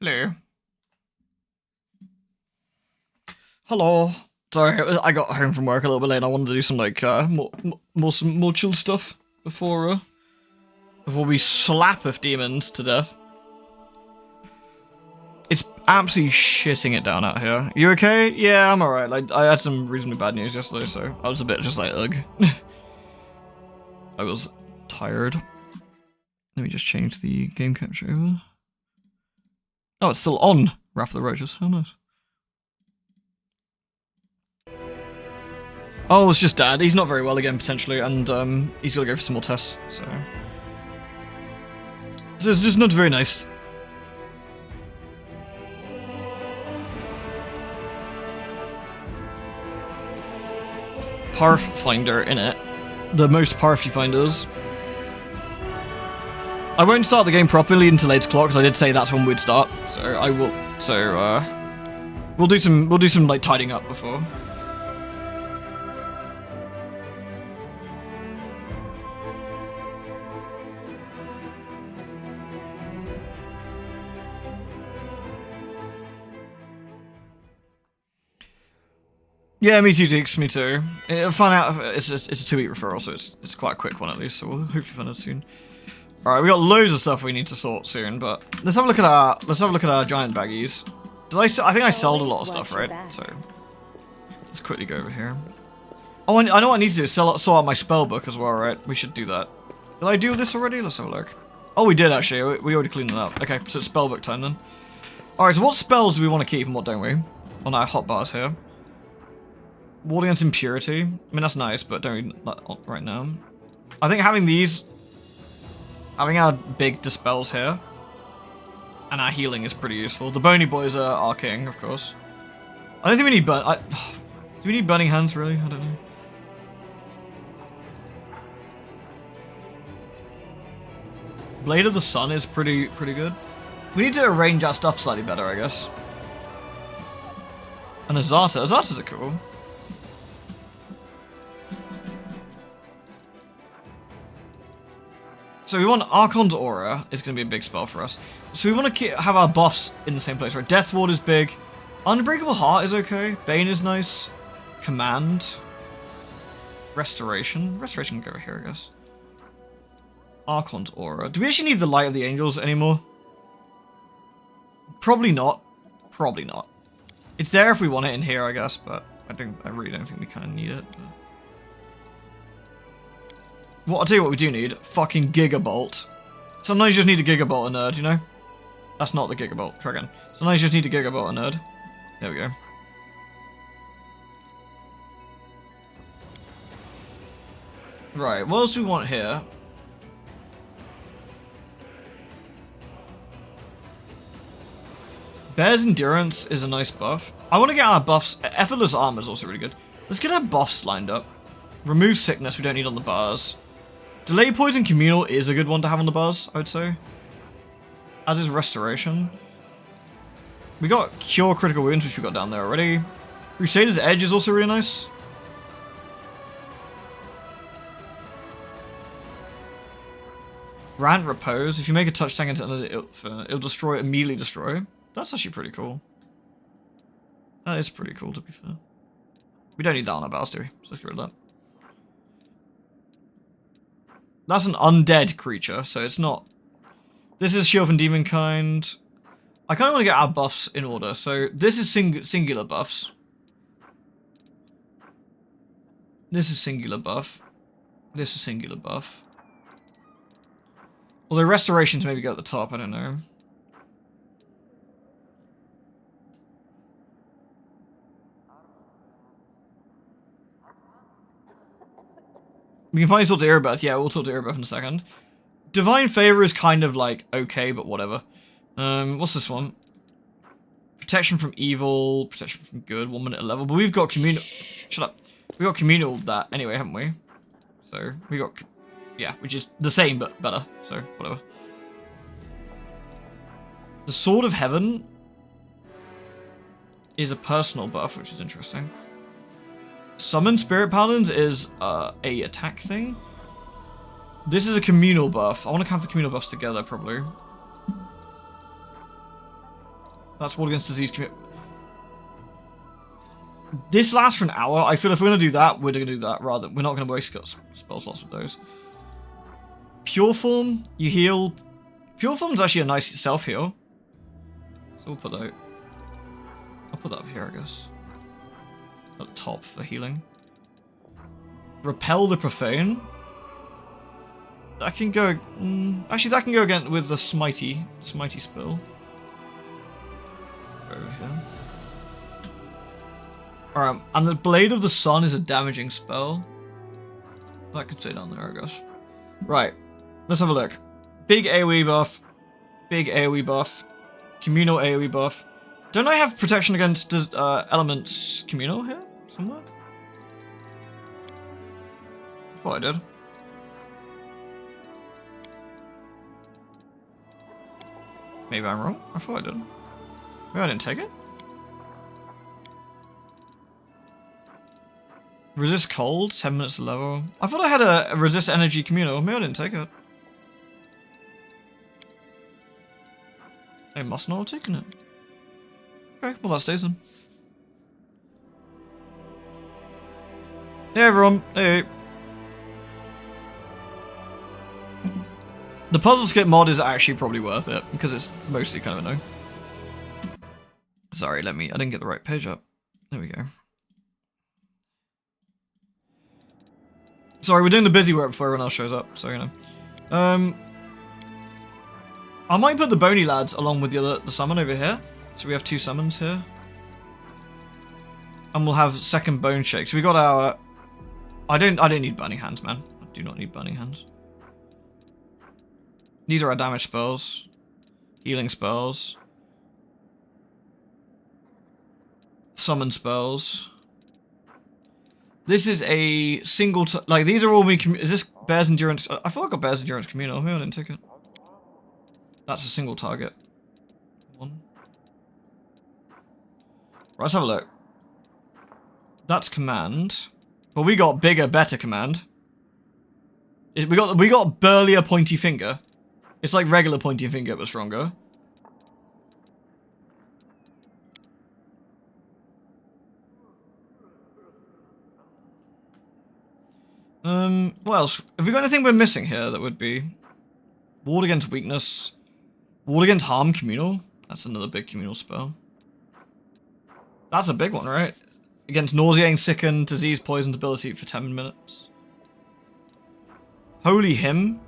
Hello. Hello. Sorry, I got home from work a little bit late. I wanted to do some like more chill stuff before we slap with demons to death. It's absolutely shitting it down out here. You okay? Yeah, I'm alright. Like I had some reasonably bad news yesterday, so I was a bit just like ugh. I was tired. Let me just change the game capture over. Oh, it's still on. Wrath of the Righteous. How nice. Oh, it's just Dad. He's not very well again, potentially, and he's got to go for some more tests, so it's just not very nice. Pathfinder in it. The most Parf you find is. I won't start the game properly until 8 o'clock, because I did say that's when we'd start, so I will, we'll do some like tidying up before. Yeah, me too, Deeks, me too. Find out it's a 2-week referral, so it's quite a quick one at least, so we'll hopefully find out soon. Alright, we got loads of stuff we need to sort soon, but let's have a look at our giant baggies. I think I sold a lot of stuff, right? So let's quickly go over here. Oh, I know what I need to do, sort out my spell book as well, right? We should do that. Did I do this already? Let's have a look. Oh, we did actually. We already cleaned it up. Okay, so it's spell book time then. Alright, so what spells do we want to keep and what don't we? On our hotbars here. Ward against impurity. I mean, that's nice, but don't read that right now. I think having our big dispels here, and our healing is pretty useful. The bony boys are our king, of course. I don't think we need do we need burning hands, really? I don't know. Blade of the Sun is pretty good. We need to arrange our stuff slightly better, I guess. And Azatas are cool. So we want Archon's Aura is going to be a big spell for us. So we want to have our buffs in the same place, right? Death Ward is big. Unbreakable Heart is okay. Bane is nice. Command. Restoration. Restoration can go here, I guess. Archon's Aura. Do we actually need the Light of the Angels anymore? Probably not. Probably not. It's there if we want it in here, I guess, but I really don't think we kind of need it. But... Well, I'll tell you what we do need. Fucking Gigabolt. Sometimes you just need a Gigabolt a nerd, you know? That's not the Gigabolt. Try again. Sometimes you just need a Gigabolt a nerd. There we go. Right, what else do we want here? Bear's Endurance is a nice buff. I want to get our buffs. Effortless Armor is also really good. Let's get our buffs lined up. Remove Sickness we don't need on the bars. Delay Poison Communal is a good one to have on the bars, I would say. As is Restoration. We got Cure Critical Wounds, which we got down there already. Crusader's Edge is also really nice. Rant Repose. If you make a touch tank into another, it'll immediately destroy. That's actually pretty cool. That is pretty cool, to be fair. We don't need that on our bars, do we? So let's get rid of that. That's an undead creature, so it's not... This is Shield from Demonkind. I kind of want to get our buffs in order. So this is singular buffs. This is singular buff. This is singular buff. Although Restorations maybe go at the top, I don't know. We can finally talk to Erebirth. Yeah, we'll talk to Erebirth in a second. Divine Favor is kind of like okay, but whatever. What's this one? Protection from evil, protection from good, 1 minute a level. But we've got communal. Shut up. We got communal that anyway, haven't we? So we got, yeah, which is the same but better. So whatever. The Sword of Heaven is a personal buff, which is interesting. Summon Spirit Paladins is a attack thing. This is a communal buff. I want to have the communal buffs together, probably. That's ward against disease. This lasts for an hour. I feel if we're going to do that, we're going to do that rather. We're not going to waste spell slots with those. Pure form, you heal. Pure form's actually a nice self heal. So we'll put that. I'll put that up here, I guess. At the top for healing. Repel the profane. That can go. Actually, that can go again with the smitey spell. Over here. Alright, and the Blade of the Sun is a damaging spell. That can stay down there, I guess. Right, let's have a look. Big AoE buff. Big AoE buff. Communal AoE buff. Don't I have protection against elements communal here? Somewhere? I thought I did. Maybe I'm wrong. I thought I did. Maybe I didn't take it? Resist cold, 10 minutes level. I thought I had a resist energy communal. Maybe I didn't take it. I must not have taken it. Okay, well that stays then. Hey everyone, hey. The puzzle skip mod is actually probably worth it because it's mostly kind of annoying. Sorry, I didn't get the right page up. There we go. Sorry, we're doing the busy work before everyone else shows up, so you know. I might put the bony lads along with the summon over here. So we have 2 summons here. And we'll have second bone shake. So we got our I don't need burning hands, man. I do not need burning hands. These are our damage spells. Healing spells. Summon spells. This is a single like these are all me is this Bear's Endurance? I thought I got Bear's Endurance Communal. Maybe I didn't take it. That's a single target. 1. Right, let's have a look. That's command. Well, we got bigger, better command. We got burlier pointy finger. It's like regular pointy finger but stronger. What else? Have we got anything we're missing here that would be ward against weakness, ward against harm communal? That's another big communal spell. That's a big one, right? Against nauseating, sicken, disease, poison, debility for 10 minutes. Holy Hymn.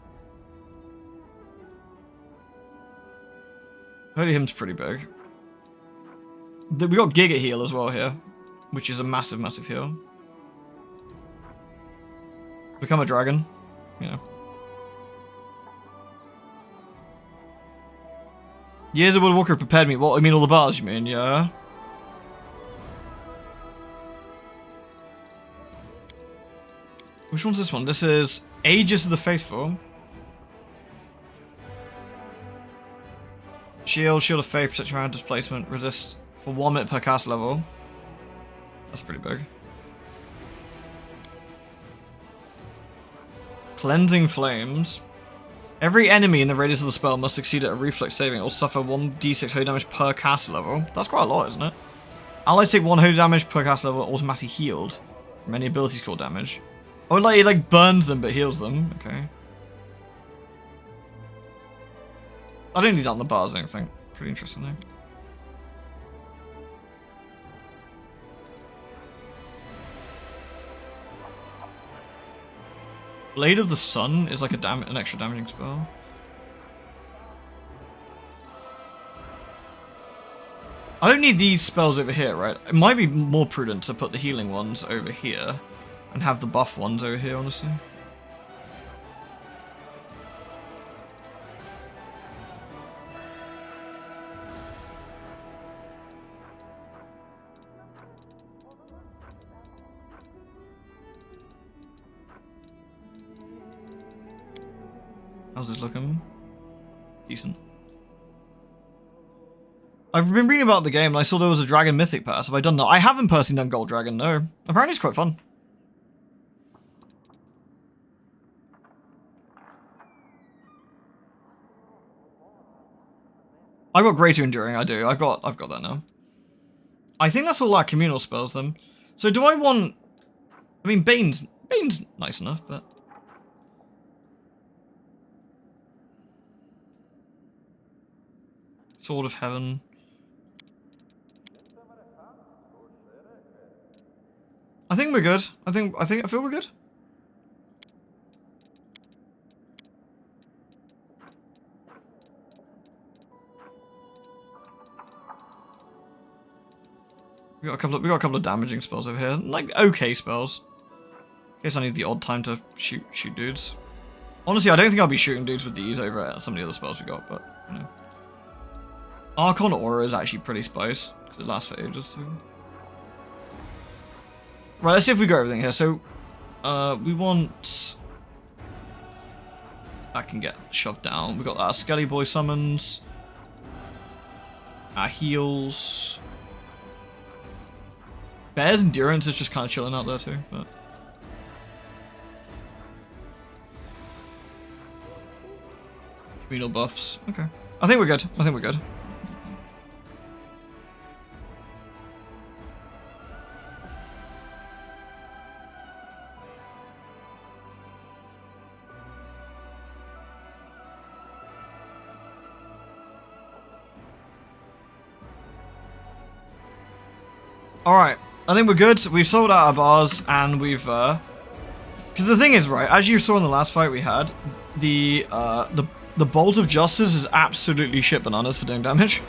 Holy Hymn's pretty big. We got Giga Heal as well here, which is a massive, massive heal. Become a dragon. Yeah. Years of World of Warcraft prepared me. What? I mean all the bars, you mean? Yeah. Which one's this one? This is Aegis of the Faithful. Shield of Faith, protection around displacement, resist for 1 minute per cast level. That's pretty big. Cleansing Flames. Every enemy in the radius of the spell must succeed at a reflex saving or suffer 1d6 holy damage per cast level. That's quite a lot, isn't it? Allies take 1 holy damage per cast level, automatically healed from any ability score damage. Oh, like it like burns them but heals them. Okay. I don't need that on the bars or anything. Pretty interesting though. Blade of the Sun is like an extra damaging spell. I don't need these spells over here, right? It might be more prudent to put the healing ones over here and have the buff ones over here, honestly. How's this looking? Decent. I've been reading about the game and I saw there was a Dragon Mythic Pass. Have I done that? I haven't personally done Gold Dragon, no. Apparently it's quite fun. I've got Greater Enduring, I do. I've got that now. I think that's all our communal spells then. So do I want... I mean, Bane's nice enough, but... Sword of Heaven. I think we're good. I feel we're good. We got a couple of damaging spells over here. Like okay spells. In case I need the odd time to shoot dudes. Honestly, I don't think I'll be shooting dudes with these over some of the other spells we got, but you know. Archon Aura is actually pretty spice, because it lasts for ages too. Right, let's see if we got everything here. So, we want... That can get shoved down. We got our Skelly Boy summons. Our heals. Bear's Endurance is just kind of chilling out there too, but... Communal buffs. Okay. I think we're good. Alright, I think we're good. We've sold out our bars, and we've, because the thing is, right, as you saw in the last fight we had, the Bolt of Justice is absolutely shit bananas for doing damage.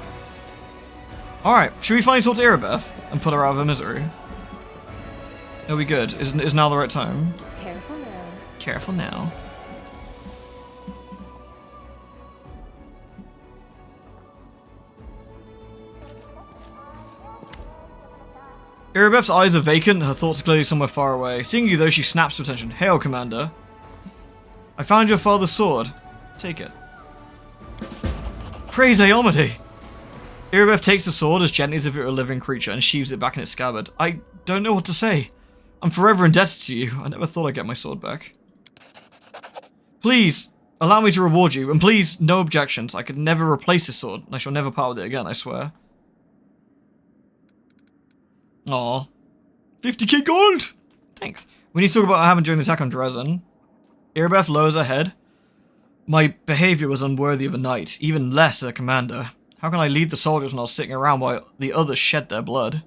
Alright, should we finally talk to Irabeth and put her out of her misery? Are we good? Is now the right time? Careful now. Careful now. Irabeth's eyes are vacant, her thoughts are clearly somewhere far away. Seeing you though, she snaps to attention. Hail, Commander. I found your father's sword. Take it. Praise Aomade! Irabeth takes the sword as gently as if it were a living creature and sheaves it back in its scabbard. I don't know what to say. I'm forever indebted to you. I never thought I'd get my sword back. Please, allow me to reward you, and please, no objections. I could never replace this sword, and I shall never part with it again, I swear. Aw. 50k gold! Thanks. We need to talk about what happened during the attack on Drezen. Irabeth lowers her head. My behavior was unworthy of a knight, even less a commander. How can I lead the soldiers when I was sitting around while the others shed their blood?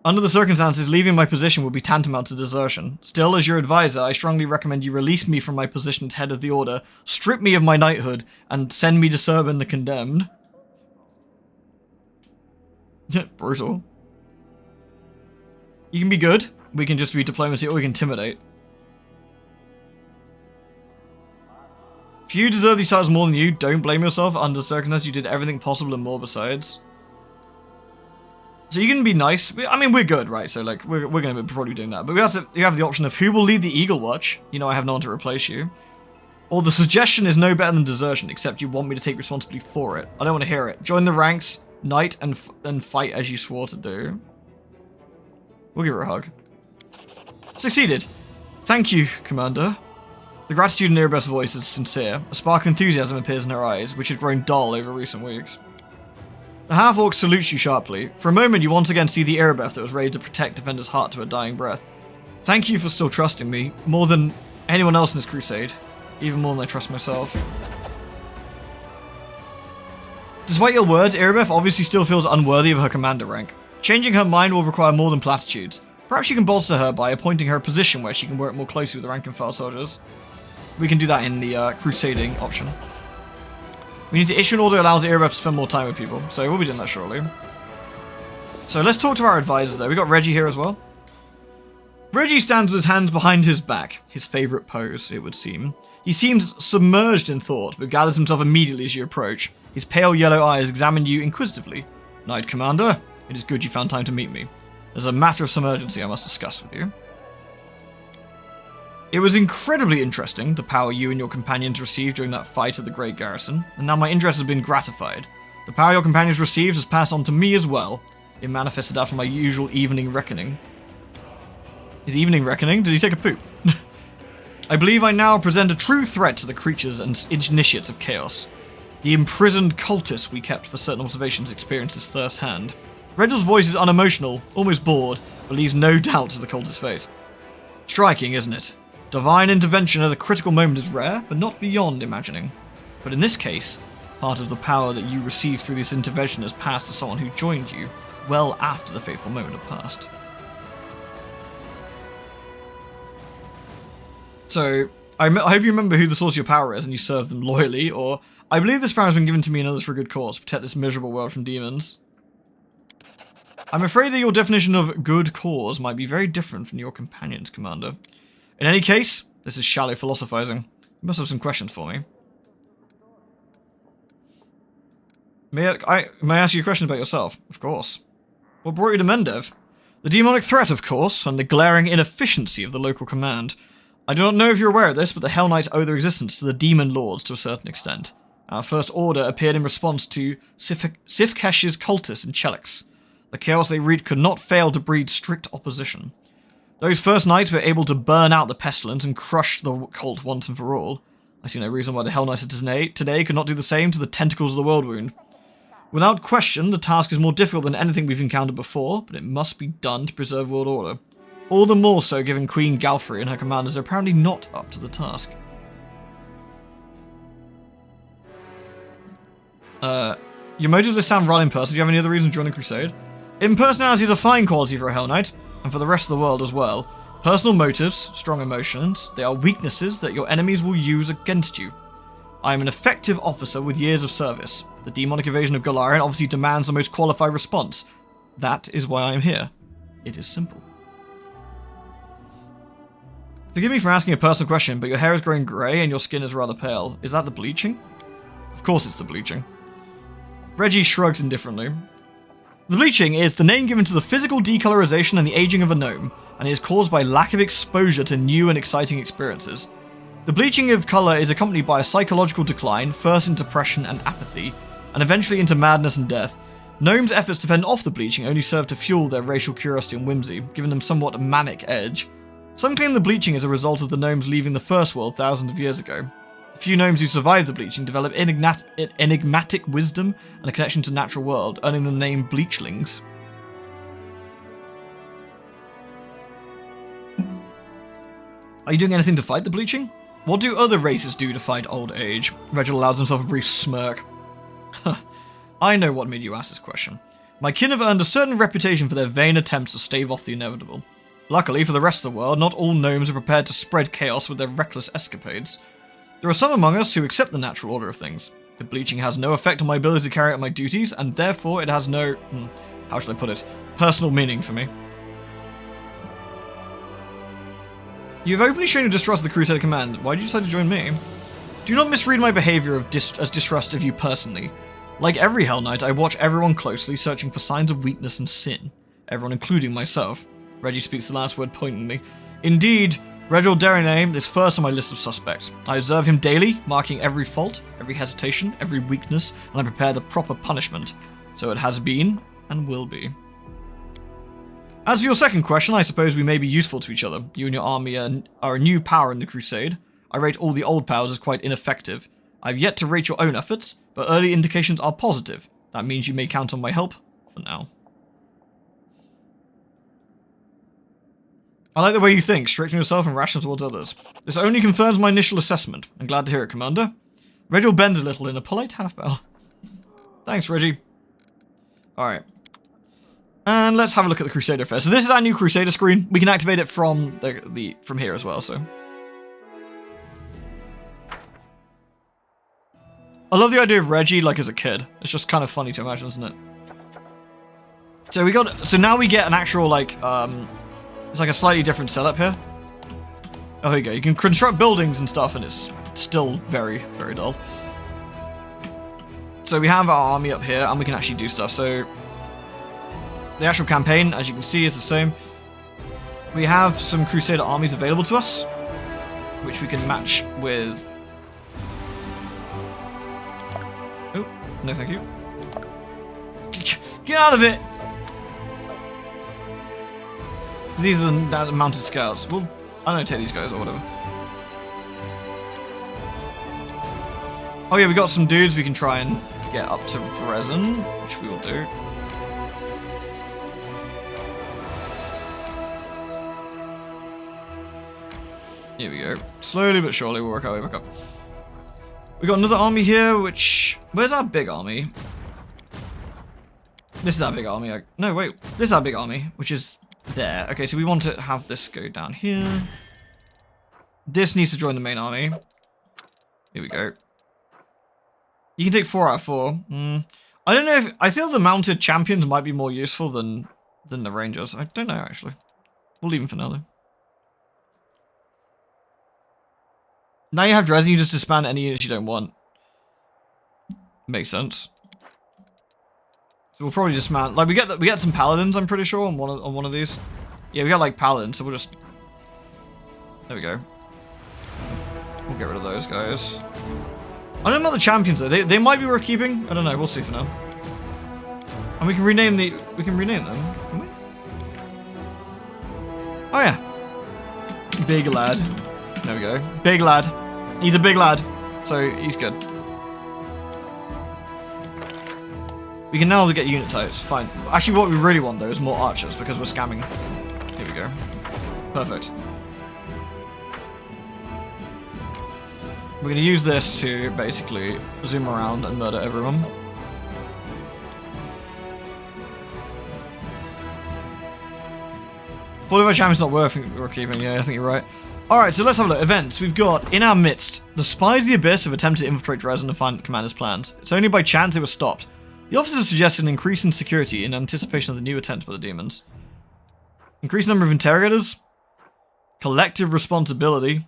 Under the circumstances, leaving my position would be tantamount to desertion. Still, as your advisor, I strongly recommend you release me from my position as head of the order, strip me of my knighthood, and send me to serve in the condemned. Brutal. You can be good, we can just be diplomacy, or we can intimidate. If you deserve these titles more than you, don't blame yourself. Under circumstances, you did everything possible and more besides. So you can be nice. I mean, we're good, right? So like, we're going to be probably doing that. But you have the option of who will lead the Eagle Watch. You know, I have no one to replace you. Or the suggestion is no better than desertion, except you want me to take responsibility for it. I don't want to hear it. Join the ranks, knight, and fight as you swore to do. We'll give her a hug. Succeeded. Thank you, Commander. The gratitude in Irabeth's voice is sincere. A spark of enthusiasm appears in her eyes, which had grown dull over recent weeks. The half-orc salutes you sharply. For a moment, you once again see the Irabeth that was ready to protect Defender's heart to her dying breath. Thank you for still trusting me, more than anyone else in this crusade. Even more than I trust myself. Despite your words, Irabeth obviously still feels unworthy of her commander rank. Changing her mind will require more than platitudes. Perhaps you can bolster her by appointing her a position where she can work more closely with the rank-and-file soldiers. We can do that in the crusading option. We need to issue an order that allows Irabeth to spend more time with people, so we'll be doing that shortly. So let's talk to our advisors though. We got Reggie here as well. Reggie stands with his hands behind his back, his favourite pose, it would seem. He seems submerged in thought, but gathers himself immediately as you approach. His pale yellow eyes examine you inquisitively. Knight Commander, it is good you found time to meet me. There's a matter of some urgency I must discuss with you. It was incredibly interesting, the power you and your companions received during that fight at the Great Garrison, and now my interest has been gratified. The power your companions received has passed on to me as well. It manifested after my usual evening reckoning. His evening reckoning? Did he take a poop? I believe I now present a true threat to the creatures and initiates of chaos. The imprisoned cultist we kept for certain observations experienced this firsthand. Regel's voice is unemotional, almost bored, but leaves no doubt to the cultist's fate. Striking, isn't it? Divine intervention at a critical moment is rare, but not beyond imagining. But in this case, part of the power that you received through this intervention has passed to someone who joined you well after the fateful moment had passed. So, I hope you remember who the source of your power is and you serve them loyally, or I believe this power has been given to me and others for a good cause, to protect this miserable world from demons. I'm afraid that your definition of good cause might be very different from your companion's, Commander. In any case, this is shallow philosophizing. You must have some questions for me. May I ask you a question about yourself? Of course. What brought you to Mendev? The demonic threat, of course, and the glaring inefficiency of the local command. I do not know if you're aware of this, but the Hell Knights owe their existence to the Demon Lords to a certain extent. Our First Order appeared in response to Sifkesh's cultists in Chelix. The chaos they wreaked could not fail to breed strict opposition. Those First Knights were able to burn out the pestilence and crush the cult once and for all. I see no reason why the Hell Knights of today could not do the same to the tentacles of the World Wound. Without question, the task is more difficult than anything we've encountered before, but it must be done to preserve world order. All the more so given Queen Galfrey and her commanders are apparently not up to the task. Your motive lists sound right in person. Do you have any other reason to join the Crusade? Impersonality is a fine quality for a Hell Knight, and for the rest of the world as well. Personal motives, strong emotions, they are weaknesses that your enemies will use against you. I am an effective officer with years of service. The demonic invasion of Golarion obviously demands the most qualified response. That is why I am here. It is simple. Forgive me for asking a personal question, but your hair is growing grey and your skin is rather pale. Is that the bleaching? Of course it's the bleaching. Reggie shrugs indifferently. The bleaching is the name given to the physical decolorization and the aging of a gnome, and it is caused by lack of exposure to new and exciting experiences. The bleaching of colour is accompanied by a psychological decline, first into depression and apathy, and eventually into madness and death. Gnomes' efforts to fend off the bleaching only serve to fuel their racial curiosity and whimsy, giving them somewhat a manic edge. Some claim the bleaching is a result of the gnomes leaving the First World thousands of years ago. The few gnomes who survived the bleaching develop enigmatic wisdom and a connection to the natural world, earning the name Bleachlings. Are you doing anything to fight the bleaching? What do other races do to fight old age? Regil allows himself a brief smirk. I know what made you ask this question. My kin have earned a certain reputation for their vain attempts to stave off the inevitable. Luckily for the rest of the world, not all gnomes are prepared to spread chaos with their reckless escapades. There are some among us who accept the natural order of things. The bleaching has no effect on my ability to carry out my duties, and therefore it has no, how shall I put it, personal meaning for me. You have openly shown your distrust of the Crusader Command. Why did you decide to join me? Do not misread my behaviour as distrust of you personally. Like every Hell Knight, I watch everyone closely, searching for signs of weakness and sin. Everyone, including myself. Reggie speaks the last word pointedly. Indeed, Regil Derrynane is first on my list of suspects. I observe him daily, marking every fault, every hesitation, every weakness, and I prepare the proper punishment. So it has been, and will be. As for your second question, I suppose we may be useful to each other. You and your army are a new power in the Crusade. I rate all the old powers as quite ineffective. I have yet to rate your own efforts, but early indications are positive. That means you may count on my help, for now. I like the way you think, strict on yourself and rational towards others. This only confirms my initial assessment. I'm glad to hear it, Commander. Regil bends a little in a polite half-bow. Thanks, Reggie. Alright. And let's have a look at the Crusader first. So this is our new Crusader screen. We can activate it from from here as well, so. I love the idea of Reggie like as a kid. It's just kind of funny to imagine, isn't it? So now we get an actual like it's like a slightly different setup here. Oh, here you go. You can construct buildings and stuff, and it's still very, very dull. So we have our army up here, and we can actually do stuff. So the actual campaign, as you can see, is the same. We have some Crusader armies available to us, which we can match with... Oh, no thank you. Get out of it! These are the mounted scouts. Well, I don't take these guys or whatever. Oh yeah, we got some dudes we can try and get up to Drezen, which we will do. Here we go. Slowly but surely we'll work our way back up. We got another army here, which... Where's our big army? This is our big army. No, wait. This is our big army, which is there. Okay, so we want to have this go down here. This needs to join the main army. Here we go. You can take 4 out of 4. I don't know if... I feel the mounted champions might be more useful than the rangers. I don't know, actually. We'll leave them for now, though. Now you have Drezen, you just disband any units you don't want. Makes sense. So we'll probably dismount. Like we get some paladins, I'm pretty sure, on one of these. Yeah, we got like paladins, so we'll just. There we go. We'll get rid of those guys. I don't know about the champions though. They might be worth keeping. I don't know. We'll see for now. And we can rename them. Can we? Oh yeah. Big lad. There we go. Big lad. He's a big lad, so he's good. We can now get unit types. Fine. Actually, what we really want though is more archers because we're scamming. Here we go. Perfect. We're going to use this to basically zoom around and murder everyone. Fortified champion's not worth keeping. Yeah, I think you're right. Alright, so let's have a look. Events. We've got, in our midst, the spies of the Abyss have attempted to infiltrate Drezen and find the commander's plans. It's only by chance they were stopped. The officers suggested an increase in security in anticipation of the new attempts by the demons. Increased number of interrogators. Collective responsibility.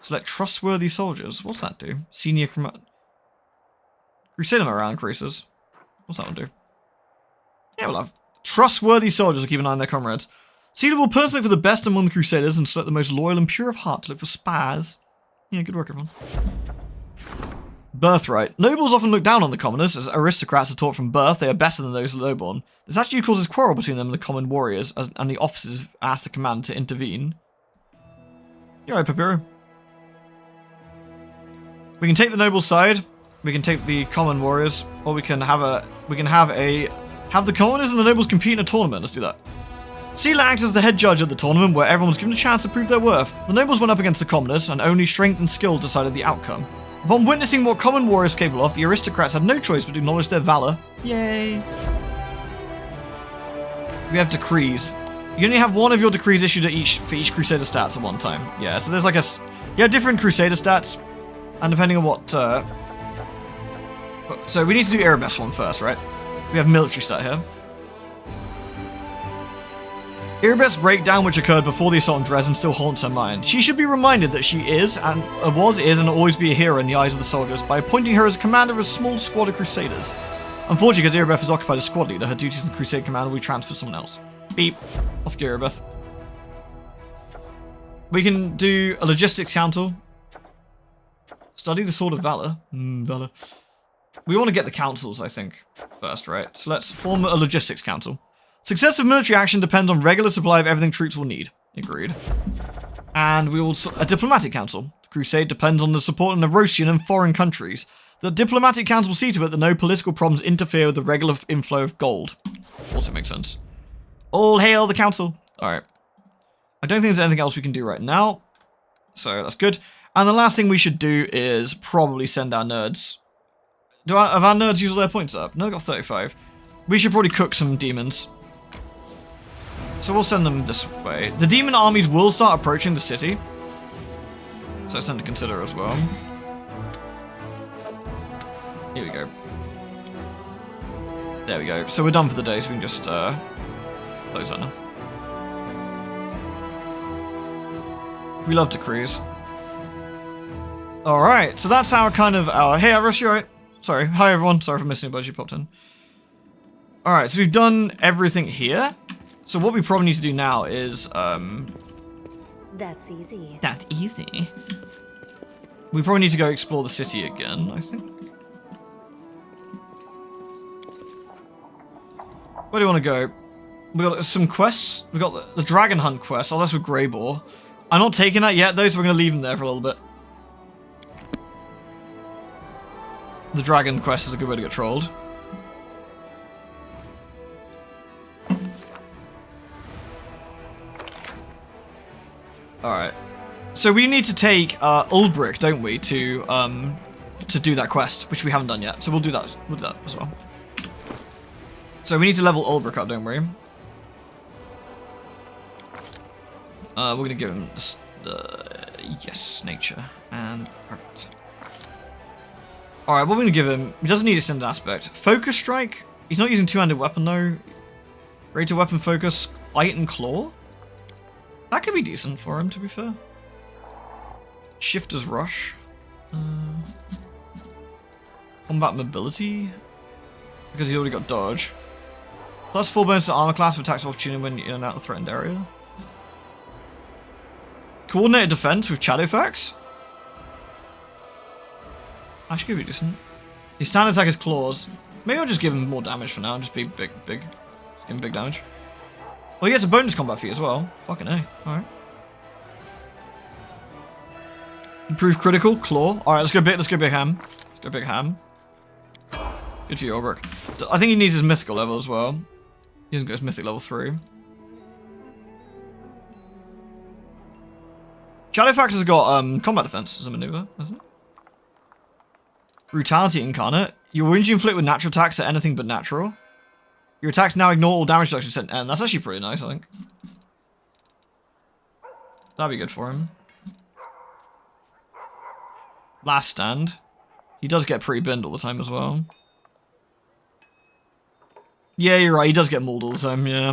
Select trustworthy soldiers. What's that do? Senior Crusader morale increases. What's that one do? Yeah, we'll have trustworthy soldiers will keep an eye on their comrades. Cedar will personally look for the best among the Crusaders and select the most loyal and pure of heart to look for spies. Yeah, good work, everyone. Birthright. Nobles often look down on the commoners, as aristocrats are taught from birth they are better than those lowborn. This actually causes quarrel between them and the common warriors, and the officers ask the commander to intervene. You're right, Papiro. We can take the noble side, we can take the common warriors, or we can have the commoners and the nobles compete in a tournament. Let's do that. Sealer acts as the head judge at the tournament, where everyone was given a chance to prove their worth. The nobles went up against the commoners, and only strength and skill decided the outcome. Upon witnessing what common warriors were capable of, the aristocrats had no choice but to acknowledge their valor. Yay! We have decrees. You only have one of your decrees issued for each Crusader stats at one time. Yeah, so there's like you have different Crusader stats, and depending on what... So we need to do Erebus one first, right? We have military stat here. Erebus' breakdown, which occurred before the assault on Drezen, still haunts her mind. She should be reminded that she is, and will always be a hero in the eyes of the soldiers by appointing her as commander of a small squad of Crusaders. Unfortunately, because Erebus has occupied as squad leader, her duties as Crusade commander will be transferred to someone else. Beep. Off to Erebus. We can do a logistics council. Study the Sword of Valor. Valor. We want to get the councils, I think, first, right? So let's form a logistics council. Success of military action depends on regular supply of everything troops will need. Agreed. And we will... A diplomatic council. The crusade depends on the support in Nerosian and foreign countries. The diplomatic council will see to it that no political problems interfere with the regular inflow of gold. Also makes sense. All hail the council. Alright. I don't think there's anything else we can do right now. So that's good. And the last thing we should do is probably send our nerds. Have our nerds used all their points up? No, they've got 35. We should probably cook some demons. So we'll send them this way. The demon armies will start approaching the city. So that's something to consider as well. Here we go. There we go. So we're done for the day, so we can just close that now. We love decrees. Alright, so that's our kind of our... Hey, Iris, you alright? Sorry. Hi, everyone. Sorry for missing you, but you popped in. Alright, so we've done everything here. So what we probably need to do now is, That's easy. That's easy. We probably need to go explore the city again, I think. Where do you want to go? We got some quests. We got the Dragon Hunt quest. Oh, that's with Greyboar. I'm not taking that yet, though, so we're going to leave him there for a little bit. The dragon quest is a good way to get trolled. Alright. So we need to take Ulbrich, don't we, to do that quest, which we haven't done yet. So we'll do that. We'll do that as well. So we need to level Ulbrich up, don't we? We're gonna give him yes, nature and perfect. All right, what we're gonna give him? He doesn't need extended aspect. Focus strike. He's not using two-handed weapon though. Greater weapon focus, bite and claw. That could be decent for him, to be fair. Shifter's rush. Combat mobility. Because he's already got dodge. Plus 4 bonus to armor class for attacks of opportunity when you're in and out of the threatened area. Coordinated defense with Shadowfax. Actually could be decent. His standard attack is claws. Maybe I'll just give him more damage for now and just be big. Just give him big damage. Well, he gets a bonus combat feat as well. Fucking A. Alright. Improve critical, claw. Alright, let's go big ham. Let's go big ham. Good for you, Ulbrich. I think he needs his mythical level as well. He hasn't got his mythic level 3. Shadowfax has got combat defense as a maneuver, hasn't it? Brutality incarnate. Your wounds you inflict with natural attacks are anything but natural. Your attacks now ignore all damage reduction, and that's actually pretty nice, I think. That'd be good for him. Last stand. He does get pretty binned all the time as well. Yeah, you're right. He does get mauled all the time. Yeah,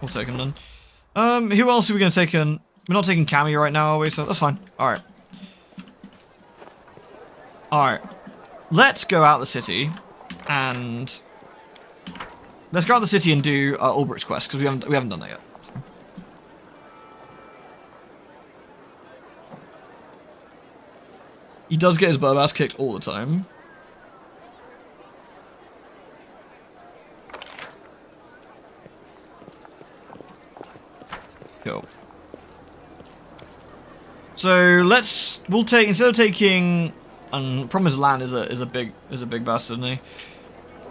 we'll take him then. Who else are we gonna take in? We're not taking Cammy right now, are we? So that's fine. All right. All right. Let's go out the city, and let's go out the city and do Ulbrich's quest because we haven't done that yet. So. He does get his bow ass kicked all the time. Cool. So we'll take, instead of taking, problem is land is a big bastard, isn't he?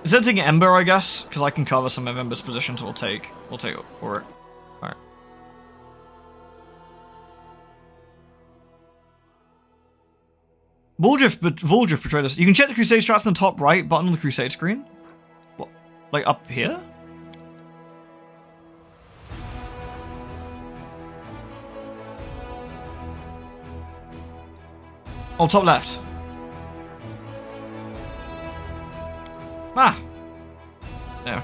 Instead of taking Ember, I guess, because I can cover some of Ember's positions, we'll take Auric. Alright. Vuldrift betrayed us. You can check the Crusade strats on the top right button on the Crusade screen. What? Like up here? Oh, top left. Ah. There.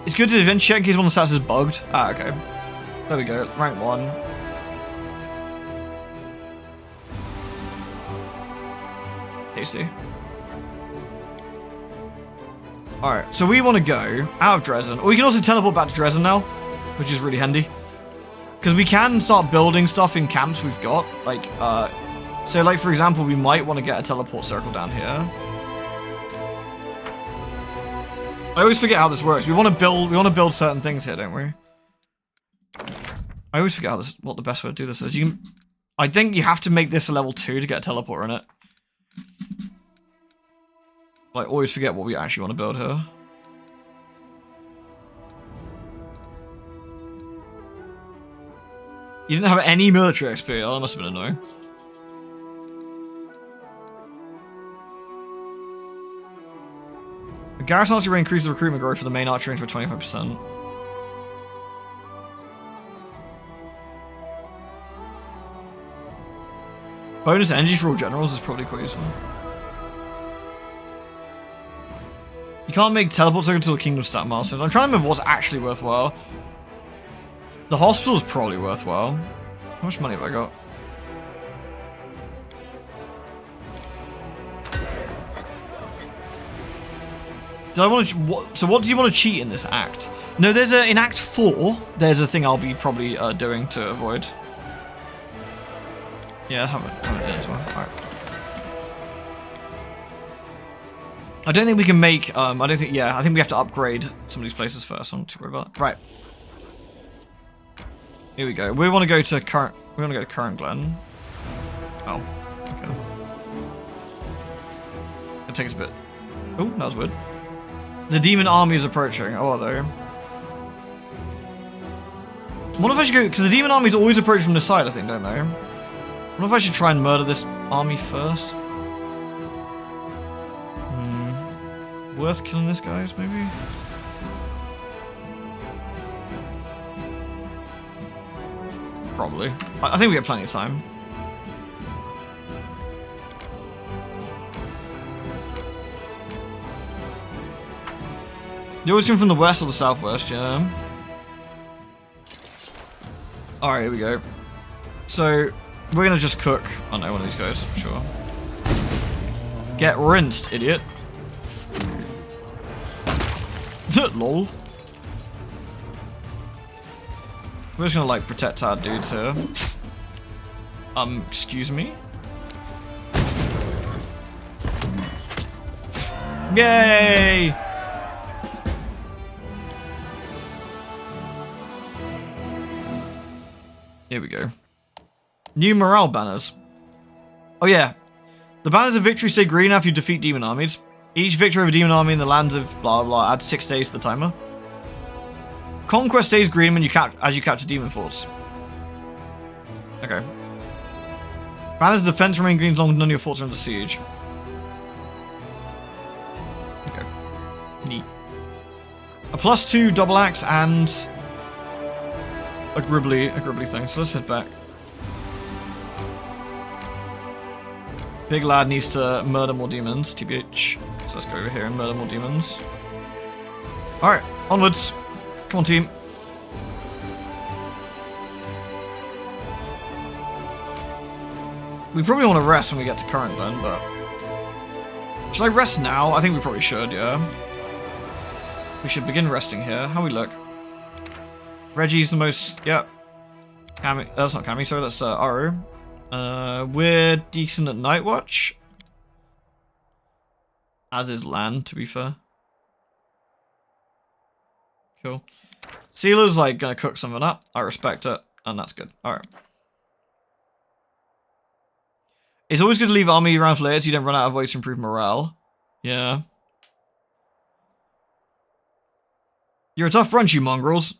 It's good to event check in case one of the stats is bugged. Ah, okay. There we go. Rank 1. Tasty. Alright, so we want to go out of Drezen. Or we can also teleport back to Drezen now, which is really handy. Because we can start building stuff in camps we've got. Like, so like for example, we might want to get a teleport circle down here. I always forget how this works. We want to build certain things here, don't we? I always forget what the best way to do this is. I think you have to make this a level 2 to get a teleporter in it. I always forget what we actually want to build here. You didn't have any military XP. Oh, that must have been annoying. The garrison archery increases the recruitment growth for the main archery range by 25%. Bonus energy for all generals is probably quite useful. You can't make teleport circle until the kingdom stat milestone. I'm trying to remember what's actually worthwhile. The hospital is probably worthwhile. How much money have I got? Do I want to? So what do you want to cheat in this act? No, there's in Act 4. There's a thing I'll be probably doing to avoid. Yeah, I haven't done it as well. All right. I don't think we can make. I don't think. Yeah, I think we have to upgrade some of these places first. I'm not too worried about that. Right. Here we go. We want to go to current. We want to go to Current Glen. Oh. Okay. It takes a bit. Oh, that was weird. The demon army is approaching. Oh, are they? I wonder if I should go, because the demon armies always approach from this side, I think, don't they? I wonder if I should try and murder this army first. Worth killing this, guys, maybe? Probably. I think we have plenty of time. You always come from the west or the southwest, yeah. Alright, here we go. So, we're gonna just cook. Oh no, one of these guys, sure. Get rinsed, idiot. Lol. We're just gonna like protect our dudes here. Excuse me? Yay! Here we go. New morale banners. Oh yeah. The banners of victory stay green after you defeat demon armies. Each victory of a demon army in the lands of blah blah adds 6 days to the timer. Conquest stays green when as you capture demon forts. Okay. Banners of defense remain green as long as none of your forts are under siege. Okay. Neat. A +2 double axe and a gribbly thing. So let's head back. Big lad needs to murder more demons, TBH. So let's go over here and murder more demons. Alright, onwards. Come on, team. We probably want to rest when we get to current then, but... Should I rest now? I think we probably should, yeah. We should begin resting here. How we look? Reggie's the most... Yep. Cammy... That's not Cammy, sorry, that's Aru. We're decent at Night Watch. As is Lan, to be fair. Cool. Sealer's like gonna cook something up. I respect it, and that's good. Alright. It's always good to leave army around for later so you don't run out of ways to improve morale. Yeah. You're a tough bunch, you mongrels.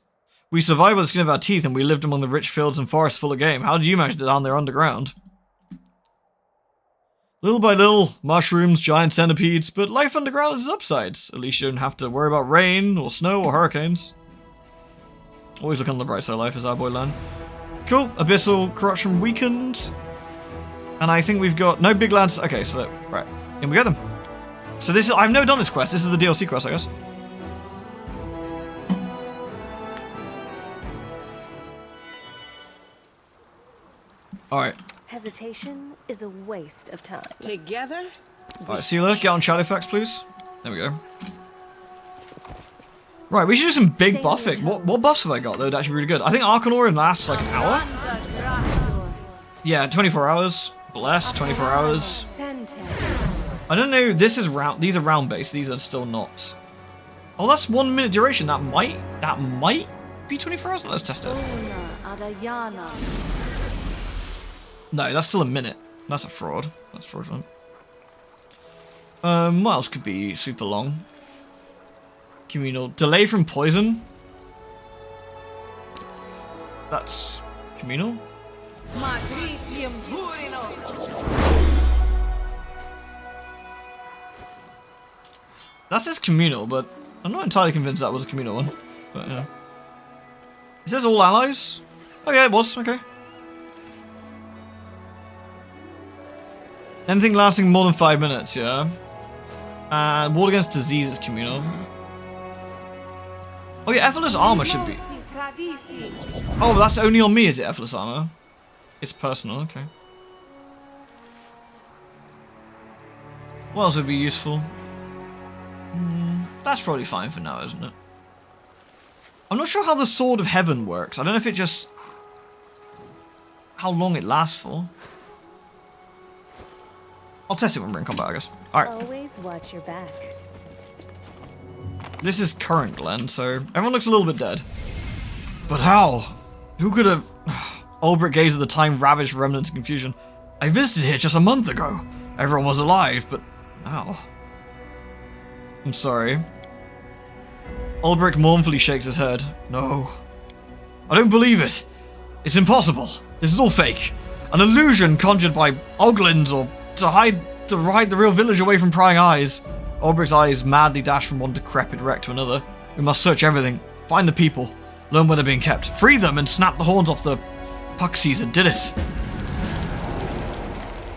We survived by the skin of our teeth and we lived among the rich fields and forests full of game. How did you manage to down there underground? Little by little, mushrooms, giant centipedes, but life underground has its upsides. At least you don't have to worry about rain, or snow, or hurricanes. Always look on the bright side of life, as our boy Lan. Cool, abyssal corruption weakened. And I think we've got no big lands. Okay, so, right, in we go then. So this is, I've never done this quest, this is the DLC quest, I guess. Alright. Hesitation is a waste of time. Together? Alright, Sealer, get on chat effects, please. There we go. Right, we should do some big buffing. What buffs have I got that would actually be really good? I think Arcanor lasts like an hour. Yeah, 24 hours. Bless, 24 hours. I don't know, this is round, these are round based, these are still not. Oh, that's 1 minute duration. That might be 24 hours? Let's test it. No, that's still a minute. That's a fraud. That's fraudulent. What else could be super long? Communal. Delay from poison? That's communal? That says communal, but I'm not entirely convinced that was a communal one. But yeah. It says all allies? Oh yeah, it was. Okay. Anything lasting more than 5 minutes, yeah. Ward against disease is communal. Oh yeah, effortless armor should be. Oh, that's only on me, is it? Effortless armor. It's personal. Okay. What else would be useful? That's probably fine for now, isn't it? I'm not sure how the Sword of Heaven works. I don't know if it just... how long it lasts for. I'll test it when we're in combat, I guess. Alright. Always watch your back. This is current Glen, so everyone looks a little bit dead. But how? Who could have... Ulbrich gazed at the time ravaged remnants of confusion. I visited here just a month ago. Everyone was alive, but how? I'm sorry. Ulbrich mournfully shakes his head. No. I don't believe it. It's impossible. This is all fake. An illusion conjured by Oglins or to hide the real village away from prying eyes. Ulbrich's eyes madly dash from one decrepit wreck to another. We must search everything. Find the people. Learn where they're being kept. Free them and snap the horns off the puxies that did it.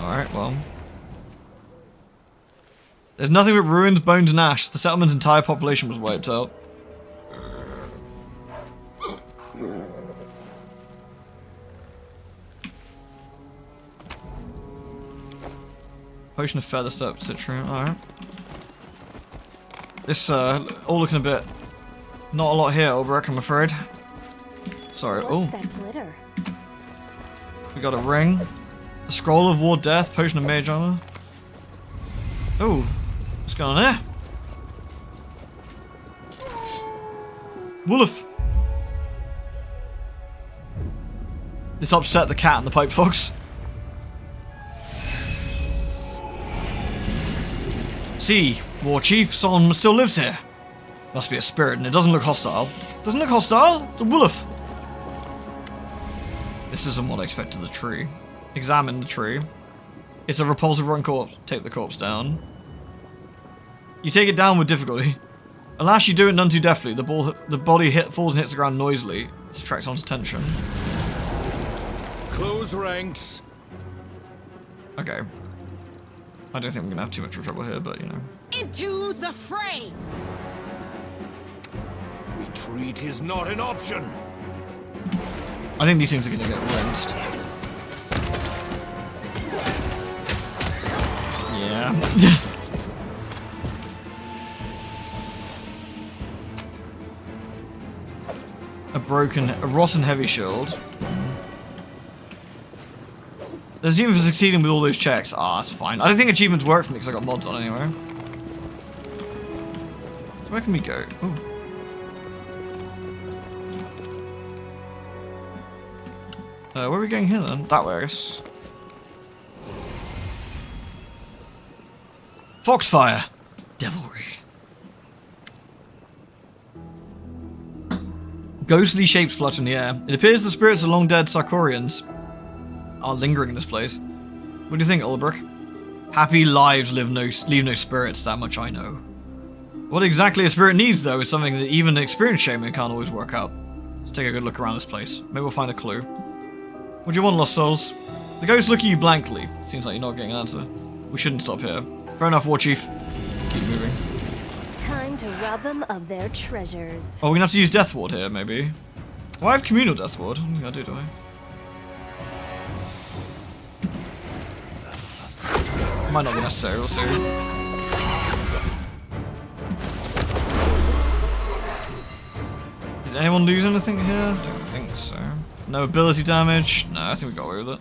Alright, well. There's nothing but ruins, bones, and ash. The settlement's entire population was wiped out. Potion of feather step citrine. Alright. This, all looking a bit... Not a lot here, Ulbrich, I'm afraid. Sorry. What's that glitter? We got a ring. A scroll of war death. Potion of mage armor. Oh. What's going on there? Wolf. This upset the cat and the pipe fox. See, War Chief, someone still lives here. Must be a spirit, and it doesn't look hostile. Doesn't look hostile? It's a wolf. This isn't what I expected of the tree. Examine the tree. It's a repulsive rotten corpse. Take the corpse down. You take it down with difficulty. Unless you do it none too deftly, the body falls and hits the ground noisily. This attracts one's attention. Close ranks. Okay. I don't think we're gonna have too much trouble here, but you know. Into the fray! Retreat is not an option. I think these things are gonna get rinsed. Yeah. a rotten heavy shield. There's achievement for succeeding with all those checks. Ah, that's fine. I don't think achievements work for me because I got mods on anyway. So where can we go? Ooh. Where are we going here then? That way, I guess. Foxfire. Devilry. Ghostly shapes flutter in the air. It appears the spirits of long-dead Sarkorians are lingering in this place. What do you think, Ulbrich? Happy lives leave no spirits, that much I know. What exactly a spirit needs, though, is something that even an experienced shaman can't always work out. Let's take a good look around this place. Maybe we'll find a clue. What do you want, Lost Souls? The ghosts look at you blankly. Seems like you're not getting an answer. We shouldn't stop here. Fair enough, War Chief. Keep moving. Time to rob them of their treasures. Oh, we're gonna have to use Death Ward here, maybe. Well, I have Communal Death Ward. I don't think I do I? Might not be necessary, we'll see. Did anyone lose anything here? Don't think so. No ability damage? No, I think we got away with it.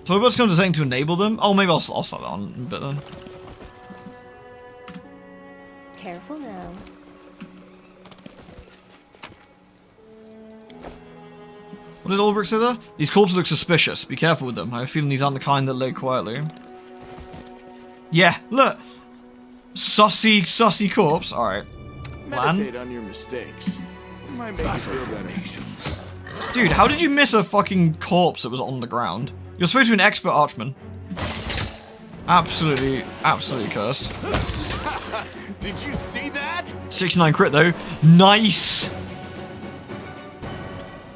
So what's going to saying to enable them? Oh, maybe I'll slot that on a bit then. Careful now. What did Ulbrich say there? These corpses look suspicious. Be careful with them. I have a feeling these aren't the kind that lay quietly. Yeah, look. Sussy corpse. Alright. Meditate on your mistakes. It might make you feel better. Dude, how did you miss a fucking corpse that was on the ground? You're supposed to be an expert archman. Absolutely cursed. Did you see that? 69 crit though. Nice.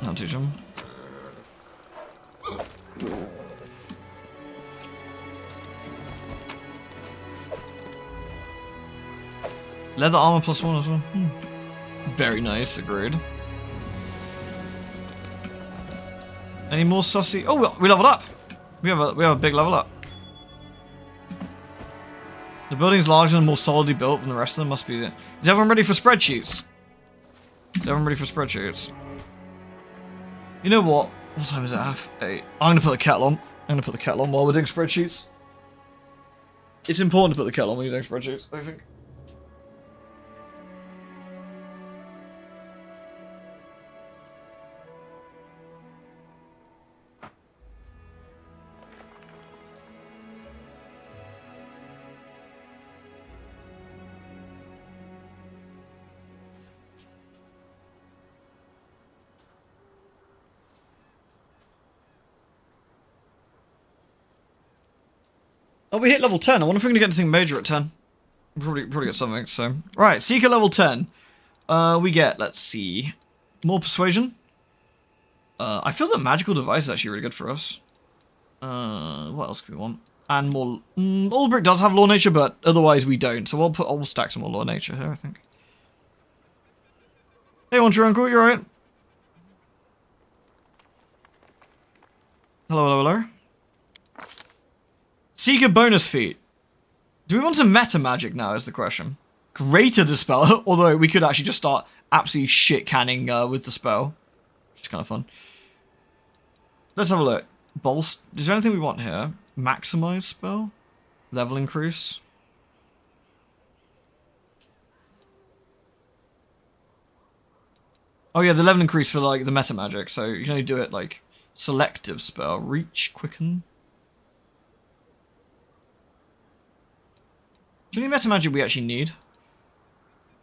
I'll teach him. Leather armor +1 as well. Very nice, agreed. Any more sussy? Oh, we leveled up. We have a big level up. The building's larger and more solidly built than the rest of them. Must be it. Is everyone ready for spreadsheets? Is everyone ready for spreadsheets? You know what? What time is it? 8:30. I'm gonna put the kettle on. I'm gonna put the kettle on while we're doing spreadsheets. It's important to put the kettle on when you're doing spreadsheets, I think. Oh, we hit level 10. I wonder if we're going to get anything major at 10. Probably get something, so. Right, Seeker level 10. We get, let's see, more persuasion. I feel that magical device is actually really good for us. What else can we want? And more. Aldrich does have law nature, but otherwise we don't. So we'll stack some more law nature here, I think. Hey, want your uncle? You alright? Hello. Seeker bonus feat. Do we want some meta magic now? Is the question. Greater dispel, although we could actually just start absolutely shit canning with the spell, which is kind of fun. Let's have a look. Is there anything we want here? Maximize spell? Level increase? Oh yeah, the level increase for like the meta magic, so you can only do it like selective spell. Reach, quicken. Do you need meta magic we actually need?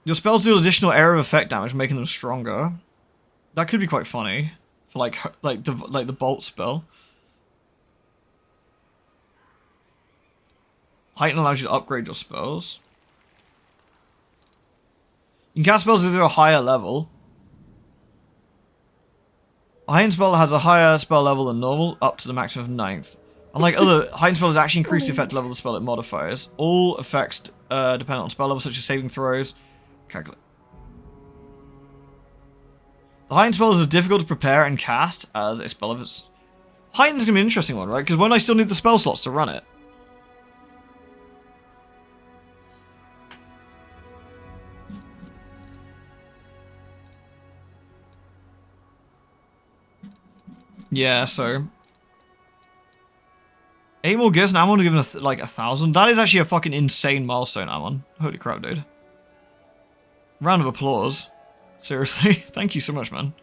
Your spells do additional area of effect damage, making them stronger. That could be quite funny for like the bolt spell. Heighten allows you to upgrade your spells. You can cast spells with a higher level. A heightened spell has a higher spell level than normal, up to the maximum of 9th. Unlike other heightened spells, actually increase the effect level of the spell it modifies. All effects depend on spell level, such as saving throws. Calculate. The heightened spell is as difficult to prepare and cast as a spell of its. Heightened's gonna be an interesting one, right? Because when I still need the spell slots to run it. Yeah, so 8 more gifts and I'm only given like 1,000. That is actually a fucking insane milestone, Amon. Holy crap, dude. Round of applause. Seriously, thank you so much, man.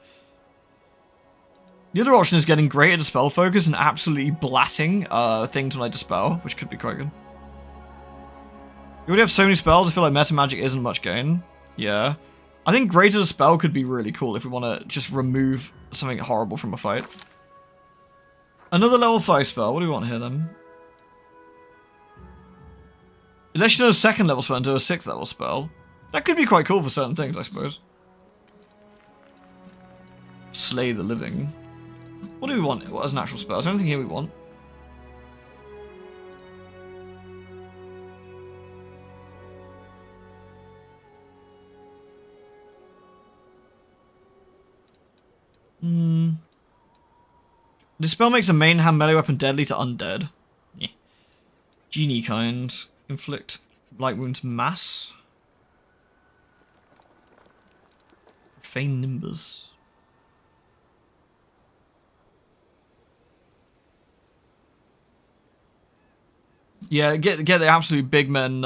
The other option is getting greater dispel focus and absolutely blatting things when I dispel, which could be quite good. You already have so many spells, I feel like meta magic isn't much gain. Yeah. I think greater dispel could be really cool if we want to just remove something horrible from a fight. Another level 5 spell. What do we want here then? It actually does a 2nd level spell and do a 6th level spell. That could be quite cool for certain things, I suppose. Slay the living. What do we want as an actual spell? Is there anything here we want? The spell makes a main hand melee weapon deadly to undead. Yeah. Genie kind. Inflict light wounds mass. Feign Nimbus. Yeah, get the absolute big men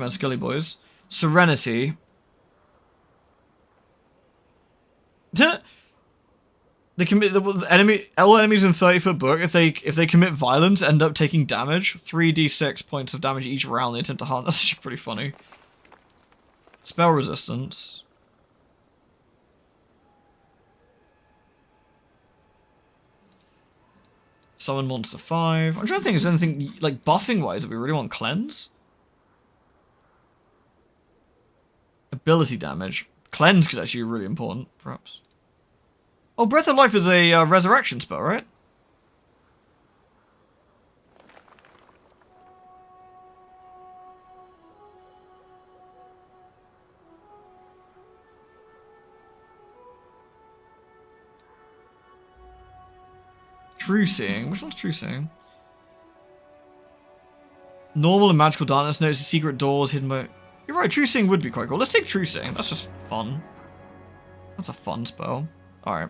skelly boys. Serenity. They commit all enemies in 30-foot book. If they commit violence, end up taking damage. 3d6 points of damage each round they attempt to harm. That's actually pretty funny. Spell resistance. Summon monster 5. I'm trying to think, is there anything like buffing wise that we really want? Cleanse? Ability damage. Cleanse could actually be really important, perhaps. Oh, Breath of Life is a resurrection spell, right? True Seeing. Which one's True Seeing? Normal and Magical Darkness. Notices secret doors hidden by... You're right, True Seeing would be quite cool. Let's take True Seeing. That's just fun. That's a fun spell. Alright.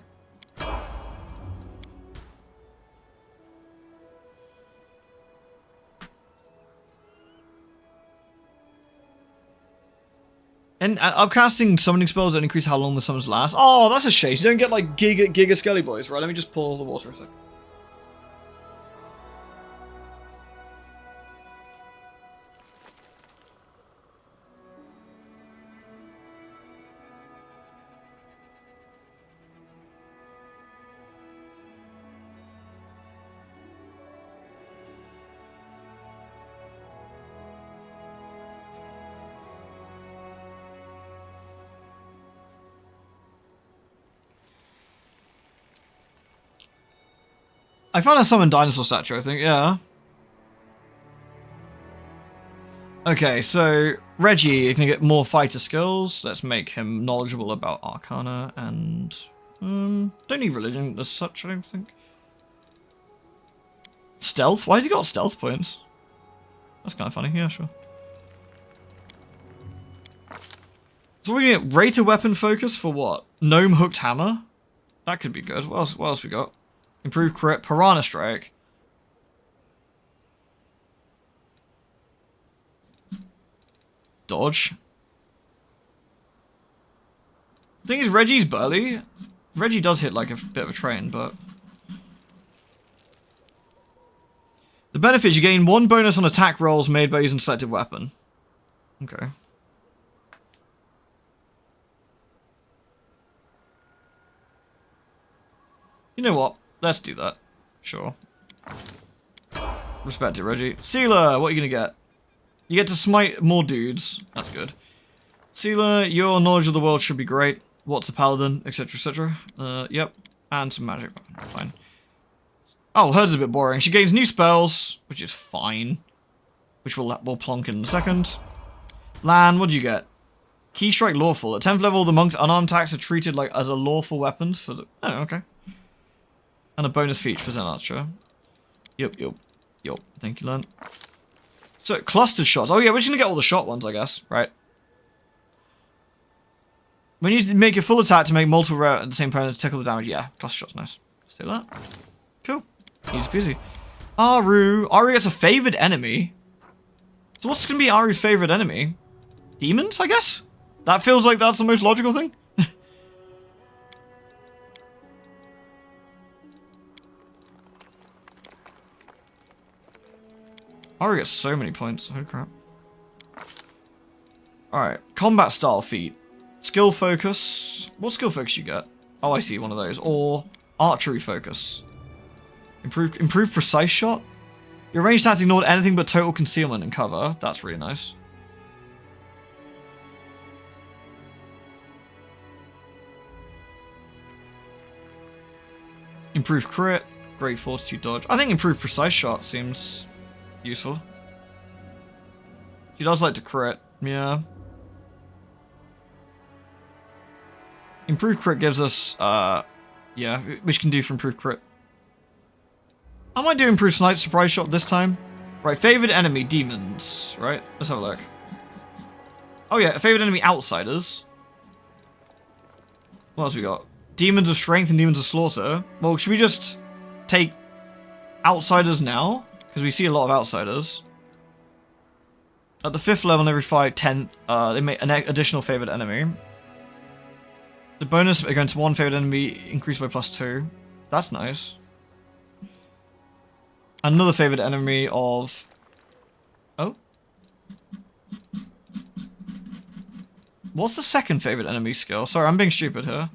And upcasting summoning spells that increase how long the summons last. Oh, that's a shame. You don't get like Giga Skelly Boys, right? Let me just pull the water a sec. I found a summon dinosaur statue, I think, yeah. Okay, so Reggie can get more fighter skills. Let's make him knowledgeable about Arcana and... don't need religion as such, I don't think. Stealth? Why has he got stealth points? That's kind of funny, yeah, sure. So we're gonna get rated weapon focus for what? Gnome hooked hammer? That could be good. What else we got? Improved crit, piranha strike. Dodge. The thing is, Reggie's burly. Reggie does hit like a bit of a train, but... The benefit is you gain 1 bonus on attack rolls made by using selected weapon. Okay. You know what? Let's do that. Sure. Respect it, Reggie. Sealer, what are you gonna get? You get to smite more dudes. That's good. Sealer, your knowledge of the world should be great. What's a paladin, etc, etc. Yep. And some magic. Fine. Oh, hers is a bit boring. She gains new spells, which is fine. Which we'll plonk in a second. Lan, what do you get? Key strike lawful. At 10th level, the monk's unarmed attacks are treated like as a lawful weapon for the... Oh, okay. And a bonus feature for Zen Archer. Yup. Thank you, Lan. So, clustered shots. Oh yeah, we're just gonna get all the shot ones, I guess. Right. When you make a full attack to make multiple at the same opponent to tackle the damage. Yeah, cluster shots, nice. Let's do that. Cool. Easy peasy. Aru. Aru gets a favored enemy. So what's gonna be Aru's favorite enemy? Demons, I guess? That feels like that's the most logical thing. Aru gets so many points. Holy crap. Alright. Combat style feat. Skill focus. What skill focus you get? Oh, I see one of those. Or archery focus. Improved precise shot. Your ranged attacks ignored anything but total concealment and cover. That's really nice. Improved crit. Great fortitude dodge. I think improved precise shot seems useful. She does like to crit. Yeah. Improved crit gives us, yeah, which can do for improved crit. I might do improved snipe surprise shot this time. Right, favored enemy, demons. Right, let's have a look. Oh yeah, favored enemy, outsiders. What else we got? Demons of strength and demons of slaughter. Well, should we just take outsiders now? Because we see a lot of outsiders. At the 5th level in every fight, 10th, they make an additional favored enemy. The bonus against one favored enemy increased by +2. That's nice. Another favored enemy of... Oh? What's the second favored enemy skill? Sorry, I'm being stupid here.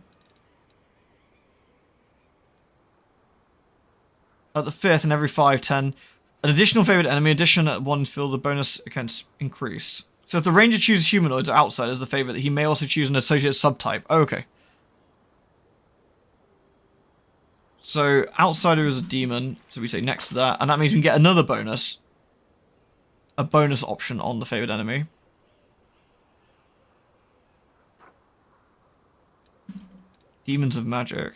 At the 5th and every 5, 10. An additional favored enemy, addition at 1 fill the bonus against increase. So if the ranger chooses humanoids or outsiders, the favorite, he may also choose an associated subtype. Oh, okay. So outsider is a demon, so we say next to that, and that means we can get another bonus. A bonus option on the favored enemy. Demons of Magic.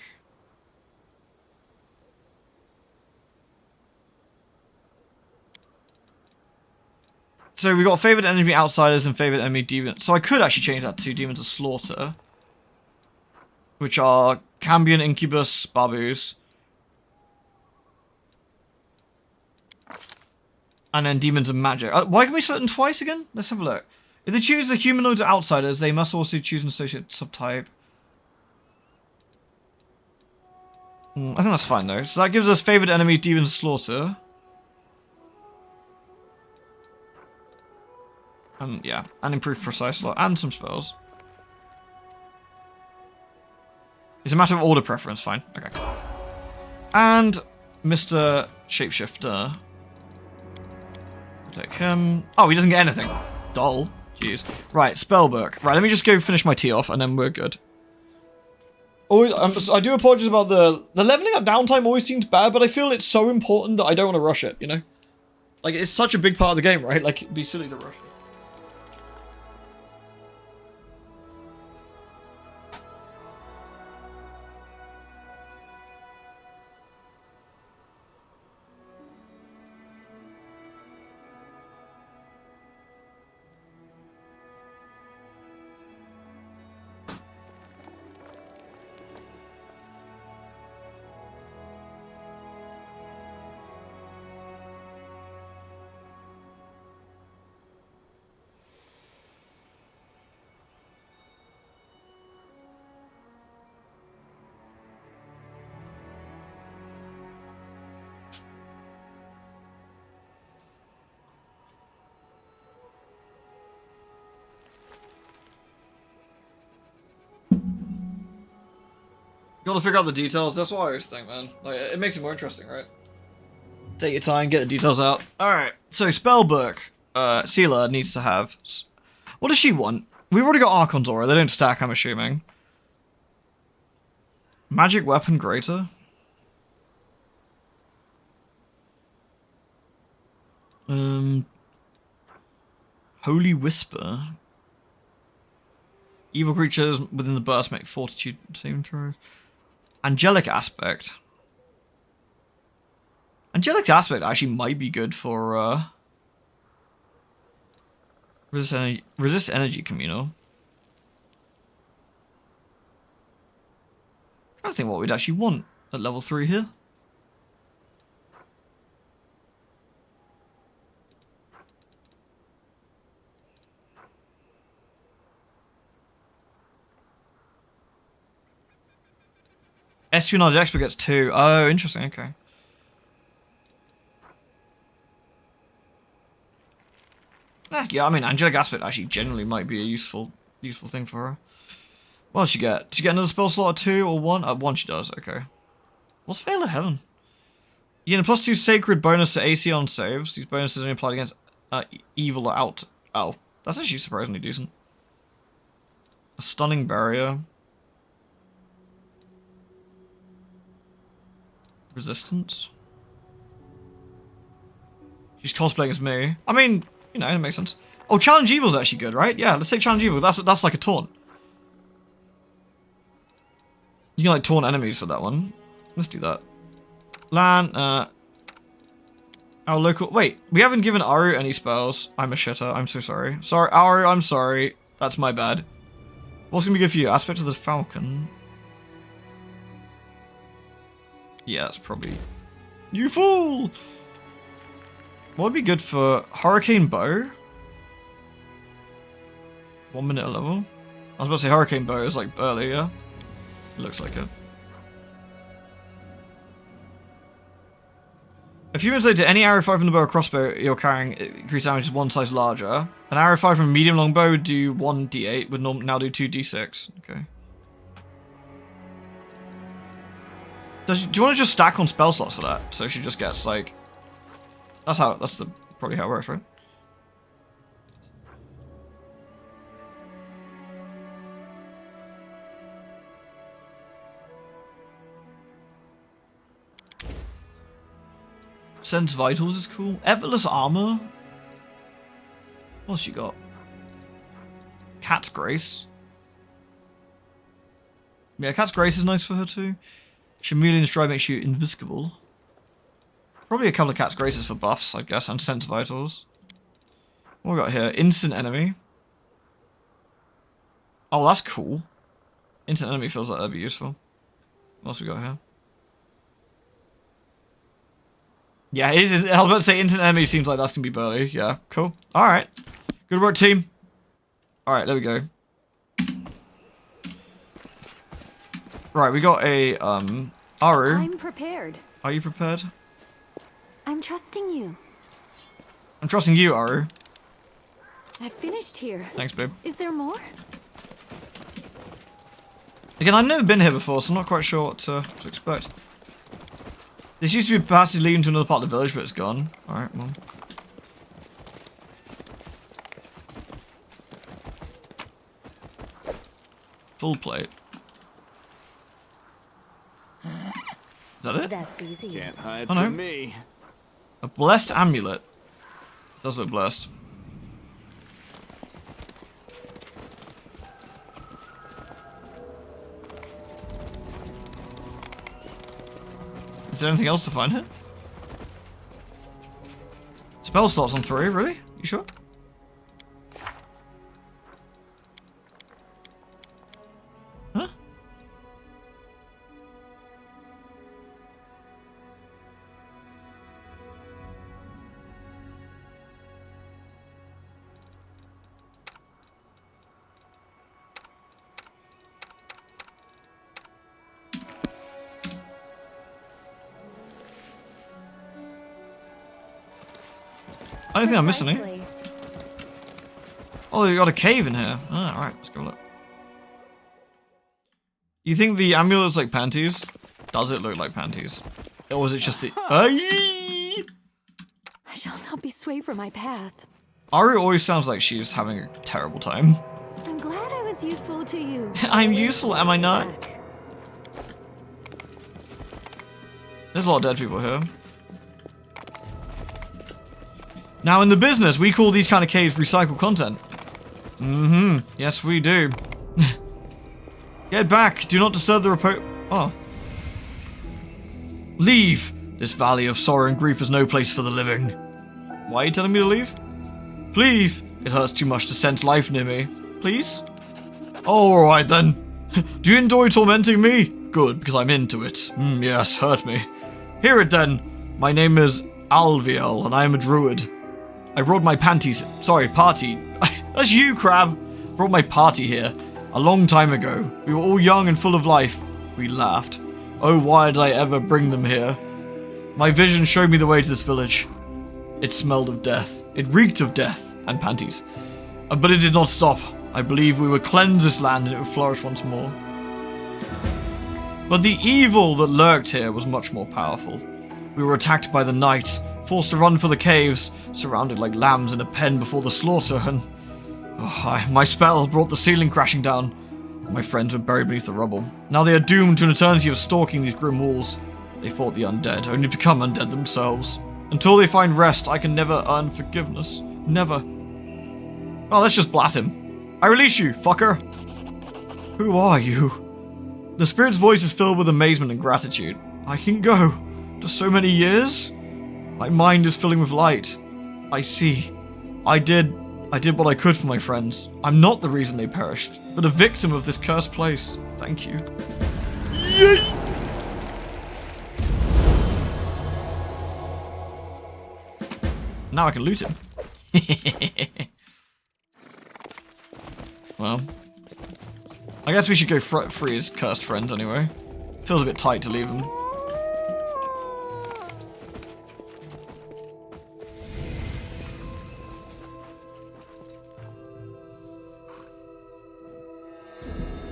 So we got favored enemy outsiders and favored enemy demons. So I could actually change that to demons of slaughter, which are Cambion, Incubus, Babus, and then demons of magic. Why can we select them twice again? Let's have a look. If they choose the humanoids or outsiders, they must also choose an associated subtype. I think that's fine though. So that gives us favored enemy demons of slaughter. Yeah, and improved precise slot, and some spells. It's a matter of order preference, fine. Okay. And Mr. Shapeshifter. Take him. Oh, he doesn't get anything. Dull. Jeez. Right, spellbook. Right, let me just go finish my tea off, and then we're good. I do apologize about the leveling up downtime always seems bad, but I feel it's so important that I don't want to rush it, you know? Like, it's such a big part of the game, right? Like, it'd be silly to rush it. You gotta figure out the details. That's what I always think, man. Like, it makes it more interesting, right? Take your time, get the details out. Alright, so Spellbook, Sealer needs to have... What does she want? We've already got Archon's Aura. They don't stack, I'm assuming. Magic Weapon Greater? Holy Whisper? Evil creatures within the burst make fortitude saving throws. Angelic Aspect. Angelic Aspect actually might be good for resist energy communal. I'm trying to think what we'd actually want at level 3 here. Espionage Expert gets 2. Oh, interesting, okay. Yeah, I mean, Angelic Aspect actually generally might be a useful thing for her. What does she get? Does she get another spell slot at 2 or 1? 1 she does, okay. What's Veil of Heaven? You get a +2 Sacred bonus to AC on saves. These bonuses only applied against evil or out. Oh, that's actually surprisingly decent. A Stunning Barrier. Resistance. She's cosplaying as me. I mean, you know, it makes sense. Oh, Challenge Evil's actually good, right? Yeah, let's take Challenge Evil. That's like a taunt. You can like taunt enemies for that one. Let's do that. Lan, our local... Wait, we haven't given Aru any spells. I'm a shitter. I'm so sorry. Sorry, Aru, I'm sorry. That's my bad. What's gonna be good for you? Aspect of the Falcon. Yeah, that's probably... You fool! What would be good for Hurricane Bow? 1 minute a level? I was about to say Hurricane Bow is like early, yeah? It looks like it. A few minutes later, any arrow fired from the bow or crossbow you're carrying increase damage is 1 size larger. An arrow fired from a medium long bow would do 1d8, would now do 2d6. Okay. Do you want to just stack on spell slots for that? So she just gets like... That's probably how it works, right? Sense Vitals is cool. Effortless Armor. What's she got? Cat's Grace. Yeah, Cat's Grace is nice for her too. Chameleon's Stride makes you invisible. Probably a couple of Cat's Graces for buffs, I guess, and Sense Vitals. What we got here? Instant Enemy. Oh, that's cool. Instant Enemy feels like that'd be useful. What else we got here? Yeah, I was about to say Instant Enemy seems like that's gonna be burly. Yeah, cool. Alright. Good work, team. Alright, there we go. Right, we got a, Aru. I'm prepared. Are you prepared? I'm trusting you. I'm trusting you, Aru. I finished here. Thanks, babe. Is there more? Again, I've never been here before, so I'm not quite sure what to expect. This used to be a passage leading to another part of the village, but it's gone. Alright, well. Full plate. that it? That's easy. Can't hide Oh, no. from me. A blessed amulet. Does look blessed. Is there anything else to find here? Spell slots on 3, really? You sure? Huh? I don't think I'm missing any. Precisely. Oh, you got a cave in here. Ah, alright, let's go look. You think the amulet looks like panties? Does it look like panties? Or is it just the... Aye! I shall not be swayed from my path. Ari always sounds like she's having a terrible time. I'm glad I was useful to you. I'm useful, am I not? Back. There's a lot of dead people here. Now, in the business, we call these kind of caves recycled content. Mm-hmm. Yes, we do. Get back. Do not disturb the repose... Oh. Leave. This valley of sorrow and grief is no place for the living. Why are you telling me to leave? Please. It hurts too much to sense life near me. Please? Alright then. Do you enjoy tormenting me? Good, because I'm into it. Yes, hurt me. Hear it then. My name is Alviel, and I am a druid. I brought my party. That's you, Crab. Brought my party here. A long time ago. We were all young and full of life. We laughed. Oh, why did I ever bring them here? My vision showed me the way to this village. It smelled of death. It reeked of death and panties. But it did not stop. I believe we would cleanse this land and it would flourish once more. But the evil that lurked here was much more powerful. We were attacked by the night, forced to run for the caves, surrounded like lambs in a pen before the slaughter, and my spell brought the ceiling crashing down. My friends were buried beneath the rubble. Now they are doomed to an eternity of stalking these grim walls. They fought the undead, only to become undead themselves. Until they find rest, I can never earn forgiveness. Never. Oh, let's just blat him. I release you, fucker. Who are you? The spirit's voice is filled with amazement and gratitude. I can go. To so many years? My mind is filling with light. I see. I did what I could for my friends. I'm not the reason they perished, but a victim of this cursed place. Thank you. Yay! Now I can loot him. Well, I guess we should go free his cursed friends anyway. Feels a bit tight to leave him.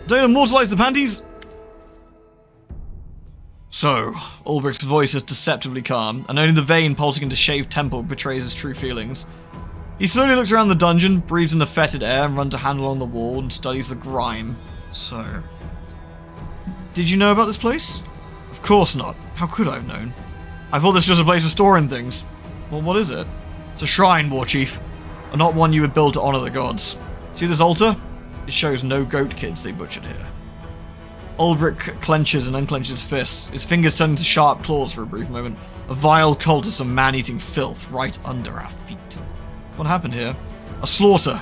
Don't immortalize the panties! So, Ulbricht's voice is deceptively calm, and only the vein pulsing into shaved temple betrays his true feelings. He slowly looks around the dungeon, breathes in the fetid air, and runs a hand along the wall and studies the grime. So... Did you know about this place? Of course not. How could I have known? I thought this was just a place for storing things. Well, what is it? It's a shrine, War Chief. And not one you would build to honor the gods. See this altar? It shows no goat kids they butchered here. Ulbricht clenches and unclenches his fists, his fingers turn into sharp claws for a brief moment. A vile cult of some man-eating filth right under our feet. What happened here? A slaughter.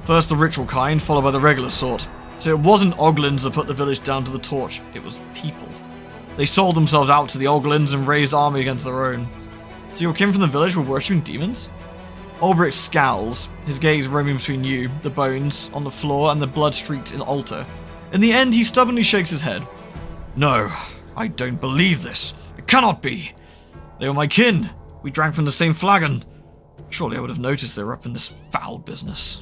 First the ritual kind, followed by the regular sort. So it wasn't Oglins that put the village down to the torch, it was people. They sold themselves out to the Oglins and raised army against their own. So your kin from the village were worshipping demons? Ulbricht scowls, his gaze roaming between you, the bones, on the floor, and the blood-streaked altar. In the end, he stubbornly shakes his head. No, I don't believe this. It cannot be. They were my kin. We drank from the same flagon. Surely I would have noticed they were up in this foul business.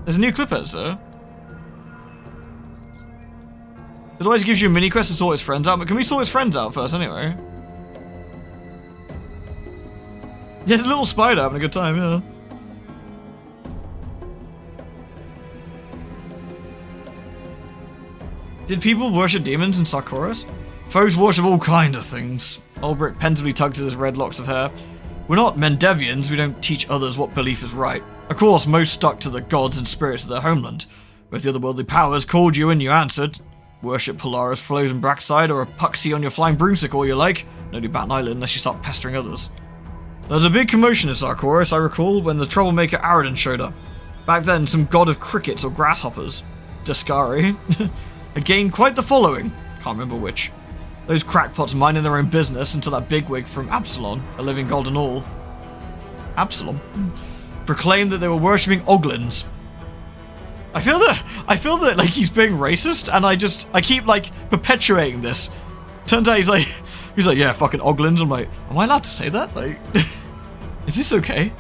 There's a new clip editor. It always gives you a mini quest to sort his friends out, but can we sort his friends out first anyway? Yeah, there's a little spider having a good time, yeah. Did people worship demons in Sarkoris? Foes worship all kinds of things. Ulbrich pensively tugged at his red locks of hair. We're not Mendevians, we don't teach others what belief is right. Of course, most stuck to the gods and spirits of their homeland. But if the otherworldly powers called you and you answered, worship Polaris flows in Brackside or a Puxy on your flying broomstick all you like, no do Batten Island unless you start pestering others. There was a big commotion in Sarkoris, I recall, when the troublemaker Aradin showed up. Back then, some god of crickets or grasshoppers, Descari, had gained quite the following. Can't remember which. Those crackpots minding their own business until that bigwig from Absalom, a living god and all, Absalom, proclaimed that they were worshipping Oglins. I feel that like he's being racist, and I keep like perpetuating this. Turns out he's like, yeah, fucking Oglins. I'm like, am I allowed to say that? Like, is this okay?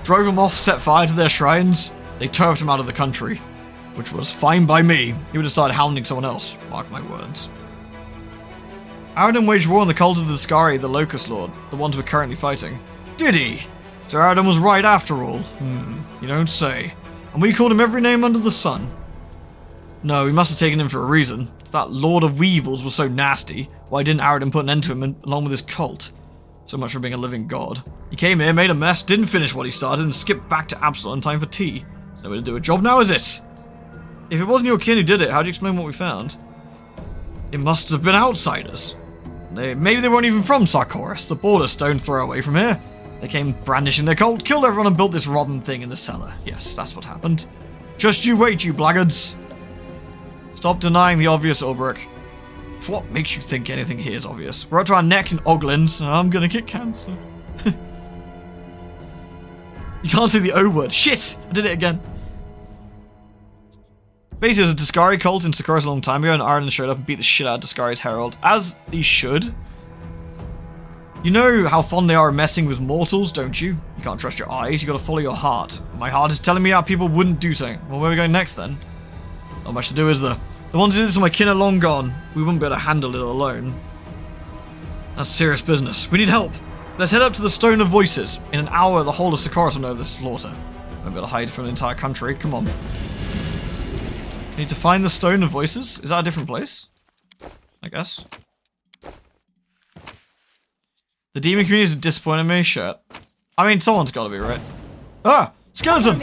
Drove them off, set fire to their shrines. They turfed him out of the country, which was fine by me. He would have started hounding someone else. Mark my words. Aradin waged war on the cult of the Skari, the Locust Lord, the ones we're currently fighting. Did he? So Aradin was right after all. You don't say. And we called him every name under the sun. No, we must have taken him for a reason. If that Lord of Weevils was so nasty, why didn't Aradin put an end to him along with his cult? So much for being a living god. He came here, made a mess, didn't finish what he started, and skipped back to Absalom in time for tea. There's no way to do a job now, is it? If it wasn't your kin who did it, how'd you explain what we found? It must have been outsiders. Maybe they weren't even from Sarkoris, the border stone throw away from here. They came brandishing their cult, killed everyone and built this rotten thing in the cellar. Yes, that's what happened. Just you wait, you blackguards. Stop denying the obvious, Ulbrich. What makes you think anything here is obvious? We're up to our neck in Oglins, and I'm gonna get cancer. You can't say the O word. Shit! I did it again. Basically, there's a Descari cult in Sarkoris a long time ago, and Aradin showed up and beat the shit out of Descari's herald, as he should. You know how fond they are of messing with mortals, don't you? You can't trust your eyes, you gotta follow your heart. My heart is telling me how people wouldn't do something. Well, where are we going next then? Not much to do, is there? The ones who did this are my kin are long gone. We wouldn't be able to handle it alone. That's serious business. We need help. Let's head up to the Stone of Voices. In an hour, the whole of Sarkoris will know of the slaughter. Won't be able to hide from the entire country. Come on. Need to find the Stone of Voices? Is that a different place? I guess. The demon community is disappointing me? Shit. I mean, someone's gotta be, right? Ah! Skeleton!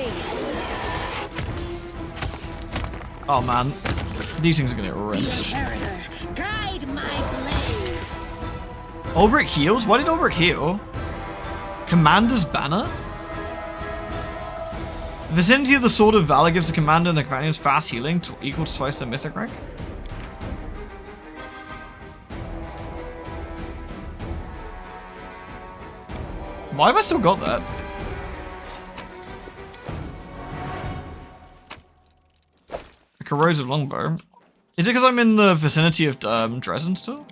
Oh man. These things are gonna get rinsed. Guide my blade. Ulbrich heals? Why did Ulbrich heal? Commander's Banner? The vicinity of the Sword of Valor gives the commander and the companions fast healing equal to twice their mythic rank. Why have I still got that? A corrosive longbow. Is it because I'm in the vicinity of Drezen still?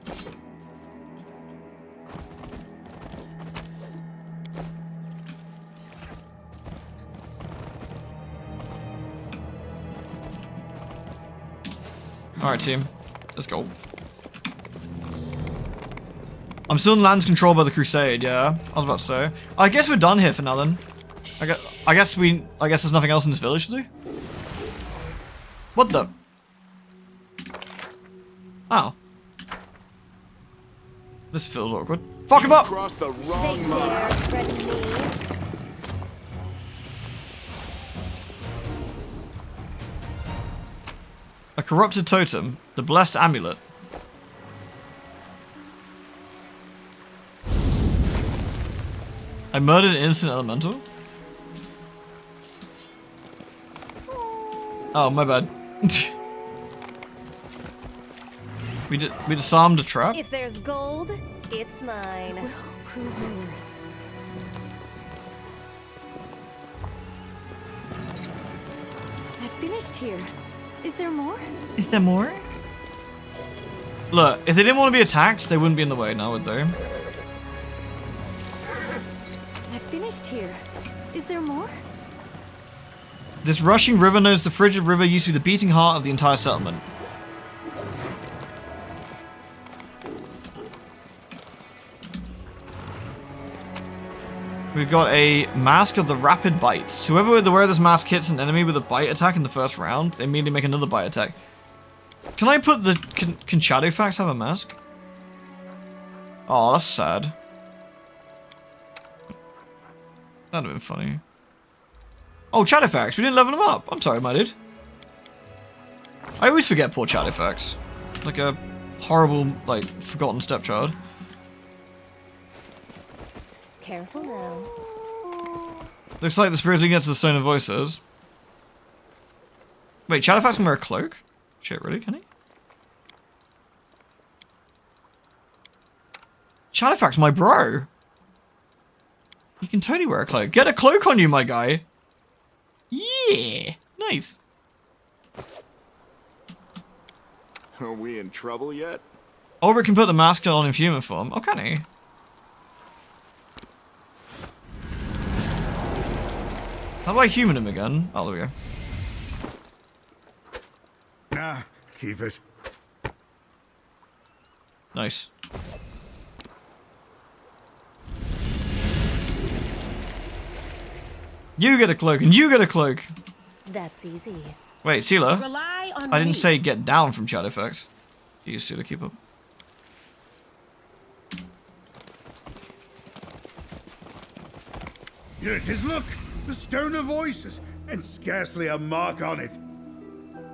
Alright team, let's go. I'm still in lands controlled by the Crusade, yeah. I was about to say. I guess we're done here for now then. I guess there's nothing else in this village to do. What the? Oh. This feels awkward. Fuck him up! Cross the They wrong line. dare threaten me. A corrupted totem. The blessed amulet. I murdered an innocent elemental? Oh, my bad. we disarmed a trap? If there's gold, it's mine. Will prove my worth. I finished here. Is there more? Is there more? Look, if they didn't want to be attacked, they wouldn't be in the way now, would they? I finished here. Is there more? This rushing river known as the Frigid River used to be the beating heart of the entire settlement. We've got a Mask of the Rapid Bites. Whoever would wear this mask hits an enemy with a bite attack in the first round, they immediately make another bite attack. Can I put the... Can Shadowfax have a mask? Oh, that's sad. That'd have been funny. Oh, Shadowfax, we didn't level him up. I'm sorry, my dude. I always forget poor Shadowfax. Like a horrible, like, forgotten stepchild. Careful now. Looks like the spirit's leading up to the Stone of Voices. Wait, Shadowfax can wear a cloak? Shit, really? Can he? Shadowfax, my bro. You can totally wear a cloak. Get a cloak on you, my guy. Yeah. Nice. Are we in trouble yet? Ulrich can put the mask on in human form. Oh, can he? How do I human him again? Oh, there we go. Nah, keep it. Nice. You get a cloak, and you get a cloak. That's easy. Wait, Sealer? Rely on I didn't me. say get down from Shadowfax. You Sealer, keep up. Here it is, look! The Stone of Voices, and scarcely a mark on it.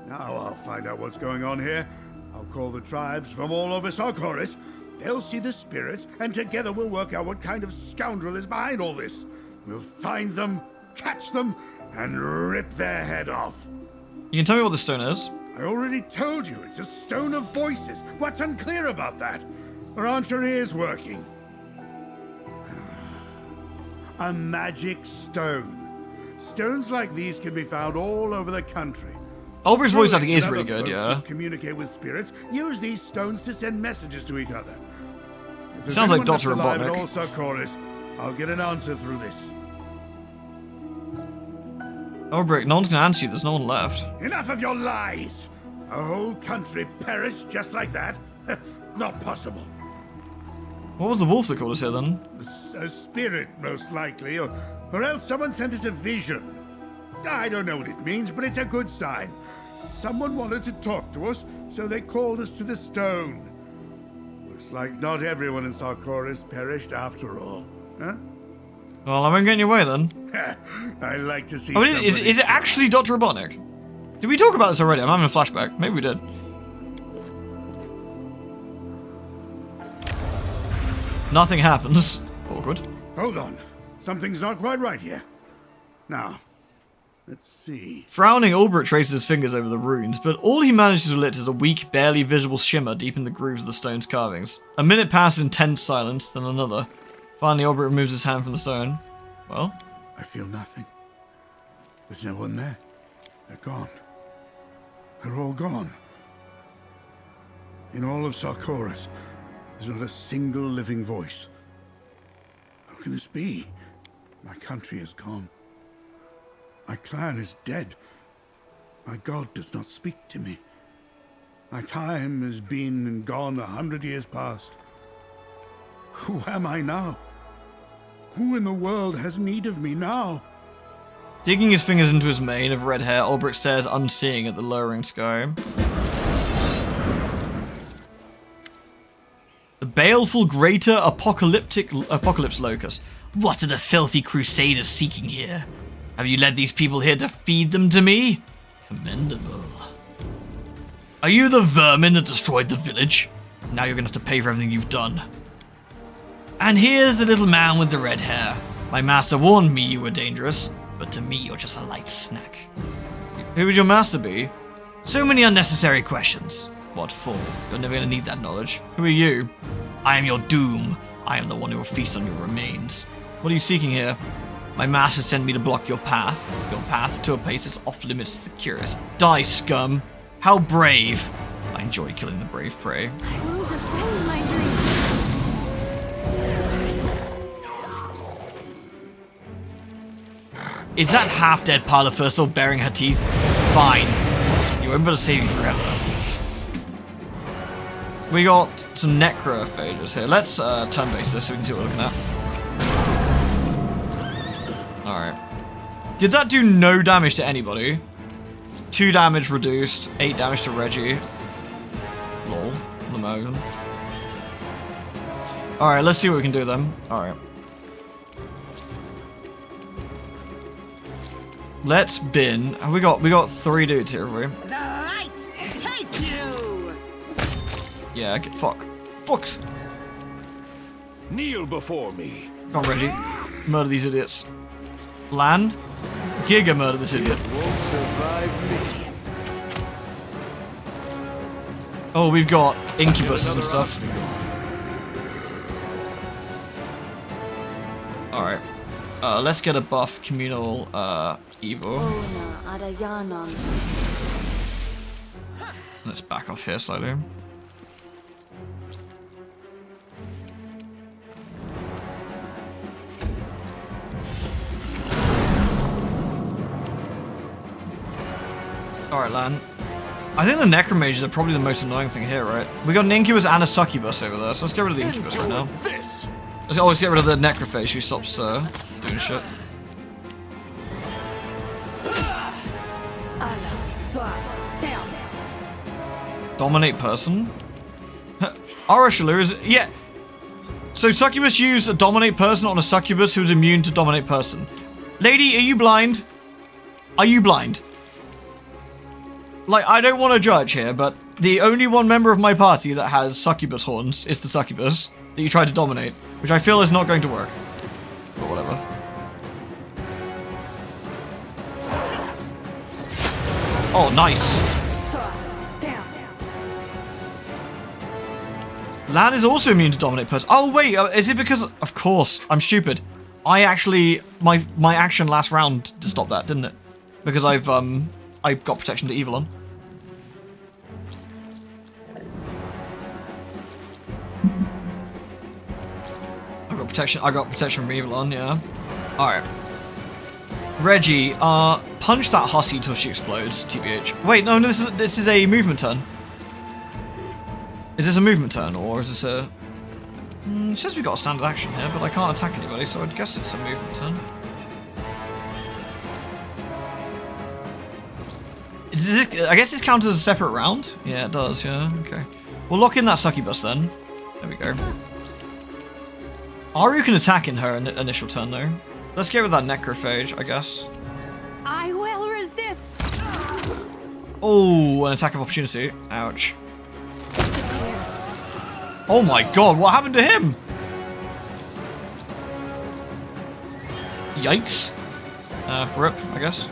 Now I'll find out what's going on here. I'll call the tribes from all over Sarkoris. They'll see the spirits, and together we'll work out what kind of scoundrel is behind all this. We'll find them, catch them, and rip their head off. You can tell me what the stone is. I already told you, it's a Stone of Voices. What's unclear about that? Or aren't your ears working? A magic stone. Stones like these can be found all over the country. Ulbrich's voice acting is Druids really and good, other folks yeah. who communicate with spirits. Use these stones to send messages to each other. If there's Sounds like anyone left Dr. alive in Robotnik. all Sarkoris, I'll get an answer through this. Ulbrich, no one's gonna answer you, there's no one left. Enough of your lies! A whole country perished just like that? Not possible. What was the wolf that called us here then? A spirit, most likely, or else someone sent us a vision. I don't know what it means, but it's a good sign. Someone wanted to talk to us, so they called us to the stone. Looks like not everyone in Sarkoris perished after all. Huh? Well, I won't get in your way then. I like to see Oh, is somebody- it actually Dr. Robotnik? Did we talk about this already? I'm having a flashback. Maybe we did. Nothing happens. Awkward. Hold on. Something's not quite right here. Now, let's see. Frowning, Ulbrich traces his fingers over the runes, but all he manages to lit is a weak, barely visible shimmer deep in the grooves of the stone's carvings. A minute passes in tense silence, then another. Finally, Ulbrich removes his hand from the stone. Well? I feel nothing. There's no one there. They're gone. They're all gone. In all of Sarkoris, there's not a single living voice. How can this be? My country is gone. My clan is dead. My god does not speak to me. My time has been and gone 100 years past. Who am I now? Who in the world has need of me now? Digging his fingers into his mane of red hair, Ulbrich stares unseeing at the lowering sky. The baleful greater apocalypse locust. What are the filthy crusaders seeking here? Have you led these people here to feed them to me? Commendable. Are you the vermin that destroyed the village? Now you're gonna have to pay for everything you've done. And here's the little man with the red hair. My master warned me you were dangerous, but to me you're just a light snack. Who would your master be? So many unnecessary questions. What for? You're never gonna need that knowledge. Who are you? I am your doom. I am the one who will feast on your remains. What are you seeking here? My master sent me to block your path to a place that's off limits to the curious. Die, scum! How brave! I enjoy killing the brave prey. I will defend my dream. Is that half-dead pile of fur still baring her teeth? Fine. You won't be able to save you forever. We got some necrophages here. Let's turn-base this so we can see what we're looking at. Alright. Did that do no damage to anybody? 2 damage reduced, 8 damage to Reggie. mode. Alright, let's see what we can do then. Alright. Let's bin. We got 3 dudes here, have we? The light take you. Yeah, get fucks. Kneel before me. Come on, Reggie. Murder these idiots. Lan, Giga murder this idiot. Won't survive me. Oh, we've got incubuses and stuff. Alright. Let's get a buff communal Evo. Ona Adayanon. Let's back off here slightly. Alright, Lan. I think the necromages are probably the most annoying thing here, right? We got an incubus and a succubus over there, so let's get rid of the incubus right now. This. Let's always get rid of the necrophage who stops doing shit. Dominate person? Arashalu is... Yeah. So succubus used a dominate person on a succubus who's immune to dominate person. Lady, are you blind? Are you blind? Like, I don't want to judge here, but the only one member of my party that has succubus horns is the succubus that you tried to dominate, which I feel is not going to work. But whatever. Oh, nice. Lan is also immune to dominate person. Oh, wait, is it because... Of course, I'm stupid. I actually... My action last round to stop that, didn't it? Because I got protection to evil on. I got protection from evil on, yeah. Alright. Reggie, punch that hussy till she explodes, TBH. Wait, no, this is a movement turn. Is this a movement turn, or is this a... it says we got a standard action here, but I can't attack anybody, so I guess it's a movement turn. I guess this counts as a separate round? Yeah, it does, yeah, okay. We'll lock in that succubus then. There we go. Aru can attack in her initial turn, though. Let's get rid of that necrophage, I guess. I will resist. Oh, an attack of opportunity. Ouch. Oh my god, what happened to him? Yikes. Rip, I guess.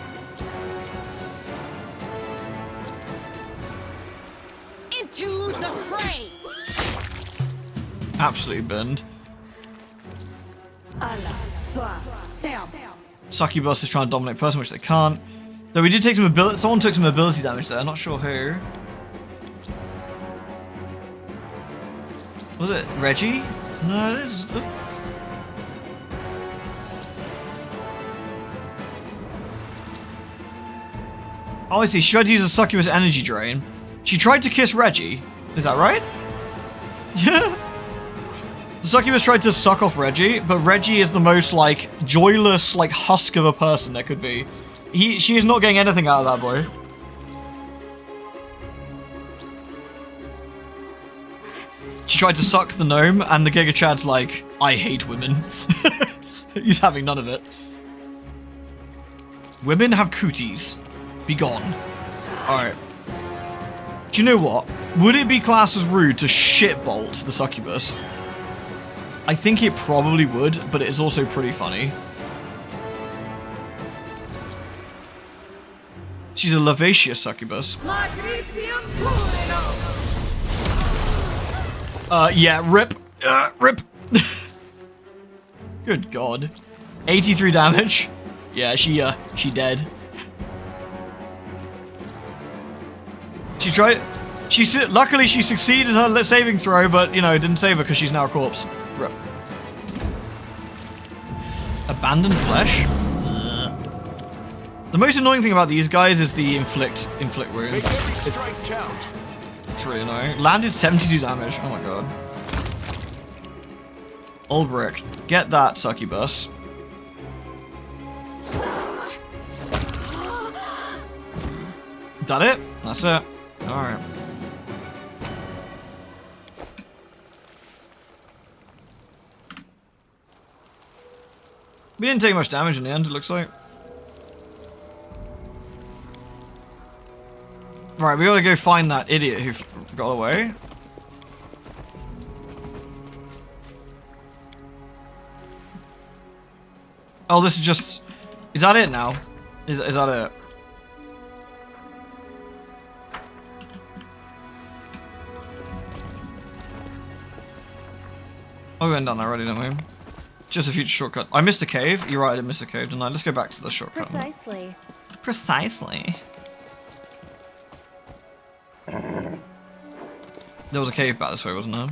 Into the fray. Absolutely burned. Succubus is trying to dominate person, which they can't. Though we did take some ability. Someone took some ability damage there. Not sure who. Was it Reggie? No, it is. Oh, I see. She tried to use a succubus energy drain. She tried to kiss Reggie. Is that right? Yeah. The succubus tried to suck off Reggie, but Reggie is the most, like, joyless, like, husk of a person there could be. She is not getting anything out of that boy. She tried to suck the gnome, and the Giga Chad's like, I hate women. He's having none of it. Women have cooties. Be gone. Alright. Do you know what? Would it be classed as rude to shitbolt the succubus? I think it probably would, but it is also pretty funny. She's a lavacious succubus. Yeah, rip. Rip. Good god. 83 damage. Yeah, she dead. She tried... Luckily she succeeded her saving throw, but, you know, it didn't save her because she's now a corpse. Rip. Abandoned flesh? The most annoying thing about these guys is the inflict wounds. Make every strike count. It's really annoying. Landed 72 damage. Oh my god. Ulbrich, get that succubus. That it? That's it. Alright. We didn't take much damage in the end, it looks like. Right, we gotta go find that idiot who got away. Oh, this is just... Is that it now? Is that it? Oh, we went down there already, didn't we? Just a future shortcut. I missed a cave. You're right, I didn't miss a cave, didn't I? Let's go back to the shortcut. Precisely. Precisely. There was a cave back this way, wasn't there?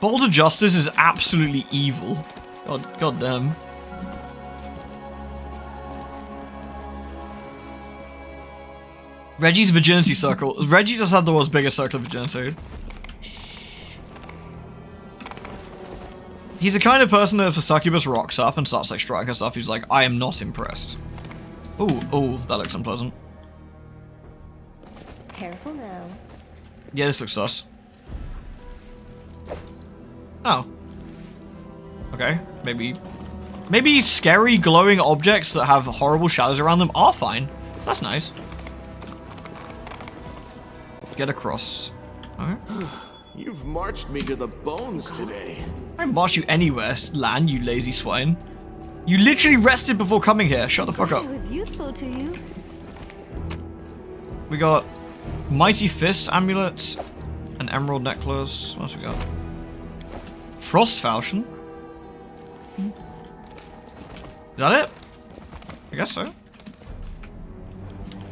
Bolt of Justice is absolutely evil. God damn. Reggie's virginity circle. Reggie just had the world's biggest circle of virginity. He's the kind of person that if a succubus rocks up and starts like striking stuff, he's like, I am not impressed. Ooh, that looks unpleasant. Careful now. Yeah, this looks sus. Oh. Okay, maybe scary glowing objects that have horrible shadows around them are fine. That's nice. Get across. Alright. You've marched me to the bones today. I didn't march you anywhere, Lan, you lazy swine. You literally rested before coming here. Shut the fuck up. It was useful to you. We got Mighty Fist Amulet, an Emerald Necklace. What else we got? Frost Falchion. Is that it? I guess so.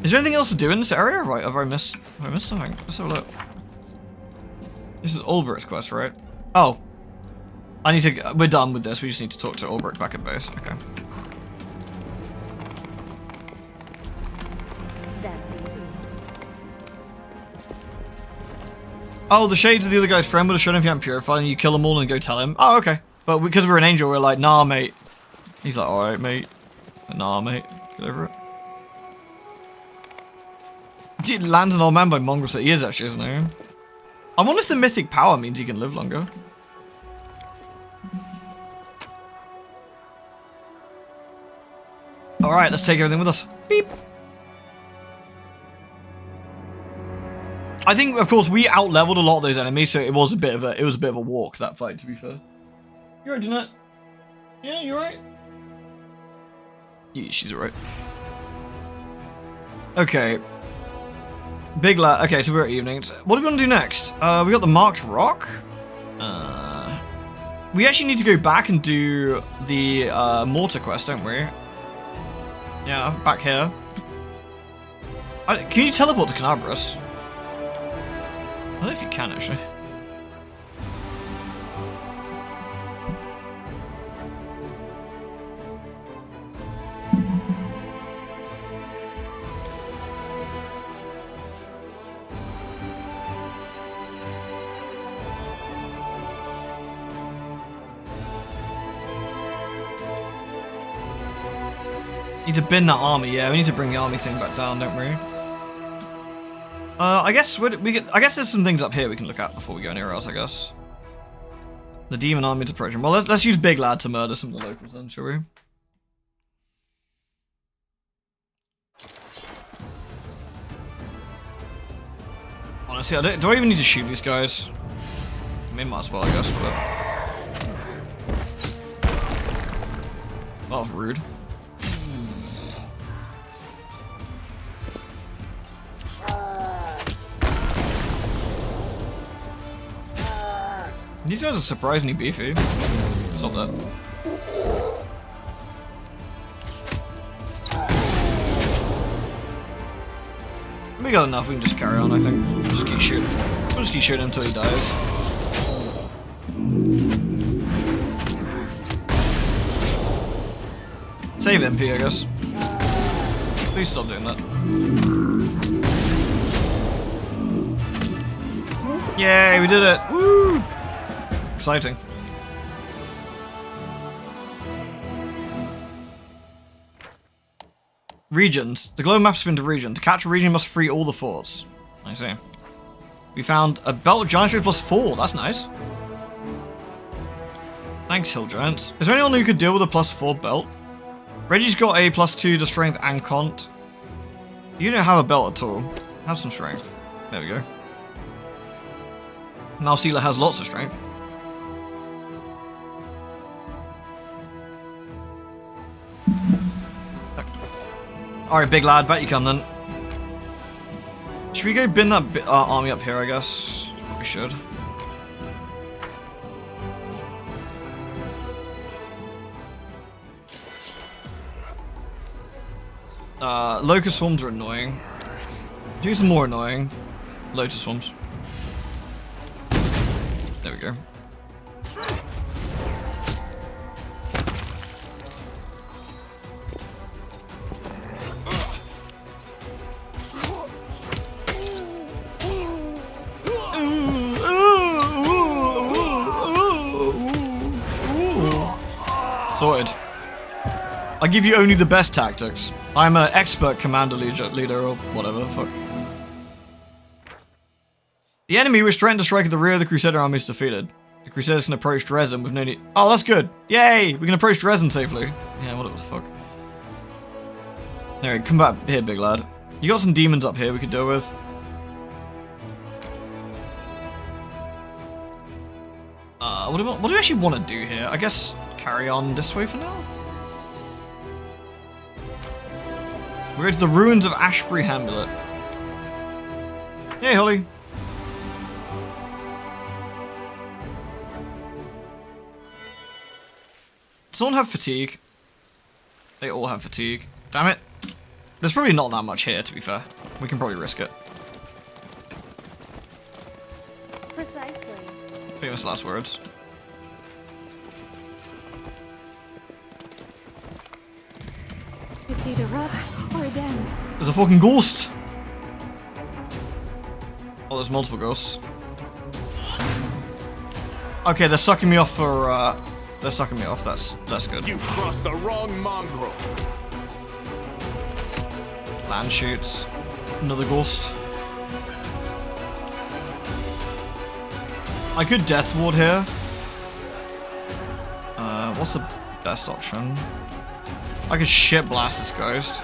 Is there anything else to do in this area? Right, have I missed something? Let's have a look. This is Ulbricht's quest, right? Oh. I need to... We're done with this. We just need to talk to Ulbricht back at base. Okay. That's easy. Oh, the shades of the other guy's friend would have shown him if you hadn't purified and you kill them all and go tell him. Oh, okay. But because we're an angel, we're like, nah, mate. He's like, alright, mate. Nah, mate. Get over it. Dude, Lan's an old man by mongrels. He is actually, isn't he? I wonder if the mythic power means he can live longer. Alright, let's take everything with us. Beep. I think, of course, we out-leveled a lot of those enemies, so it was a bit of a walk, that fight, to be fair. You alright, Jeanette? Yeah, you alright? Yeah, she's alright. Okay. Big lad. Okay, so we're at evenings. What do we want to do next? We got the Marked Rock. We actually need to go back and do the mortar quest, don't we? Yeah, back here. Can you teleport to Canabras? I don't know if you can, actually. Need to bin that army, yeah. We need to bring the army thing back down, don't we? I guess I guess there's some things up here we can look at before we go anywhere else. I guess the demon army's approaching. Well, let's use Big Lad to murder some of the locals then, shall we? Honestly, do I even need to shoot these guys? I mean, might as well, I guess. But that was rude. These guys are surprisingly beefy. Stop that. We got enough, we can just carry on, I think. We'll just keep shooting. We'll just keep shooting until he dies. Save MP, I guess. Please stop doing that. Yay, we did it! Woo! Exciting. Regions. The globe map's been to region. To catch a region, you must free all the forts. I see. We found a belt of giant shield plus 4. That's nice. Thanks, Hill Giants. Is there anyone who could deal with a +4 belt? Reggie's got a +2 to strength and cont. You don't have a belt at all. Have some strength. There we go. Malseela has lots of strength. Alright, big lad, back you come then. Should we go bin that army up here, I guess? We should. Locust swarms are annoying. Do some more annoying. Lotus swarms. There we go. Sorted. I give you only the best tactics. I'm an expert commander leader or whatever. Fuck. The enemy was threatened to strike at the rear of the Crusader army is defeated. The Crusaders can approach Drezen with no need. Oh, that's good. Yay! We can approach Drezen safely. Yeah, whatever the fuck. Anyway, come back here, big lad. You got some demons up here we could deal with. What do we actually want to do here? I guess carry on this way for now? We're going to the ruins of Ashbury Hamlet. Hey, Holly. Does someone have fatigue? They all have fatigue. Damn it. There's probably not that much here, to be fair. We can probably risk it. Precisely. Famous last words. It's either us or them. There's a fucking ghost! Oh, there's multiple ghosts. Okay, they're sucking me off for, they're sucking me off, that's good. You crossed the wrong mongrel. Land shoots. Another ghost. I could Death Ward here. What's the best option? I could shit blast this ghost.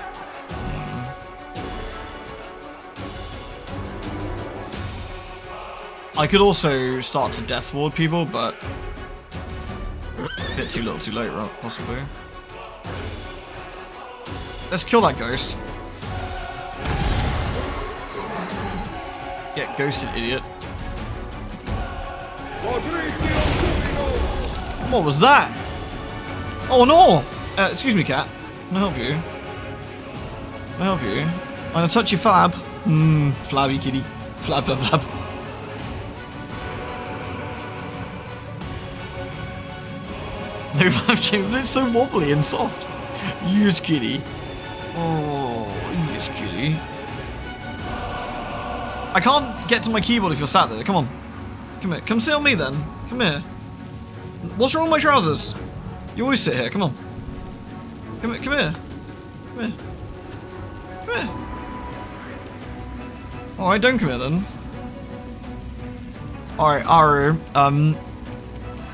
I could also start to Death Ward people, but a bit too little too late, right? Possibly. Let's kill that ghost. Get ghosted, idiot. What was that? Oh no! Excuse me, cat. Can I help you? Can I help you? I'm gonna touch your flab. Flabby kitty. Flab, flab, flab. No flab chamber, it's so wobbly and soft. Use kitty. Oh, yes, kitty. I can't get to my keyboard if you're sat there. Come on. Come here. Come sit on me then. Come here. What's wrong with my trousers? You always sit here. Come on. Come here. Come here. Come here. Come here. Alright, don't come here then. Alright, Aru.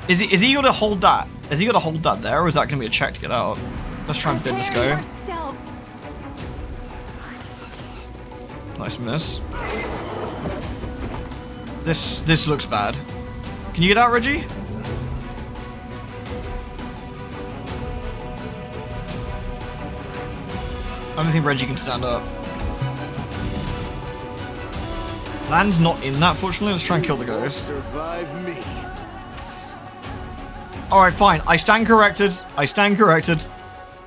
Is he gonna hold that? Is he gonna hold that there, or is that gonna be a check to get out? Let's try and bid this guy. Nice miss. This looks bad. Can you get out, Reggie? I don't think Reggie can stand up. Land's not in that, fortunately. Let's try and kill the ghost. Survive me. Alright, fine. I stand corrected. I stand corrected.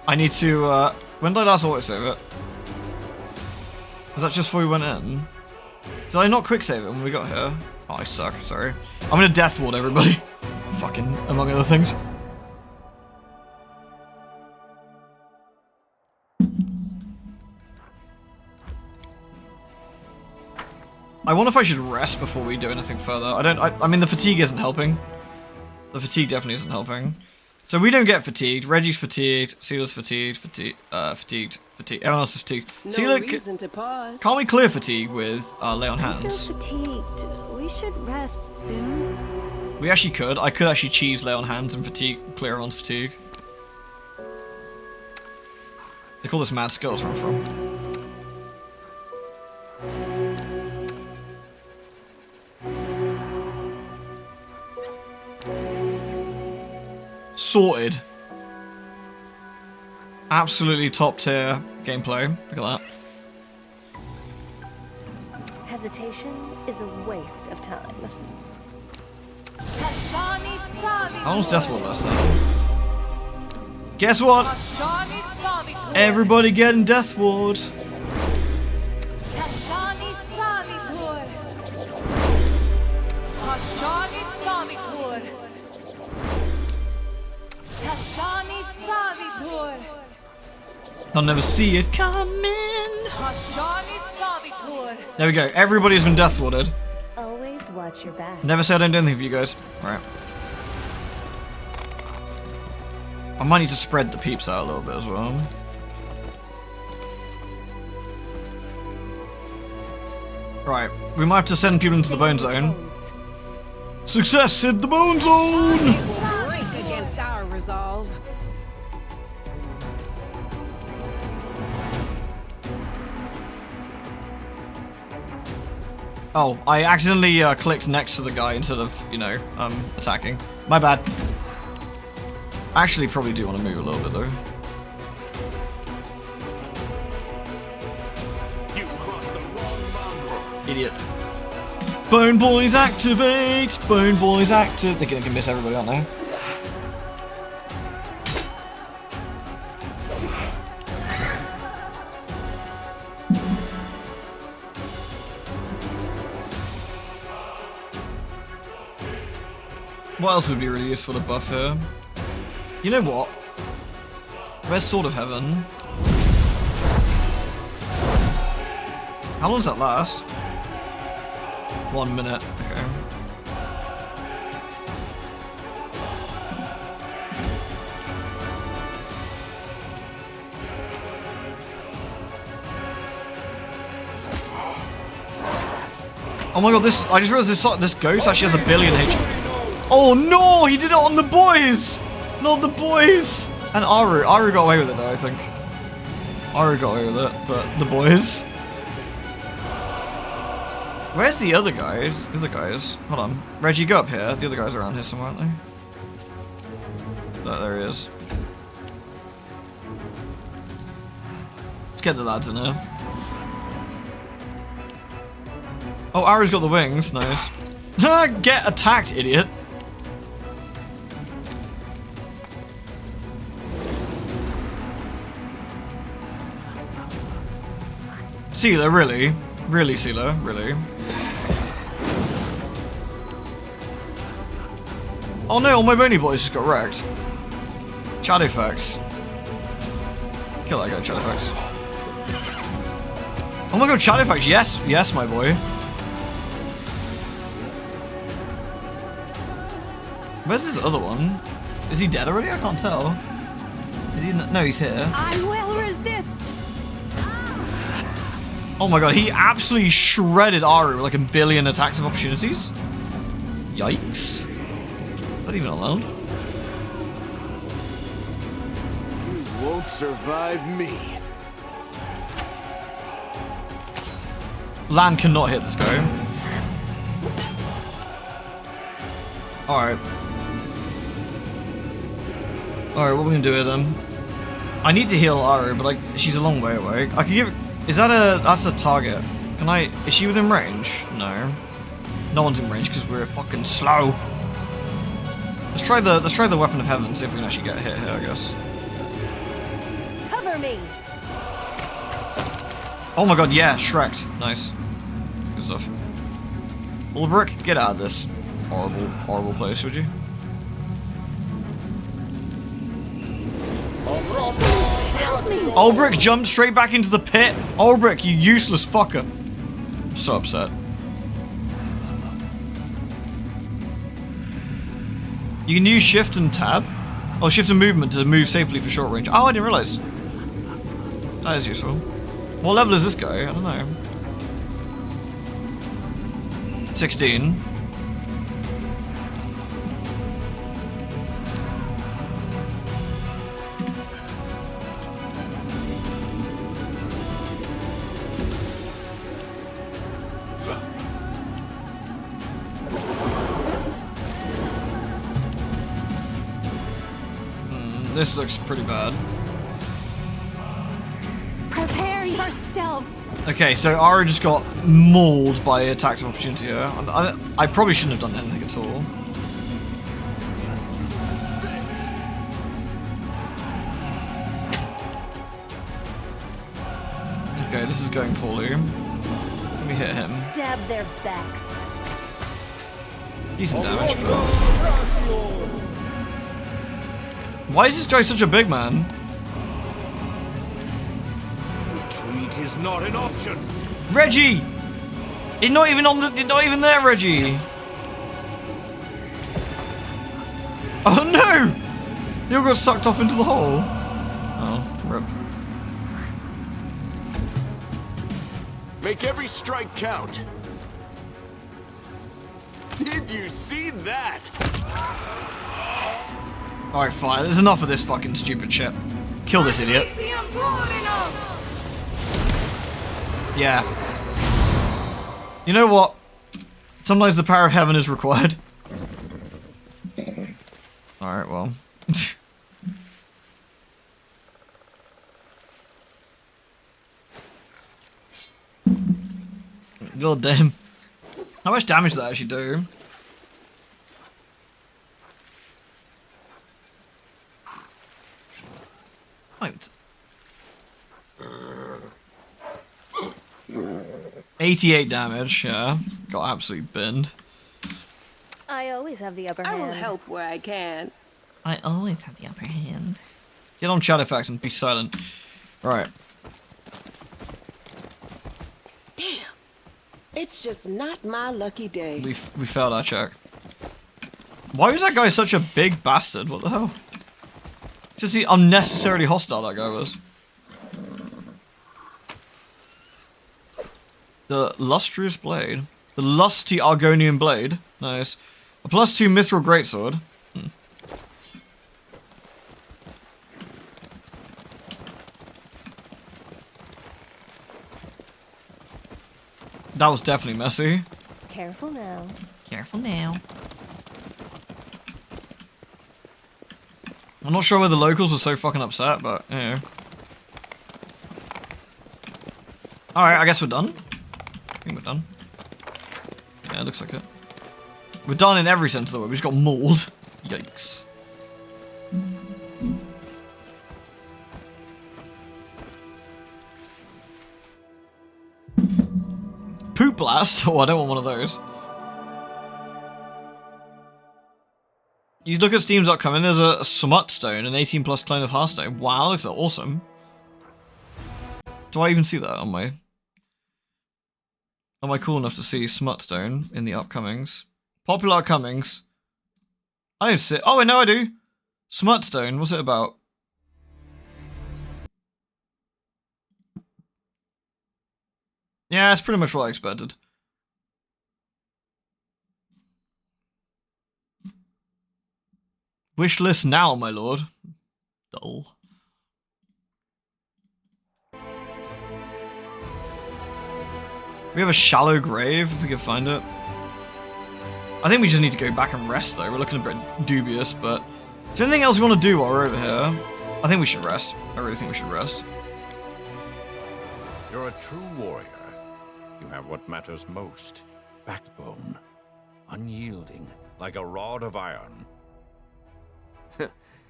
I need to, when did I last autosave it? Was that just before we went in? Did I not quick save it when we got here? Oh, I suck. Sorry. I'm gonna Death Ward everybody. Fucking, among other things. I wonder if I should rest before we do anything further. I mean, the fatigue isn't helping. The fatigue definitely isn't helping. So we don't get fatigued. Reggie's fatigued. Sealer's fatigued. Fatigued. Everyone else is fatigued. Sealer, can't we clear fatigue with lay on hands? I feel fatigued. We should rest soon. We actually could. I could actually cheese lay on hands and fatigue, clear everyone's fatigue. They call this mad skills where I'm from. Sorted. Absolutely top tier gameplay. Look at that. Hesitation is a waste of time. How long's Death Ward last time? Guess what? Everybody getting Death Ward. I'll never see it coming. There we go. Everybody's been Death Warded. Always watch your back. Never said I did anything for you guys. Alright. I might need to spread the peeps out a little bit as well. Right. We might have to send people into the Bone Zone. Success in the Bone Zone! Break against our resolve. Oh, I accidentally clicked next to the guy instead of, you know, attacking. My bad. I actually probably do want to move a little bit though. Idiot. Bone Boys activate! Bone Boys active. They're gonna miss everybody, aren't they? What else would be really useful to buff here? You know what? Red Sword of Heaven. How long does that last? 1 minute. Okay. Oh my god, this, I just realized this ghost actually has a billion HP. Oh no, he did it on the boys! Not the boys! And Aru got away with it though, I think. Aru got away with it, but the boys. Where's the other guys? The other guys. Hold on. Reggie, go up here. The other guys are around here somewhere, aren't they? Oh, there he is. Let's get the lads in here. Oh, Aru's got the wings. Nice. Get attacked, idiot. Sealer, really? Really, Sealer? Really? Oh no, all my bony boys just got wrecked. Shadowfax. Kill that guy, Shadowfax. Oh my god, Shadowfax, yes, yes, my boy. Where's this other one? Is he dead already? I can't tell. Is he no, he's here. I will resist. Oh my god, he absolutely shredded Aru with like a billion attacks of opportunities. Yikes. Is that even allowed? You won't survive me. Lan cannot hit this guy. Alright. Alright, what are we gonna do with him? I need to heal Aru, but she's a long way away. I could give it. Is that that's a target? Can I, is she within range? No. No one's in range because we're fucking slow. Let's try the Weapon of Heaven, see if we can actually get hit here, I guess. Cover me. Oh my god, yeah, Shrek'd. Nice. Good stuff. Ulbrich, get out of this horrible, horrible place, would you? Ulbrich jumped straight back into the pit. Ulbrich, you useless fucker. I'm so upset. You can use shift and tab. Oh, shift and movement to move safely for short range. Oh, I didn't realize. That is useful. What level is this guy? I don't know. 16. This looks pretty bad. Prepare yourself. Okay, so Ara just got mauled by attacks of opportunity here. I probably shouldn't have done anything at all. Okay, this is going poorly. Let me hit him. Stab their backs. Decent damage, but... Why is this guy such a big man? Retreat is not an option. Reggie! You're not even on the... You're not even there, Reggie! Oh no! You all got sucked off into the hole. Oh, rip. Make every strike count. Did you see that? Alright, fine. There's enough of this fucking stupid shit. Kill this idiot. Yeah. You know what? Sometimes the power of heaven is required. Alright, well. God damn. How much damage does that actually do? Right. 88 damage, yeah. Got absolutely binned. I always have the upper I hand. will help where I can. I always have the upper hand. Get on Shadowfax and be silent. Right. Damn. It's just not my lucky day. We failed our check. Why was that guy such a big bastard? What the hell? Just the unnecessarily hostile that guy was. The lustrous blade. The lusty Argonian blade. Nice. A +2 mithril greatsword. That was definitely messy. Careful now. Careful now. I'm not sure why the locals were so fucking upset, but yeah. Alright, I guess we're done. I think we're done. Yeah, it looks like it. We're done in every sense of the word. We just got mauled. Yikes. Poop blast? Oh, I don't want one of those. You look at Steam's upcoming, there's a Smut Stone, an 18+ clone of Hearthstone. Wow, looks awesome. Do I even see that on my... Am I cool enough to see Smut Stone in the upcomings? Popular upcomings. I don't see... Oh, wait, no, I do. Smut Stone, what's it about? Yeah, it's pretty much what I expected. Wish list now, my lord. Dull. We have a shallow grave, if we can find it. I think we just need to go back and rest, though. We're looking a bit dubious, but... Is there anything else we want to do while we're over here? I think we should rest. I really think we should rest. You're a true warrior. You have what matters most. Backbone. Unyielding, like a rod of iron.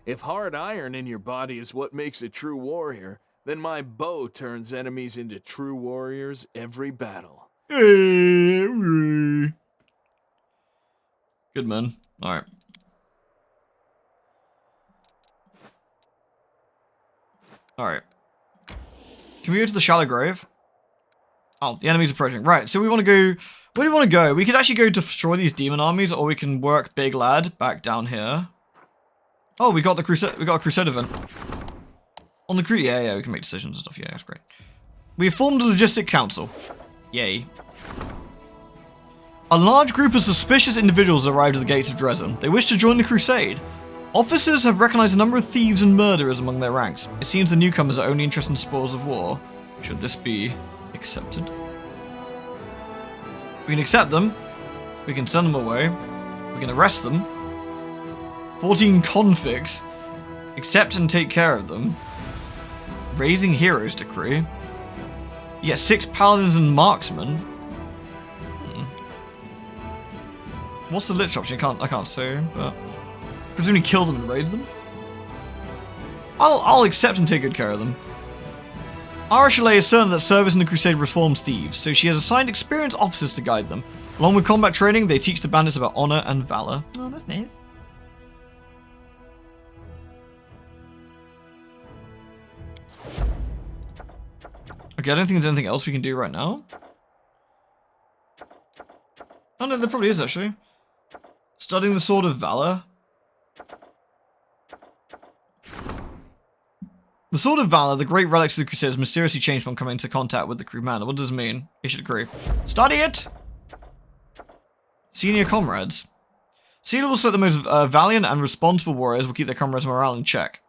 If hard iron in your body is what makes a true warrior, then my bow turns enemies into true warriors every battle. Good man. Alright. Alright. Can we go to the shallow grave? Oh, the enemy's approaching. Right, so we want to go... Where do we want to go? We could actually go destroy these demon armies, or we can work Big Lad back down here. Oh, we got the crusade. We got a crusade event. On the crew, yeah, we can make decisions and stuff. Yeah, that's great. We have formed a logistic council. Yay. A large group of suspicious individuals arrived at the gates of Drezen. They wish to join the crusade. Officers have recognized a number of thieves and murderers among their ranks. It seems the newcomers are only interested in spoils of war. Should this be accepted? We can accept them. We can send them away. We can arrest them. 14 convicts. Accept and take care of them. Raising heroes decree. You get 6 paladins and marksmen. What's the lich option? I can't say, but presumably kill them and raise them. I'll accept and take good care of them. Arachale is certain that service in the Crusade reforms thieves, so she has assigned experienced officers to guide them. Along with combat training, they teach the bandits about honor and valor. Oh, that's nice. Okay, I don't think there's anything else we can do right now. Oh no, there probably is actually. Studying the Sword of Valor. The Sword of Valor, the great relics of the Crusaders, mysteriously changed when coming into contact with the crew man. What does it mean? You should agree. Study it! Senior comrades. Sealer will select the most valiant and responsible warriors will keep their comrades' morale in check.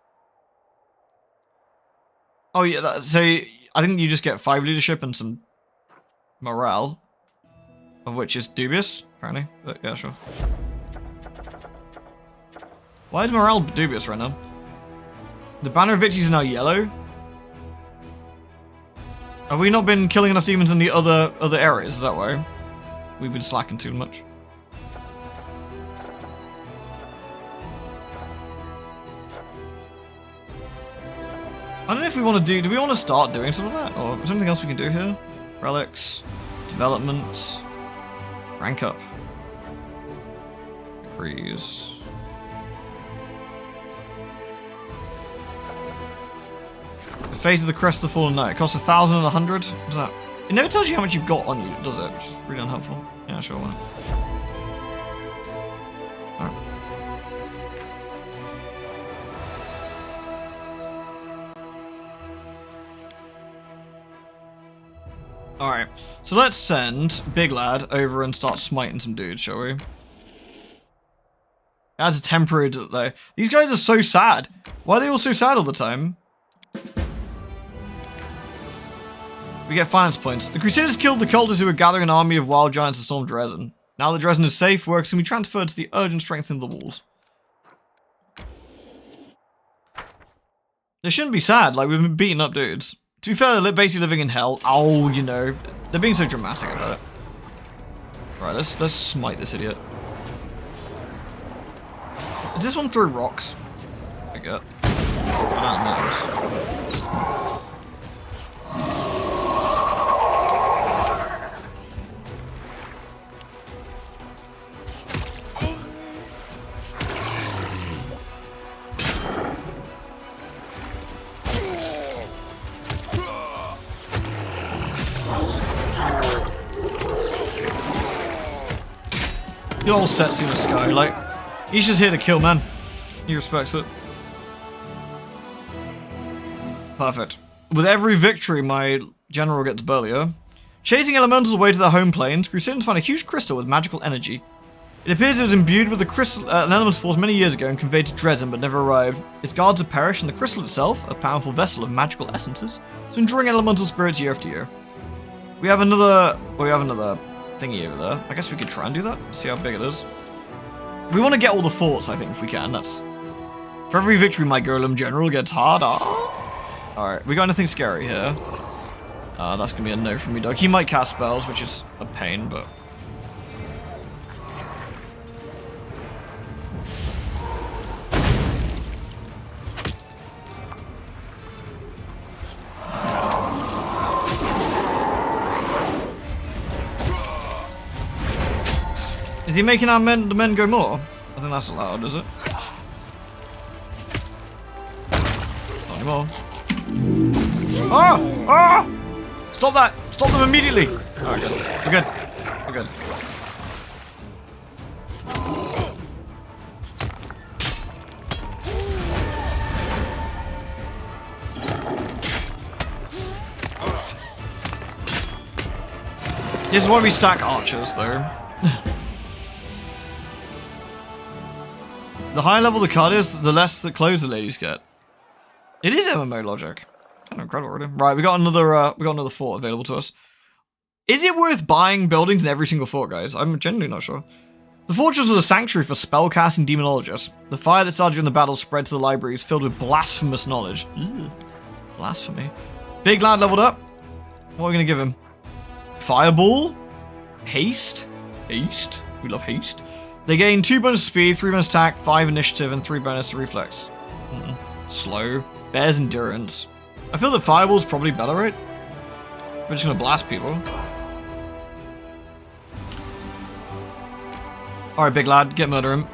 Oh yeah, so I think you just get 5 leadership and some morale. Of which is dubious, apparently. But yeah, sure. Why is morale dubious right now? The banner of victories is now yellow. Have we not been killing enough demons in the other areas? Is that why? We've been slacking too much. I don't know if we want to do we want to start doing some of that? Or is there anything else we can do here? Relics, development, rank up, freeze. The Fate of the Crest of the Fallen Knight. It costs 1,000 and 100. It never tells you how much you've got on you, does it? Which is really unhelpful. Yeah, sure. Alright. Alright, so let's send Big Lad over and start smiting some dudes, shall we? Adds a temporary delay. These guys are so sad. Why are they all so sad all the time? We get finance points. The Crusaders killed the cultists who were gathering an army of wild giants and stormed Drezen. Now that Drezen is safe, works can be transferred to the urgent strengthening of the walls. They shouldn't be sad, like we've been beating up dudes. To be fair, they're basically living in hell. Oh, you know, they're being so dramatic about it. Right, let's smite this idiot. Does this one throw rocks? I forget. I don't know. Good old sets in the sky, like, he's just here to kill, man. He respects it. Perfect. With every victory, my general gets burlier. Chasing elementals away to their home planes, Crusaders find a huge crystal with magical energy. It appears it was imbued with the crystal, an elemental force many years ago and conveyed to Drezen, but never arrived. Its guards have perished, and the crystal itself, a powerful vessel of magical essences, has been drawing elemental spirits year after year. We have another thingy over there. I guess we could try and do that. See how big it is. We want to get all the forts, I think, if we can. That's... For every victory, my Golem General gets harder. Alright, we got anything scary here? That's going to be a no from me, dog. He might cast spells, which is a pain, but... Is he making the men go more? I think that's allowed, is it? Not anymore. Ah! Ah! Stop that! Stop them immediately! Alright, good. We're good. We're good. This is why we stack archers, though. The higher level the card is, the less the clothes the ladies get. It is MMO logic. Kind of incredible, really. Right, we got another fort available to us. Is it worth buying buildings in every single fort, guys? I'm genuinely not sure. The fortress was a sanctuary for spellcasting demonologists. The fire that started during the battle spread to the libraries filled with blasphemous knowledge. Ugh. Blasphemy. Big lad leveled up. What are we going to give him? Fireball? Haste? Haste? We love haste. They gain 2 bonus speed, 3 bonus attack, 5 initiative, and 3 bonus reflex. Slow. Bears endurance. I feel that Fireball's probably better, right? We're just going to blast people. Alright, big lad. Get murder him.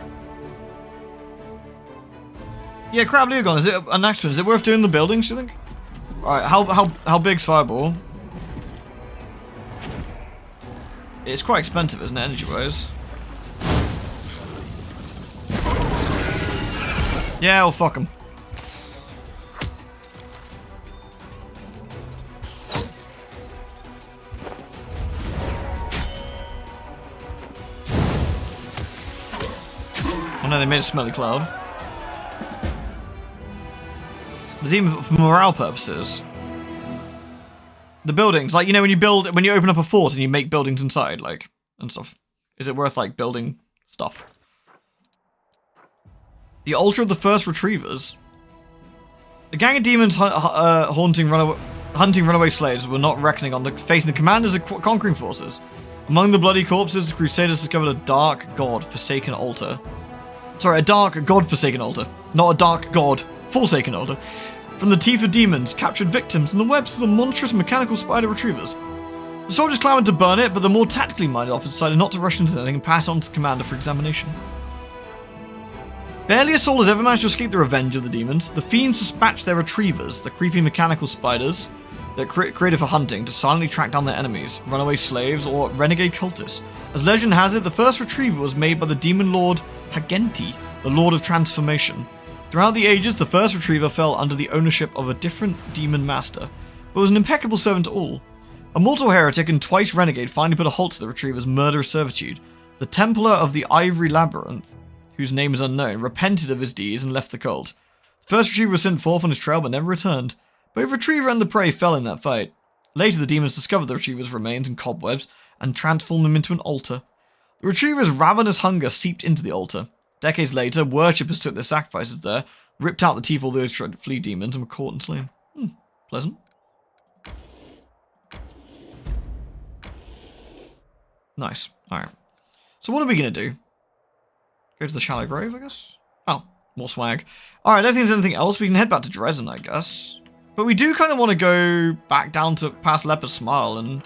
Yeah, Crab Leogon. Is it a next one? Is it worth doing the buildings, do you think? Alright, how big's Fireball? It's quite expensive, isn't it, energy-wise? Yeah, well, fuck him. Oh no, they made a smelly cloud. The demon for morale purposes. The buildings, like, you know, when you open up a fort and you make buildings inside, like, and stuff. Is it worth, like, building stuff? The altar of the first retrievers. The gang of demons hunting runaway slaves were not reckoning on facing the commanders of conquering forces. Among the bloody corpses, the crusaders discovered a dark god-forsaken altar. Sorry, a dark god-forsaken altar. Not a dark god-forsaken altar. From the teeth of demons, captured victims, and the webs of the monstrous mechanical spider retrievers. The soldiers clamored to burn it, but the more tactically minded officers decided not to rush into anything and pass it on to the commander for examination. Barely a soul has ever managed to escape the revenge of the demons. The fiends dispatched their retrievers, the creepy mechanical spiders that created for hunting, to silently track down their enemies, runaway slaves, or renegade cultists. As legend has it, the first retriever was made by the demon lord Hagenti, the lord of transformation. Throughout the ages, the first retriever fell under the ownership of a different demon master, but was an impeccable servant to all. A mortal heretic and twice renegade finally put a halt to the retriever's murderous servitude. The Templar of the Ivory Labyrinth, whose name is unknown, repented of his deeds and left the cult. The first retriever was sent forth on his trail but never returned. Both retriever and the prey fell in that fight. Later, the demons discovered the retriever's remains and cobwebs and transformed them into an altar. The retriever's ravenous hunger seeped into the altar. Decades later, worshippers took their sacrifices there, ripped out the teeth of all those tried to flee demons, and were caught and slain. Pleasant. Nice. Alright. So what are we going to do? Go to the shallow grave, I guess? Oh, more swag. Alright, I don't think there's anything else. We can head back to Drezen, I guess. But we do kind of want to go back down to past Leper's Smile and...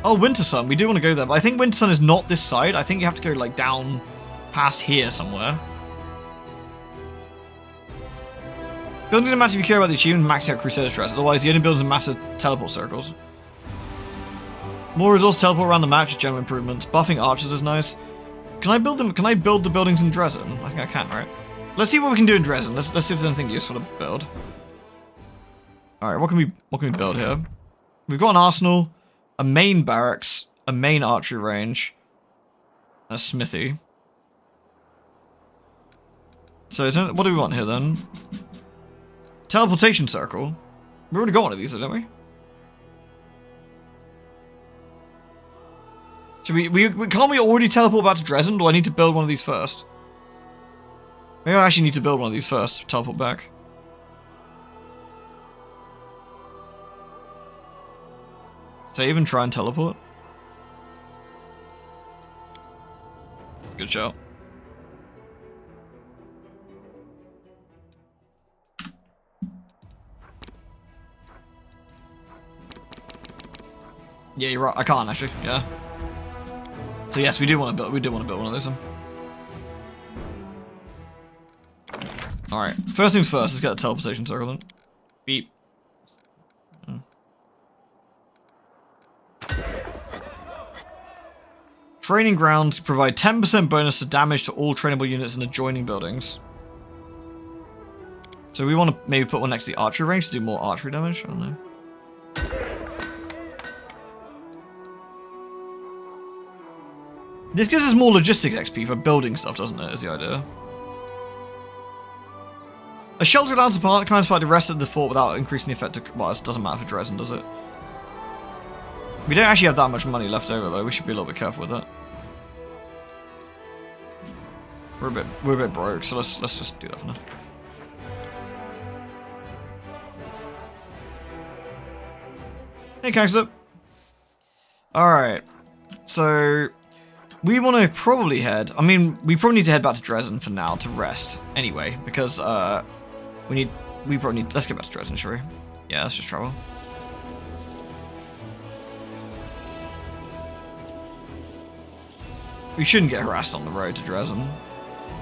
Oh, Winter Sun. We do want to go there, but I think Winter Sun is not this side. I think you have to go, like, down past here somewhere. Building doesn't matter if you care about the achievement and maxing out Crusader stress, otherwise the only buildings are massive teleport circles. More resource teleport around the map, just general improvements. Buffing archers is nice. Can I build them? Can I build the buildings in Drezen? I think I can, right? Let's see what we can do in Drezen. Let's see if there's anything useful to build. Alright, what can we build here? We've got an arsenal, a main barracks, a main archery range, and a smithy. So what do we want here then? Teleportation circle. We already got one of these, don't we? So can't we already teleport back to Drezen? Do I need to build one of these first? Maybe I actually need to build one of these first to teleport back. Save and try and teleport. Good shout. Yeah, you're right. I can't actually. Yeah. So yes, we do want to build. We do want to build one of those. All right. First things first. Let's get a teleportation circle then. Beep. Training grounds provide 10% bonus to damage to all trainable units in adjoining buildings. So we want to maybe put one next to the archery range to do more archery damage. I don't know. This gives us more logistics XP for building stuff, doesn't it, is the idea. A shelter allows the party to rest at the fort without increasing the effect of... Well, this doesn't matter for Drezen, does it? We don't actually have that much money left over, though. We should be a little bit careful with that. We're a bit broke, so let's just do that for now. Hey, Gangster. Alright. So... we want to probably head... I mean, we probably need to head back to Drezen for now to rest. Anyway, because, we probably need... Let's get back to Drezen, shall we? Yeah, let's just travel. We shouldn't get harassed on the road to Drezen.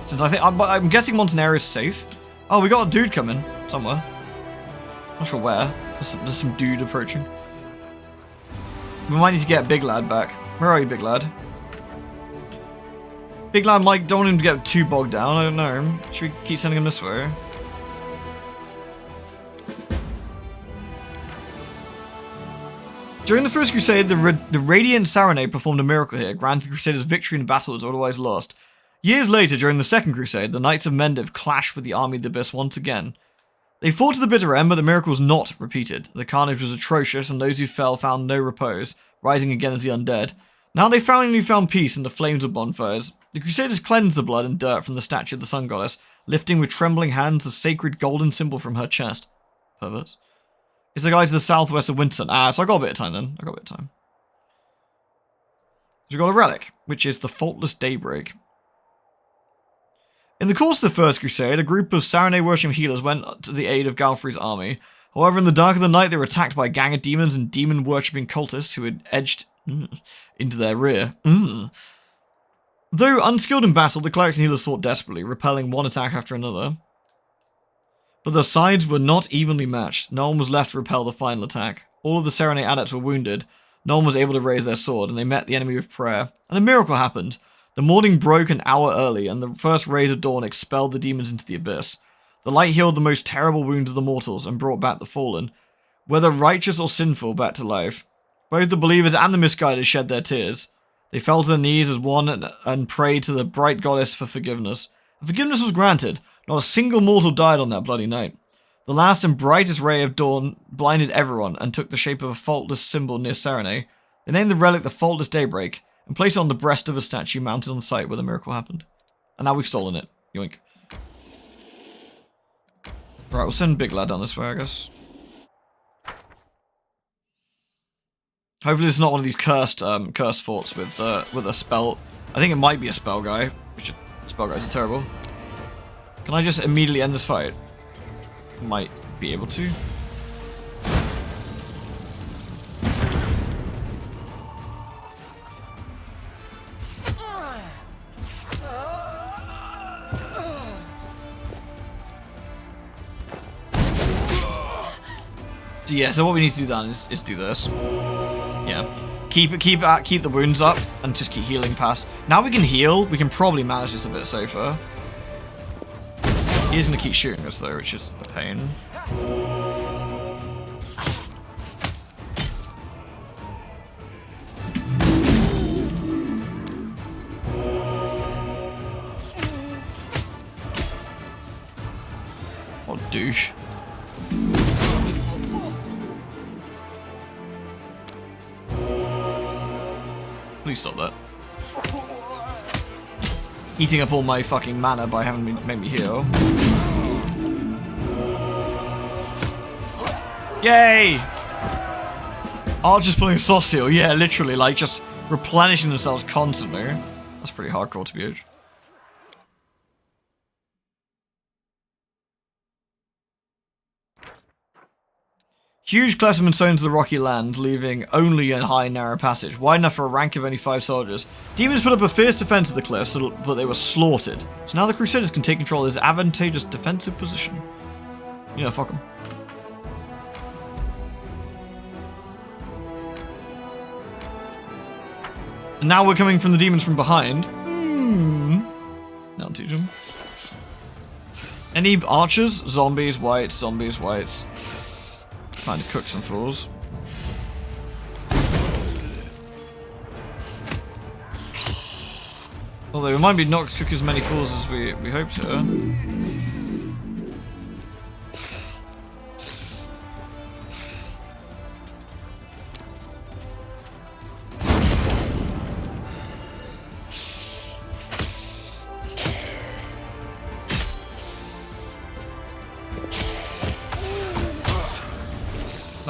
Since I'm guessing Montanero is safe. Oh, we got a dude coming somewhere. Not sure where. There's some dude approaching. We might need to get Big Lad back. Where are you, Big Lad? Big Lad might... don't want him to get too bogged down. I don't know. Should we keep sending him this way? During the First Crusade, the Radiant Serenade performed a miracle here, granting Crusaders victory in battles otherwise lost. Years later, during the Second Crusade, the Knights of Mendiv clashed with the Army of the Abyss once again. They fought to the bitter end, but the miracle was not repeated. The carnage was atrocious, and those who fell found no repose, rising again as the undead. Now they finally found peace in the flames of bonfires. The Crusaders cleansed the blood and dirt from the statue of the Sun Goddess, lifting with trembling hands the sacred golden symbol from her chest. Perverts. It's the guy to the southwest of Winterton. Ah, so I got a bit of time then. So we got a relic, which is the Faultless Daybreak. In the course of the First Crusade, a group of Serenade-worshipping healers went to the aid of Galfrey's army. However, in the dark of the night, they were attacked by a gang of demons and demon-worshipping cultists who had edged into their rear. Though unskilled in battle, the clerics and healers fought desperately, repelling one attack after another. But the sides were not evenly matched. No one was left to repel the final attack. All of the Serenade adepts were wounded. No one was able to raise their sword, and they met the enemy with prayer. And a miracle happened. The morning broke an hour early, and the first rays of dawn expelled the demons into the abyss. The light healed the most terrible wounds of the mortals, and brought back the fallen, whether righteous or sinful, back to life. Both the believers and the misguided shed their tears. They fell to their knees as one and prayed to the bright goddess for forgiveness. And forgiveness was granted. Not a single mortal died on that bloody night. The last and brightest ray of dawn blinded everyone and took the shape of a faultless symbol near Serenade. They named the relic the Faultless Daybreak and placed it on the breast of a statue mounted on the site where the miracle happened. And now we've stolen it. Yoink. Right, we'll send Big Lad down this way, I guess. Hopefully this is not one of these cursed forts with a spell. I think it might be a spell guy. Spell guys are terrible. Can I just immediately end this fight? Might be able to. So yeah, so what we need to do then is do this. Yeah. Keep the wounds up and just keep healing past. Now we can heal, we can probably manage this a bit safer. He's gonna keep shooting us though, which is a pain. What a douche. Please stop that. Eating up all my fucking mana by having me make me heal. Yay! Archers pulling a sauce seal, yeah, literally, like just replenishing themselves constantly. That's pretty hardcore to be honest. Huge cliffs have been sown to the rocky land, leaving only a high, narrow passage, wide enough for a rank of only 5 soldiers. Demons put up a fierce defense of the cliffs, but they were slaughtered. So now the Crusaders can take control of this advantageous defensive position. Yeah, fuck them. And now we're coming from the demons from behind. Now teach them. Any archers? Zombies, whites, zombies, whites. Trying to cook some fools. Although we might be not cook as many fools as we hoped to.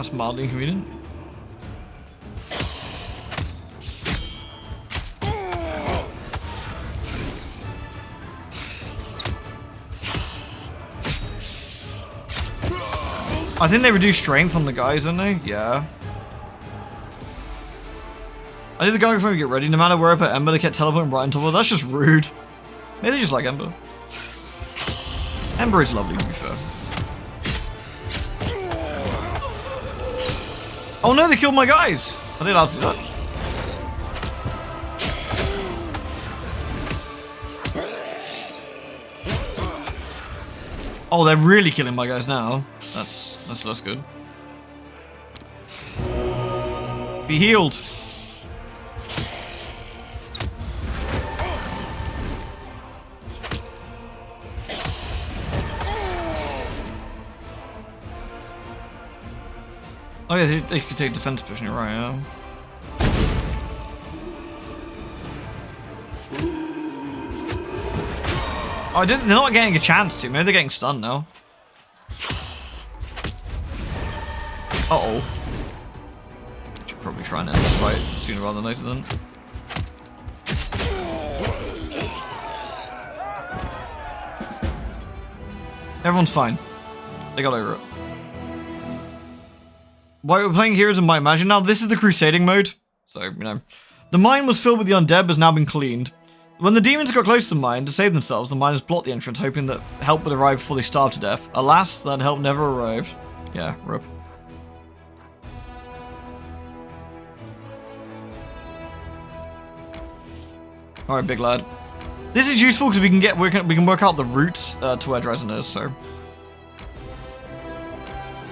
That's mildly inconvenient. I think they reduce strength on the guys, don't they? Yeah. I think the guy before we get ready. No matter where I put Ember, they kept teleporting right into the. That's just rude. Maybe they just like Ember. Ember is lovely, to be fair. Oh no, they killed my guys! I didn't have to do that. Oh, they're really killing my guys now. That's less good. Be healed. Oh yeah, they could take defense position, right, yeah. Oh, they're not getting a chance to. Maybe they're getting stunned now. Uh-oh. Should probably try and end this fight sooner rather than later then. Everyone's fine. They got over it. While we're playing Heroes of Might and Magic now, this is the Crusading mode. So, you know. The mine was filled with the undead, but has now been cleaned. When the demons got close to the mine to save themselves, the miners blocked the entrance, hoping that help would arrive before they starved to death. Alas, that help never arrived. Yeah, rip. Alright, big lad. This is useful because we can work out the routes to where Drezen is, so.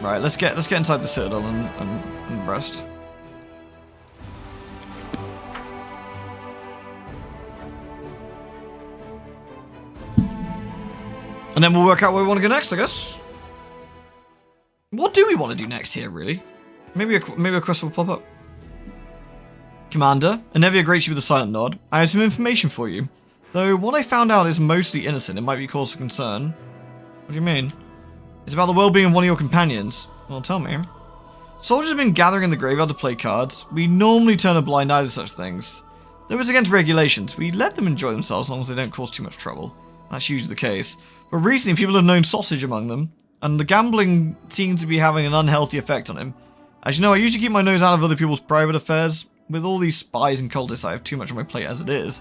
Right, let's get inside the citadel and rest. And then we'll work out where we want to go next, I guess. What do we want to do next here, really? Maybe a quest will pop up. Commander, Anevia greets you with a silent nod. I have some information for you. Though what I found out is mostly innocent, it might be cause for concern. What do you mean? It's about the well-being of one of your companions. Well, tell me. Soldiers have been gathering in the graveyard to play cards. We normally turn a blind eye to such things. Though it's against regulations, we let them enjoy themselves as long as they don't cause too much trouble. That's usually the case. But recently, people have known sausage among them, and the gambling seems to be having an unhealthy effect on him. As you know, I usually keep my nose out of other people's private affairs. With all these spies and cultists, I have too much on my plate as it is.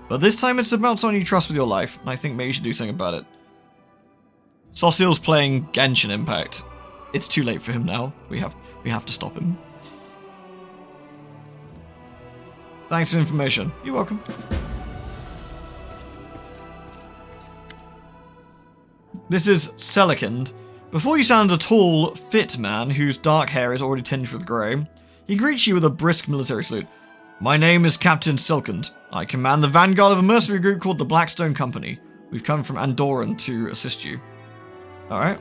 But this time, it's about someone you trust with your life, and I think maybe you should do something about it. Saucil's playing Genshin Impact. It's too late for him now. We have to stop him. Thanks for the information. You're welcome. This is Selikind. Before you stand a tall, fit man whose dark hair is already tinged with grey. He greets you with a brisk military salute. My name is Captain Selikind. I command the vanguard of a mercenary group called the Blackstone Company. We've come from Andoran to assist you. Alright.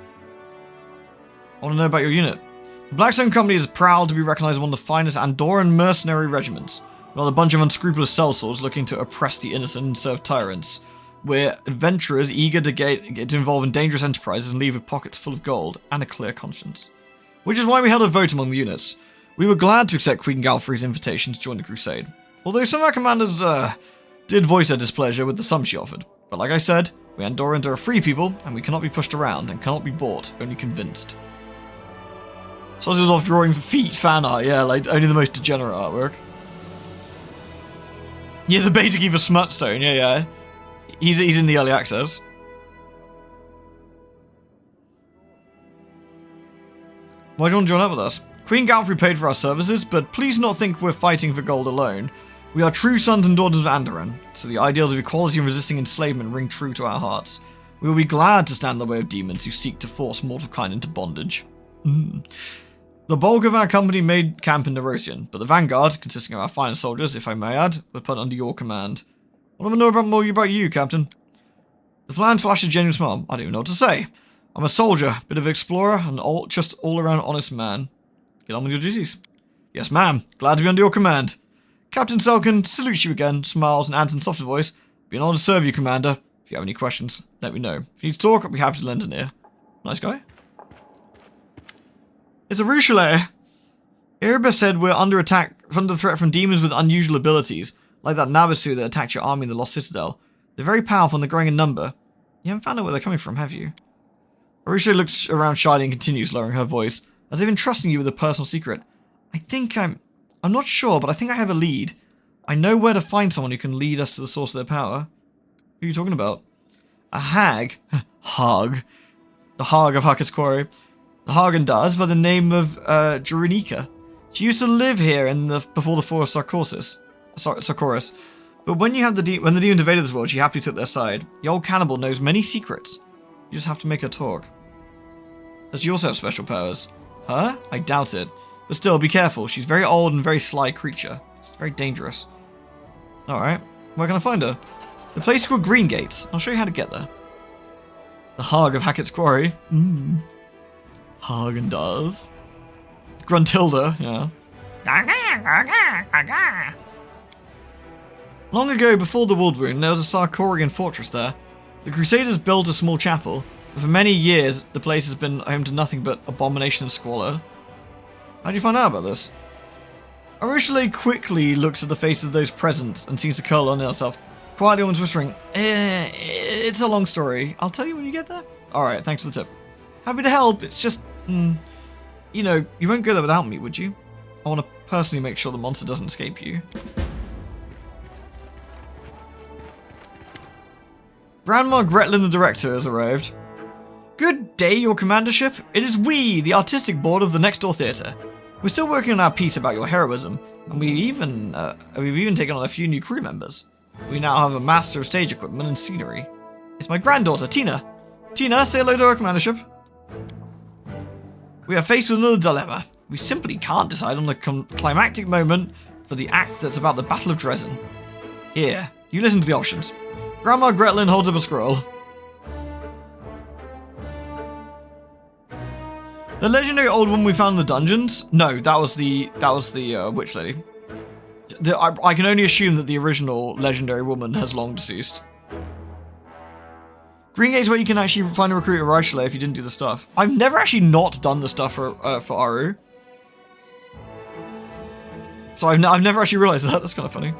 I want to know about your unit. The Blackstone Company is proud to be recognized as one of the finest Andoran mercenary regiments. Not a bunch of unscrupulous sellswords looking to oppress the innocent and serve tyrants. We're adventurers eager to get involved in dangerous enterprises and leave with pockets full of gold and a clear conscience. Which is why we held a vote among the units. We were glad to accept Queen Galfrey's invitation to join the crusade. Although some of our commanders did voice their displeasure with the sum she offered. But like I said, we Andorans are a free people, and we cannot be pushed around and cannot be bought, only convinced. Saucil's off drawing feet fan art, yeah, like only the most degenerate artwork. Yeah, the beta key for Smutstone, yeah. He's in the early access. Why do you want to join up with us? Queen Galfrey paid for our services, but please not think we're fighting for gold alone. We are true sons and daughters of Andoran, so the ideals of equality and resisting enslavement ring true to our hearts. We will be glad to stand in the way of demons who seek to force mortal kind into bondage. The bulk of our company made camp in Nerosian, but the vanguard, consisting of our finest soldiers, if I may add, were put under your command. I want to know more about you, Captain. The Flan flashed a genuine smile. I don't even know what to say. I'm a soldier, bit of an explorer, and just all-around honest man. Get on with your duties. Yes, ma'am. Glad to be under your command. Captain Selikind salutes you again, smiles, and adds in softer voice. Be an honor to serve you, Commander. If you have any questions, let me know. If you need to talk, I'll be happy to lend an ear. Nice guy. It's a Rochelet. Erebus said we're under threat from demons with unusual abilities, like that Nabasu that attacked your army in the Lost Citadel. They're very powerful and they're growing in number. You haven't found out where they're coming from, have you? Arusha looks around shyly and continues, lowering her voice, as if entrusting you with a personal secret. I'm not sure, but I think I have a lead. I know where to find someone who can lead us to the source of their power. Who are you talking about? A hag? Hag. The Hag of Hackett's Quarry. The Hagen does, by the name of Jurenica. She used to live here before the Forest Sarkoris. But when the demons invaded this world, she happily took their side. The old cannibal knows many secrets. You just have to make her talk. Does she also have special powers? Her? I doubt it. But still, be careful. She's very old and very sly creature. She's very dangerous. Alright. Where can I find her? The place is called Green Gates. I'll show you how to get there. The Hag of Hackett's Quarry. Hagen does. Gruntilda, yeah. Long ago, before the World Wound, there was a Sarkorian fortress there. The Crusaders built a small chapel, but for many years, the place has been home to nothing but abomination and squalor. How'd you find out about this? Arushale quickly looks at the faces of those present and seems to curl on herself, quietly almost whispering, it's a long story. I'll tell you when you get there. Alright, thanks for the tip. Happy to help, it's just, you know, you won't go there without me, would you? I want to personally make sure the monster doesn't escape you. Grandma Gretlin the director has arrived. Good day, your commandership. It is we, the artistic board of the Next Door Theatre. We're still working on our piece about your heroism, and we've even taken on a few new crew members. We now have a master of stage equipment and scenery. It's my granddaughter, Tina. Tina, say hello to our commandership. We are faced with another dilemma. We simply can't decide on the climactic moment for the act that's about the Battle of Drezen. Here, you listen to the options. Grandma Gretlin holds up a scroll. The legendary old woman we found in the dungeons? No, that was the witch lady. I can only assume that the original legendary woman has long deceased. Green Gate's where you can actually find a recruit at Raishale if you didn't do the stuff. I've never actually not done the stuff for Aru. So I've never actually realized that. That's kind of funny.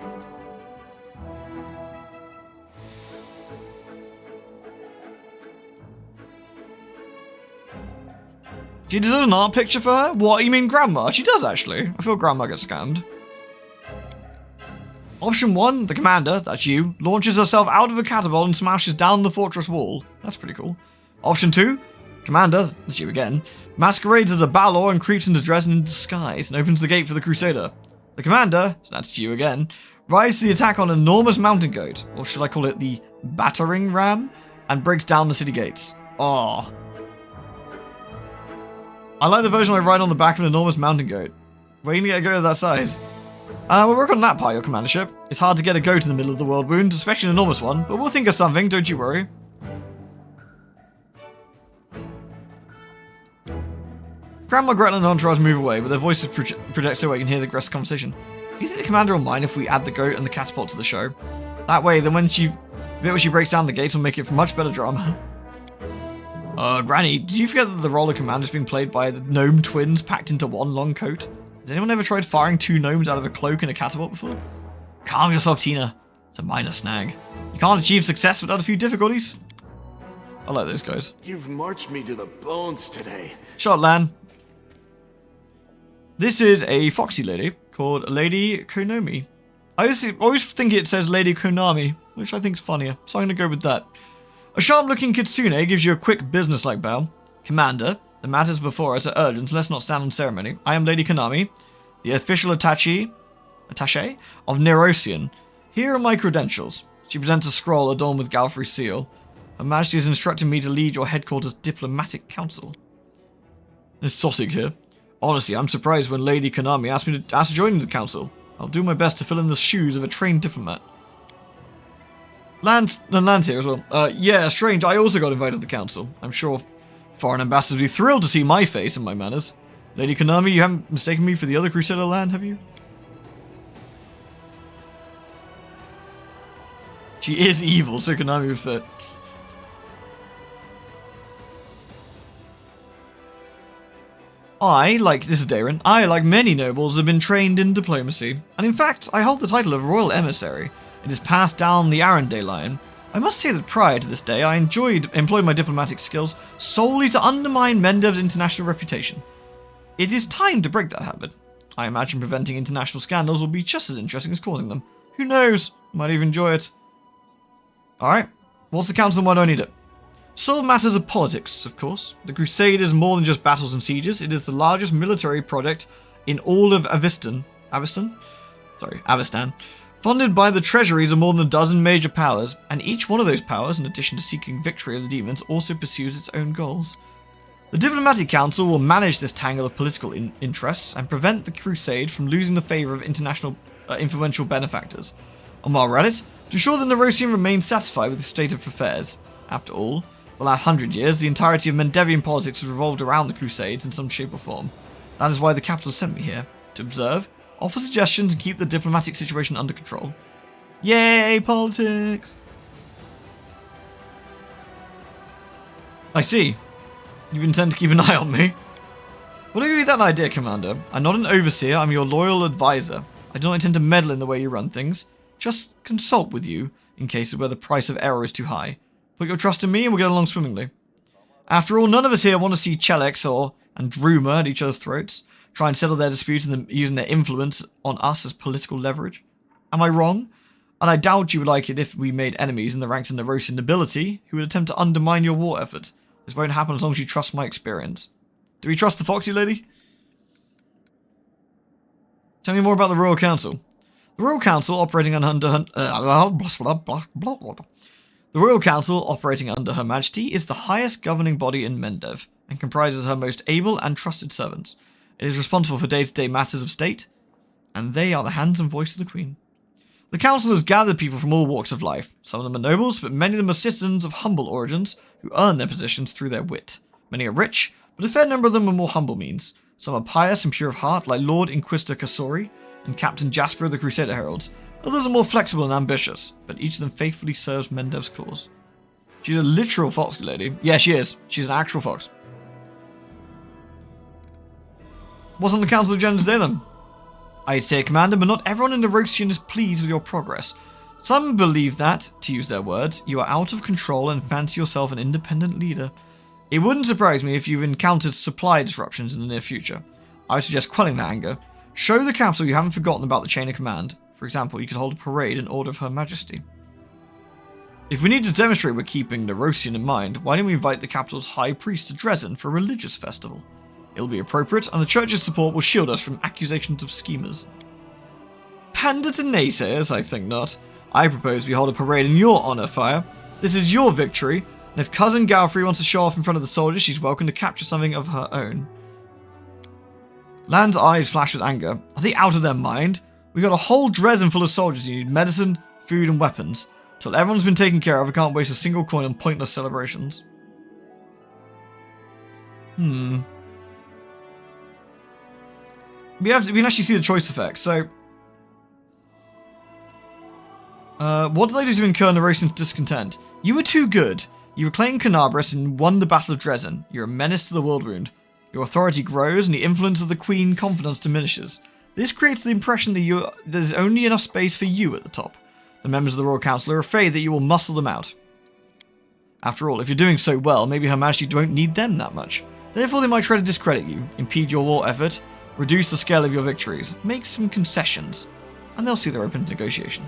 She deserves an art picture for her? What, you mean Grandma? She does actually. I feel Grandma gets scammed. Option 1, the commander, that's you, launches herself out of a catapult and smashes down the fortress wall. That's pretty cool. Option 2, commander, that's you again, masquerades as a Balor and creeps into Drezen in disguise and opens the gate for the Crusader. The commander, that's you again, rides to the attack on an enormous mountain goat, or should I call it the battering ram, and breaks down the city gates. Oh. I like the version I ride on the back of an enormous mountain goat. Where are you gonna get a goat of that size? We'll work on that part, your commandership. It's hard to get a goat in the middle of the world wound, especially an enormous one, but we'll think of something, don't you worry. Grandma Gretlin and Entourage move away, but their voices project so I can hear the rest of the conversation. Do you think the commander will mind if we add the goat and the catapult to the show? That way, then the bit where she breaks down the gates will make it for much better drama. Granny, did you forget that the role of commander is being played by the gnome twins packed into one long coat? Has anyone ever tried firing 2 gnomes out of a cloak and a catapult before? Calm yourself, Tina. It's a minor snag. You can't achieve success without a few difficulties. I like those guys. You've marched me to the bones today. Shot, Lan. This is a foxy lady called Lady Konomi. I always think it says Lady Konami, which I think is funnier, so I'm going to go with that. A sharp-looking kitsune gives you a quick business-like bow. Commander, the matters before us are urgent, so let's not stand on ceremony. I am Lady Konami, the official attaché of Nerosian. Here are my credentials. She presents a scroll adorned with Galfrey's seal. Her Majesty has instructed me to lead your headquarters' diplomatic council. There's Sossig here. Honestly, I'm surprised when Lady Konami asked to join the council. I'll do my best to fill in the shoes of a trained diplomat. Land's here as well. Yeah, strange. I also got invited to the council. I'm sure foreign ambassadors will be thrilled to see my face and my manners. Lady Konami, you haven't mistaken me for the other Crusader Land, have you? She is evil, so Konami would fit. This is Darren, like many nobles, have been trained in diplomacy, and in fact, I hold the title of Royal Emissary. It is passed down the Arundel line. I must say that prior to this day, I employed my diplomatic skills solely to undermine Mendev's international reputation. It is time to break that habit. I imagine preventing international scandals will be just as interesting as causing them. Who knows? Might even enjoy it. Alright, what's the council and why do I need it? Solve matters of politics, of course. The Crusade is more than just battles and sieges. It is the largest military project in all of Avestan. Funded by the treasuries of more than a dozen major powers, and each one of those powers, in addition to seeking victory over the demons, also pursues its own goals. The Diplomatic Council will manage this tangle of political interests and prevent the Crusade from losing the favour of international influential benefactors. And while we're at it, to ensure that Nerosian remains satisfied with the state of affairs. After all, for the last 100 years, the entirety of Mendevian politics has revolved around the Crusades in some shape or form. That is why the capital sent me here, to observe, offer suggestions, and keep the diplomatic situation under control. Yay, politics! I see. You intend to keep an eye on me? Well, I'll give you that idea, Commander. I'm not an overseer, I'm your loyal advisor. I do not intend to meddle in the way you run things. Just consult with you in cases where the price of error is too high. Put your trust in me and we'll get along swimmingly. After all, none of us here want to see Chelex and Druma at each other's throats, try and settle their disputes and using their influence on us as political leverage. Am I wrong? And I doubt you would like it if we made enemies in the ranks of the Nerosian nobility who would attempt to undermine your war effort. This won't happen as long as you trust my experience. Do we trust the Foxy Lady? Tell me more about the Royal Council. The Royal Council operating under Her Majesty is the highest governing body in Mendev and comprises her most able and trusted servants. It is responsible for day-to-day matters of state, and they are the hands and voice of the Queen. The Council has gathered people from all walks of life. Some of them are nobles, but many of them are citizens of humble origins who earn their positions through their wit. Many are rich, but a fair number of them are more humble means. Some are pious and pure of heart, like Lord Inquisitor Kasori and Captain Jasper of the Crusader Heralds. Others are more flexible and ambitious, but each of them faithfully serves Mendev's cause. She's a literal Foxy Lady. Yeah, she is. She's an actual fox. What's on the Council agenda today, then? I'd say, Commander, but not everyone in Nerosian is pleased with your progress. Some believe that, to use their words, you are out of control and fancy yourself an independent leader. It wouldn't surprise me if you've encountered supply disruptions in the near future. I would suggest quelling that anger. Show the capital you haven't forgotten about the chain of command. For example, you could hold a parade in order of Her Majesty. If we need to demonstrate we're keeping Nerosian in mind, why don't we invite the capital's high priest to Drezen for a religious festival? It'll be appropriate, and the church's support will shield us from accusations of schemers. Pander to naysayers? I think not. I propose we hold a parade in your honour, Fire. This is your victory, and if Cousin Galfrey wants to show off in front of the soldiers, she's welcome to capture something of her own. Lan's eyes flash with anger. Are they out of their mind? We got a whole Drezen full of soldiers who need medicine, food, and weapons. Till everyone's been taken care of, we can't waste a single coin on pointless celebrations. We can actually see the choice effects. So, what did I do to incur Nerosian's discontent? You were too good. You reclaimed Canabras and won the Battle of Drezen. You're a menace to the world wound. Your authority grows and the influence of the Queen confidence diminishes. This creates the impression that there's only enough space for you at the top. The members of the Royal Council are afraid that you will muscle them out. After all, if you're doing so well, maybe Her Majesty won't need them that much. Therefore, they might try to discredit you, impede your war effort, reduce the scale of your victories, make some concessions, and they'll see they're open to negotiation.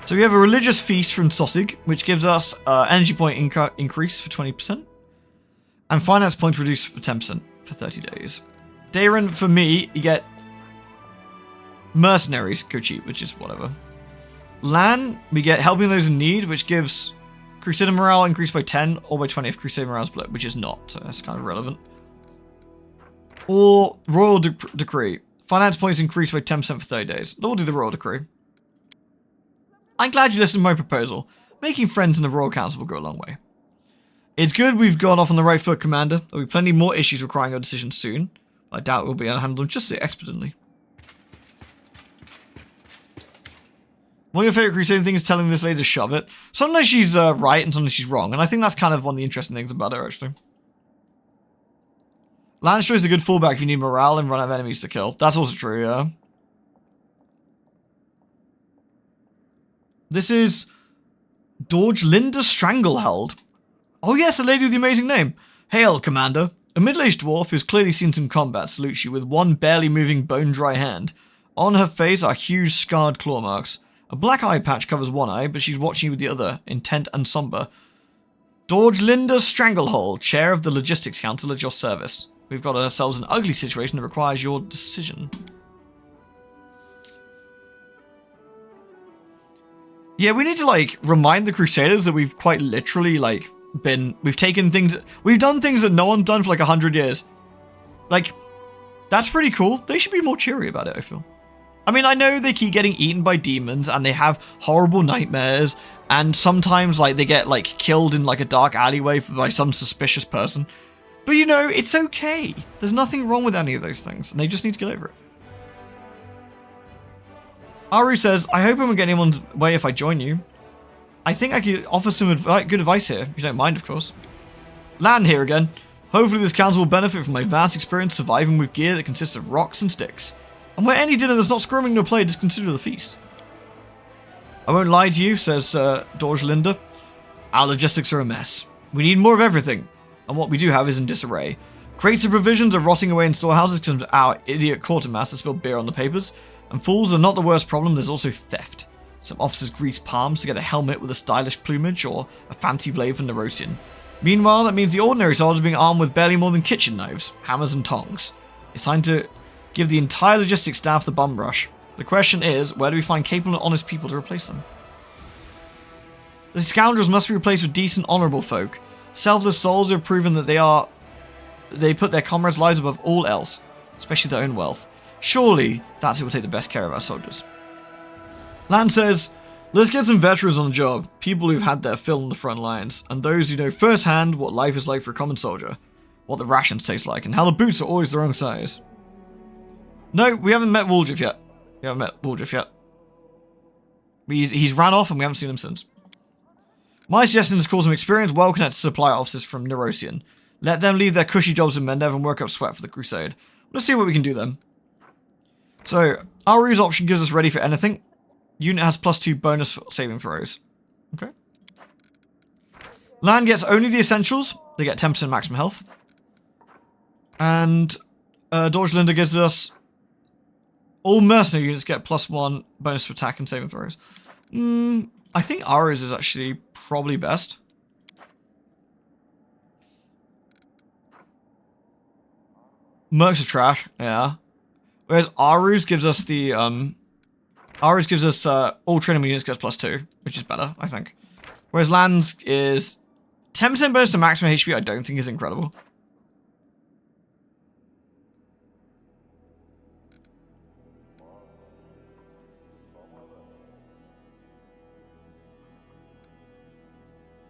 So we have a religious feast from Sosig, which gives us energy point increase for 20%, and finance points reduced for 10% for 30 days. Darren, for me, you get mercenaries go cheap, which is whatever. Lan, we get helping those in need, which gives Crusader morale increased by 10 or by 20 if Crusader morale is split, which is not, so that's kind of relevant. Or Royal Decree. Finance points increased by 10% for 30 days. We'll do the Royal Decree. I'm glad you listened to my proposal. Making friends in the Royal Council will go a long way. It's good we've gone off on the right foot, Commander. There'll be plenty more issues requiring our decision soon. I doubt we'll be able to handle them just as expediently. One of your favourite Crusading things is telling this lady to shove it. Sometimes she's right and sometimes she's wrong, and I think that's kind of one of the interesting things about her, actually. Lance is a good fallback if you need morale and run out of enemies to kill. That's also true, yeah. This is Dorge Linda Stranglehold. Oh yes, the lady with the amazing name. Hail, Commander. A middle-aged dwarf who's clearly seen some combat salutes you with one barely moving bone-dry hand. On her face are huge scarred claw marks. A black eye patch covers one eye, but she's watching you with the other, intent and somber. Dorge Linda Stranglehold, Chair of the Logistics Council at your service. We've got ourselves an ugly situation that requires your decision. Yeah, we need to, like, remind the Crusaders that we've quite literally, like, we've done things that no one's done for, like, 100 years. Like, that's pretty cool. They should be more cheery about it, I feel. I mean, I know they keep getting eaten by demons, and they have horrible nightmares, and sometimes, like, they get, like, killed in, like, a dark alleyway by some suspicious person. But, you know, it's okay. There's nothing wrong with any of those things, and they just need to get over it. Aru says, I hope I won't get anyone's way if I join you. I think I could offer some good advice here, if you don't mind, of course. Land here again. Hopefully this council will benefit from my vast experience surviving with gear that consists of rocks and sticks. And where any dinner that's not screaming no plate is considered a feast. I won't lie to you, says Dorge Linda. Our logistics are a mess. We need more of everything, and what we do have is in disarray. Crates of provisions are rotting away in storehouses because of our idiot quartermaster spilled beer on the papers. And fools are not the worst problem, there's also theft. Some officers grease palms to get a helmet with a stylish plumage or a fancy blade from Nerosian. Meanwhile, that means the ordinary soldiers are being armed with barely more than kitchen knives, hammers and tongs. It's time to give the entire logistics staff the bum rush. The question is, where do we find capable and honest people to replace them? The scoundrels must be replaced with decent, honourable folk. Selfless souls have proven that they put their comrades' lives above all else, especially their own wealth. Surely, that's who will take the best care of our soldiers. Land says, let's get some veterans on the job, people who've had their fill on the front lines, and those who know firsthand what life is like for a common soldier, what the rations taste like, and how the boots are always the wrong size. No, we haven't met Waldriff yet. He's ran off and we haven't seen him since. My suggestion is to call some experienced, well-connected supply officers from Nerosian. Let them leave their cushy jobs in Mendev and work up sweat for the crusade. Let's see what we can do then. So, our ruse option gives us ready for anything. Unit has +2 bonus for saving throws. Okay. Land gets only the essentials. They get 10% maximum health. And Dorge Linda gives us all mercenary units get +1 bonus to attack and saving throws. I think ours is actually probably best. Mercs are trash, yeah. Whereas Aru's gives us the, Aru's gives us, all training units gets +2, which is better, I think. Whereas Land's is 10% bonus to maximum HP, I don't think is incredible.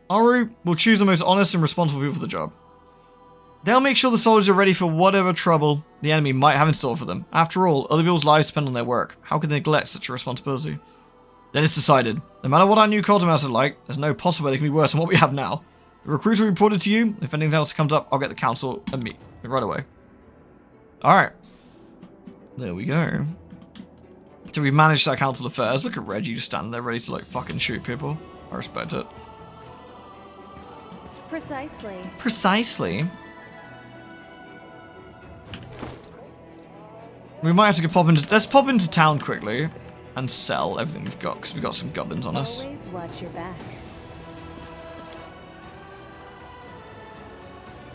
Aru will choose the most honest and responsible people for the job. They'll make sure the soldiers are ready for whatever trouble the enemy might have in store for them. After all, other people's lives depend on their work. How can they neglect such a responsibility? Then it's decided. No matter what our new quartermaster is like, there's no possible way they can be worse than what we have now. The recruits will be reported to you. If anything else comes up, I'll get the council and meet right away. Alright. There we go. So we've managed our council affairs. Look at Reggie just standing there ready to like fucking shoot people. I respect it. Precisely. Precisely. We might have to go let's pop into town quickly and sell everything we've got because we've got some goblins on us. Always watch your back.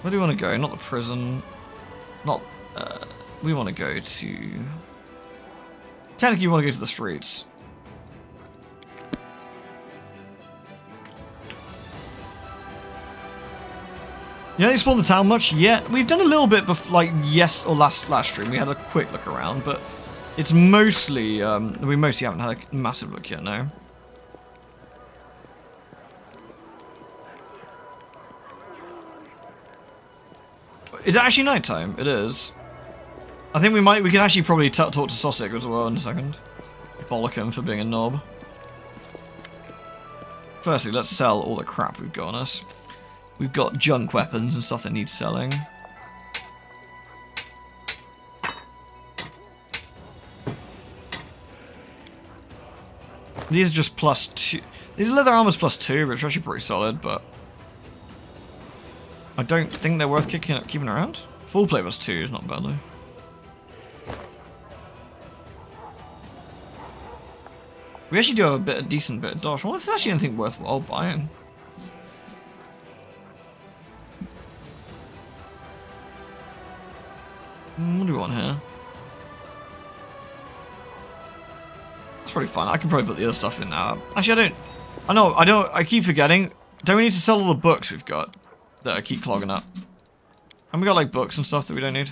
Where do we want to go? Not the prison. Not, we want to go to... Technically, we want to go to the streets. You haven't explored the town much yet. We've done a little bit before, like, last stream. We had a quick look around, but it's mostly, we mostly haven't had a massive look yet, no. Is it actually nighttime? It is. I think we can actually probably talk to Sosik as well in a second. Bollock him for being a knob. Firstly, let's sell all the crap we've got on us. We've got junk weapons and stuff that needs selling. These are just +2. These leather armor's +2, which are actually pretty solid, but I don't think they're worth keeping around. Full plate +2 is not bad though. We actually do have a decent bit of dodge. I wonder if there's actually anything worthwhile buying. What do we want here? It's probably fine. I can probably put the other stuff in now. Actually, I don't. I keep forgetting. Don't we need to sell all the books we've got that I keep clogging up? And we got like books and stuff that we don't need.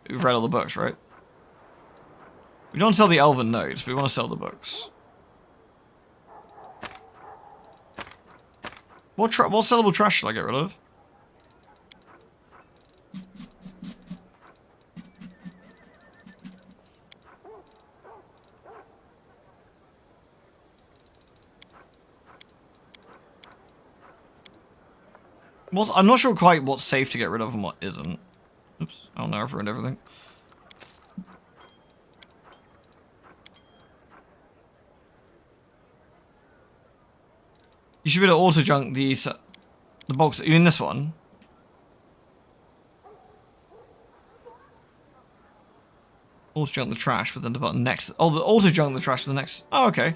We've read all the books, right? We don't sell the elven notes, but we want to sell the books. What sellable trash should I get rid of? I'm not sure quite what's safe to get rid of and what isn't. Oops, I don't know, I've ruined everything. You should be able to auto-junk the box. You mean this one? Auto-junk the trash, but then the button next. Oh, the auto-junk the trash for the next. Oh, okay.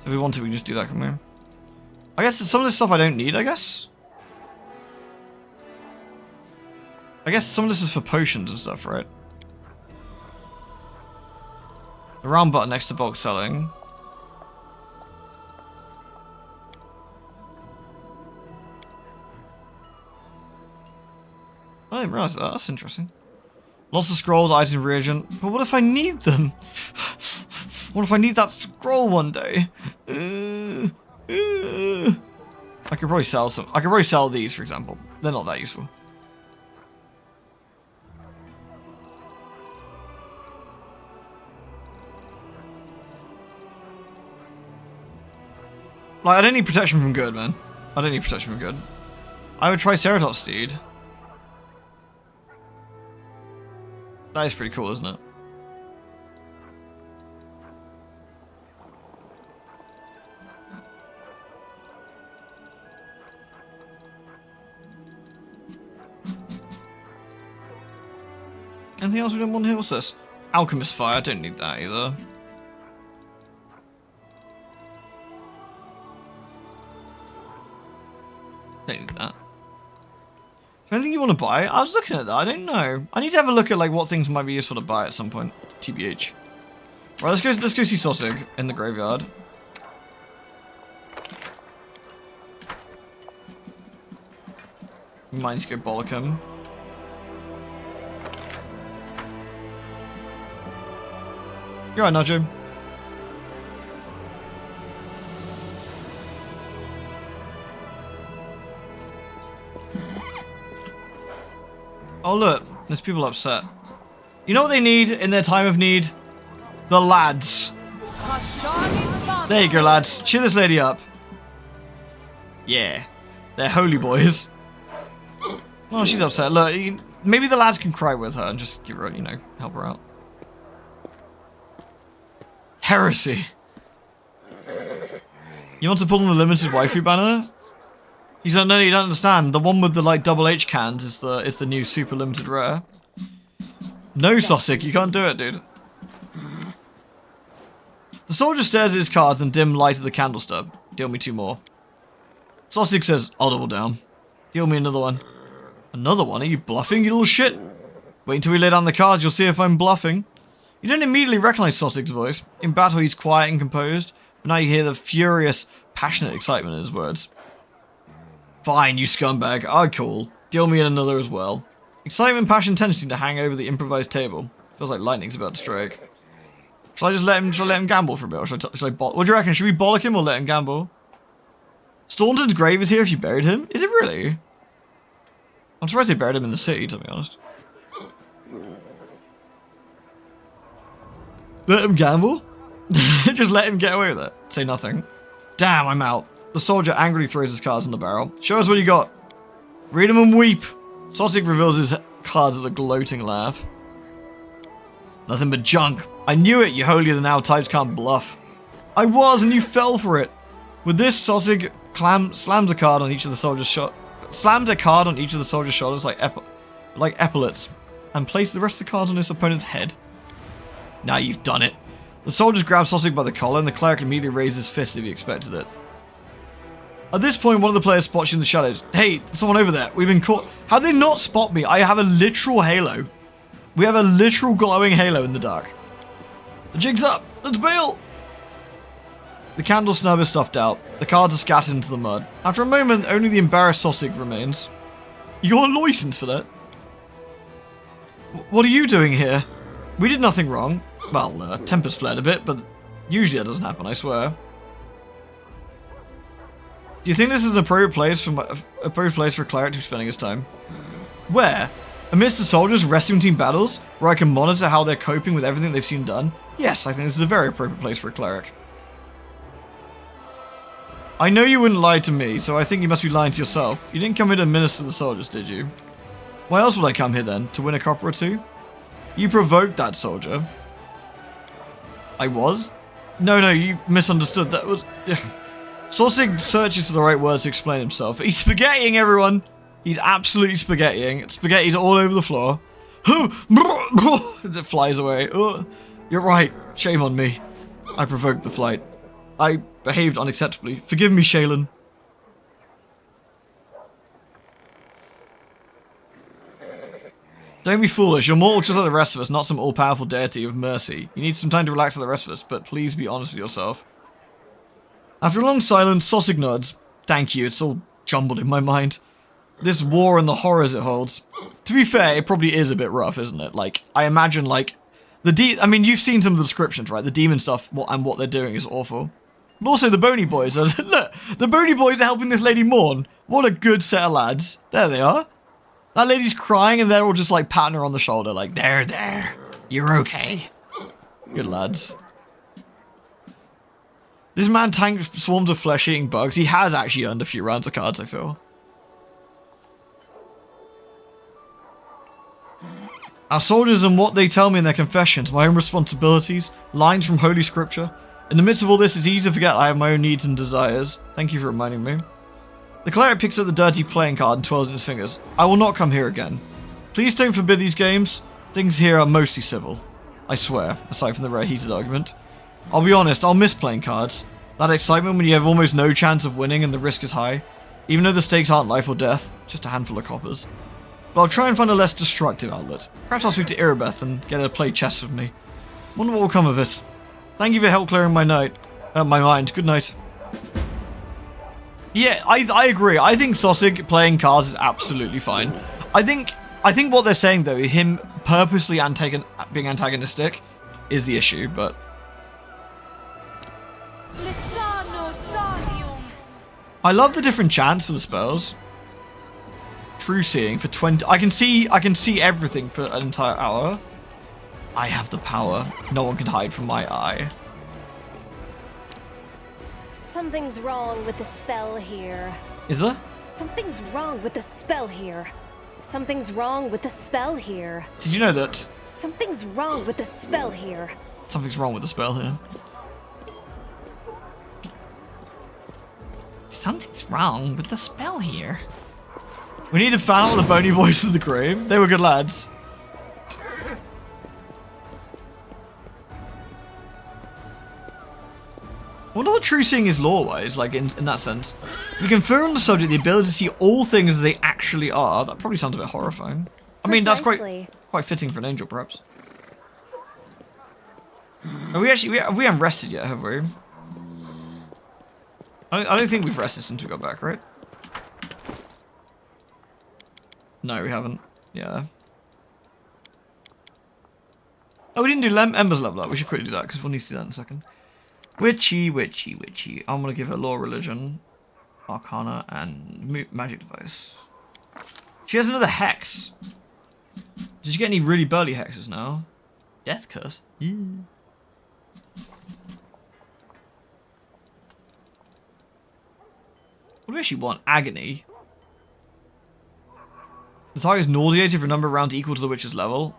So if we want to, we can just do that, can we? I guess some of this stuff I don't need, I guess. I guess some of this is for potions and stuff, right? The round button next to bulk selling. I didn't realize that. That's interesting. Lots of scrolls, items, reagent. But what if I need them? What if I need that scroll one day? I could probably sell some. I could probably sell these, for example. They're not that useful. Like, I don't need protection from good, man. I don't need protection from good. I would try Triceratops Steed. That is pretty cool, isn't it? Anything else we don't want here? What's this? Alchemist Fire. I don't need that either. Don't need that. Anything you want to buy? I was looking at that. I don't know. I need to have a look at like what things might be useful to buy at some point. TBH. Right, let's go see Sosig in the graveyard. We might need to go bollock him. You're right, Nacho. Oh look, there's people upset. You know what they need in their time of need? The lads. There you go, lads. Cheer this lady up. Yeah. They're holy boys. Oh, she's upset. Look, maybe the lads can cry with her and just give her, you know, help her out. Heresy. You want to pull on the limited waifu banner? He's like, no, you don't understand. The one with the like double H cans is the new super limited rare. No, Sosig, you can't do it, dude. The soldier stares at his card and dim light of the candle stub. Deal me 2 more. Sosig says, I'll double down. Deal me another one. Another one? Are you bluffing, you little shit? Wait until we lay down the cards, you'll see if I'm bluffing. You don't immediately recognize Sosig's voice. In battle, he's quiet and composed, but now you hear the furious, passionate excitement in his words. Fine, you scumbag. I call. Deal me in another as well. Excitement, passion, tension to hang over the improvised table. Feels like lightning's about to strike. Shall I just let him gamble for a bit, or shall I what do you reckon? Should we bollock him or let him gamble? Staunton's grave is here if you buried him? Is it really? I'm surprised they buried him in the city, to be honest. Let him gamble? Just let him get away with it. Say nothing. Damn, I'm out. The soldier angrily throws his cards in the barrel. Show us what you got. Read them and weep. Sosig reveals his cards with a gloating laugh. Nothing but junk. I knew it, you holier-than-thou types can't bluff. I was, and you fell for it. With this, Sossig slams a card on each of the soldiers' shoulders like epaulets, and places the rest of the cards on his opponent's head. Now you've done it. The soldiers grab Sossig by the collar, and the cleric immediately raises his fist if he expected it. At this point, one of the players spots you in the shadows. Hey, someone over there. We've been caught. How did they not spot me? I have a literal halo. We have a literal glowing halo in the dark. The jig's up. Let's bail. The candle snub is stuffed out. The cards are scattered into the mud. After a moment, only the embarrassed Sossig remains. You got a license for that? What are you doing here? We did nothing wrong. Well, tempers flared a bit, but usually that doesn't happen, I swear. Do you think this is an appropriate place for a cleric to be spending his time? Where? Amidst the soldiers resting between battles, where I can monitor how they're coping with everything they've seen done? Yes, I think this is a very appropriate place for a cleric. I know you wouldn't lie to me, so I think you must be lying to yourself. You didn't come here to minister to the soldiers, did you? Why else would I come here then? To win a copper or two? You provoked that soldier. I was? No, you misunderstood. That was... Sossig searches for the right words to explain himself. He's spaghettiing, everyone! He's absolutely spaghettiing. Spaghetti's all over the floor. It flies away. You're right. Shame on me. I provoked the flight. I behaved unacceptably. Forgive me, Shaylin. Don't be foolish. You're mortal just like the rest of us, not some all-powerful deity of mercy. You need some time to relax like the rest of us, but please be honest with yourself. After a long silence, Sossig nods. Thank you, it's all jumbled in my mind. This war and the horrors it holds. To be fair, it probably is a bit rough, isn't it? Like, I imagine, like, I mean, you've seen some of the descriptions, right? The demon stuff and what they're doing is awful. But also the bony boys. Look, the bony boys are helping this lady mourn. What a good set of lads. There they are. That lady's crying and they're all just like patting her on the shoulder like, there. You're okay. Good lads. This man tanked swarms of flesh-eating bugs. He has actually earned a few rounds of cards, I feel. Our soldiers and what they tell me in their confessions, my own responsibilities, lines from Holy Scripture. In the midst of all this, it's easy to forget I have my own needs and desires. Thank you for reminding me. The cleric picks up the dirty playing card and twirls it in his fingers. I will not come here again. Please don't forbid these games. Things here are mostly civil. I swear, aside from the rare heated argument. I'll be honest, I'll miss playing cards. That excitement when you have almost no chance of winning and the risk is high. Even though the stakes aren't life or death, just a handful of coppers. But I'll try and find a less destructive outlet. Perhaps I'll speak to Irabeth and get her to play chess with me. Wonder what will come of it. Thank you for help clearing my mind. Good night. Yeah, I agree. I think Sossig playing cards is absolutely fine. I think what they're saying though, him purposely being antagonistic, is the issue. But I love the different chants for the spells. True seeing for 20. I can see everything for an entire hour. I have the power. No one can hide from my eye. Something's wrong with the spell here. Is there? Something's wrong with the spell here. Something's wrong with the spell here. Did you know that? Something's wrong with the spell here. Something's wrong with the spell here. Something's wrong with the spell here. We need to find out the bony boys of the grave. They were good lads. I wonder what true seeing is lore-wise, like in that sense. You confer on the subject the ability to see all things as they actually are. That probably sounds a bit horrifying. I mean, that's quite fitting for an angel, perhaps. Have we haven't rested yet, have we? I don't think we've rested since we got back, right? No, we haven't. Yeah. Oh, we didn't do Ember's level up. We should quickly do that, because we'll need to do that in a second. Witchy. I'm going to give her Law, Religion, Arcana, and Magic Device. She has another Hex. Did you get any really burly hexes now? Death Curse? Yeah. What do we actually want? Agony. The target is nauseated for a number of rounds equal to the witch's level.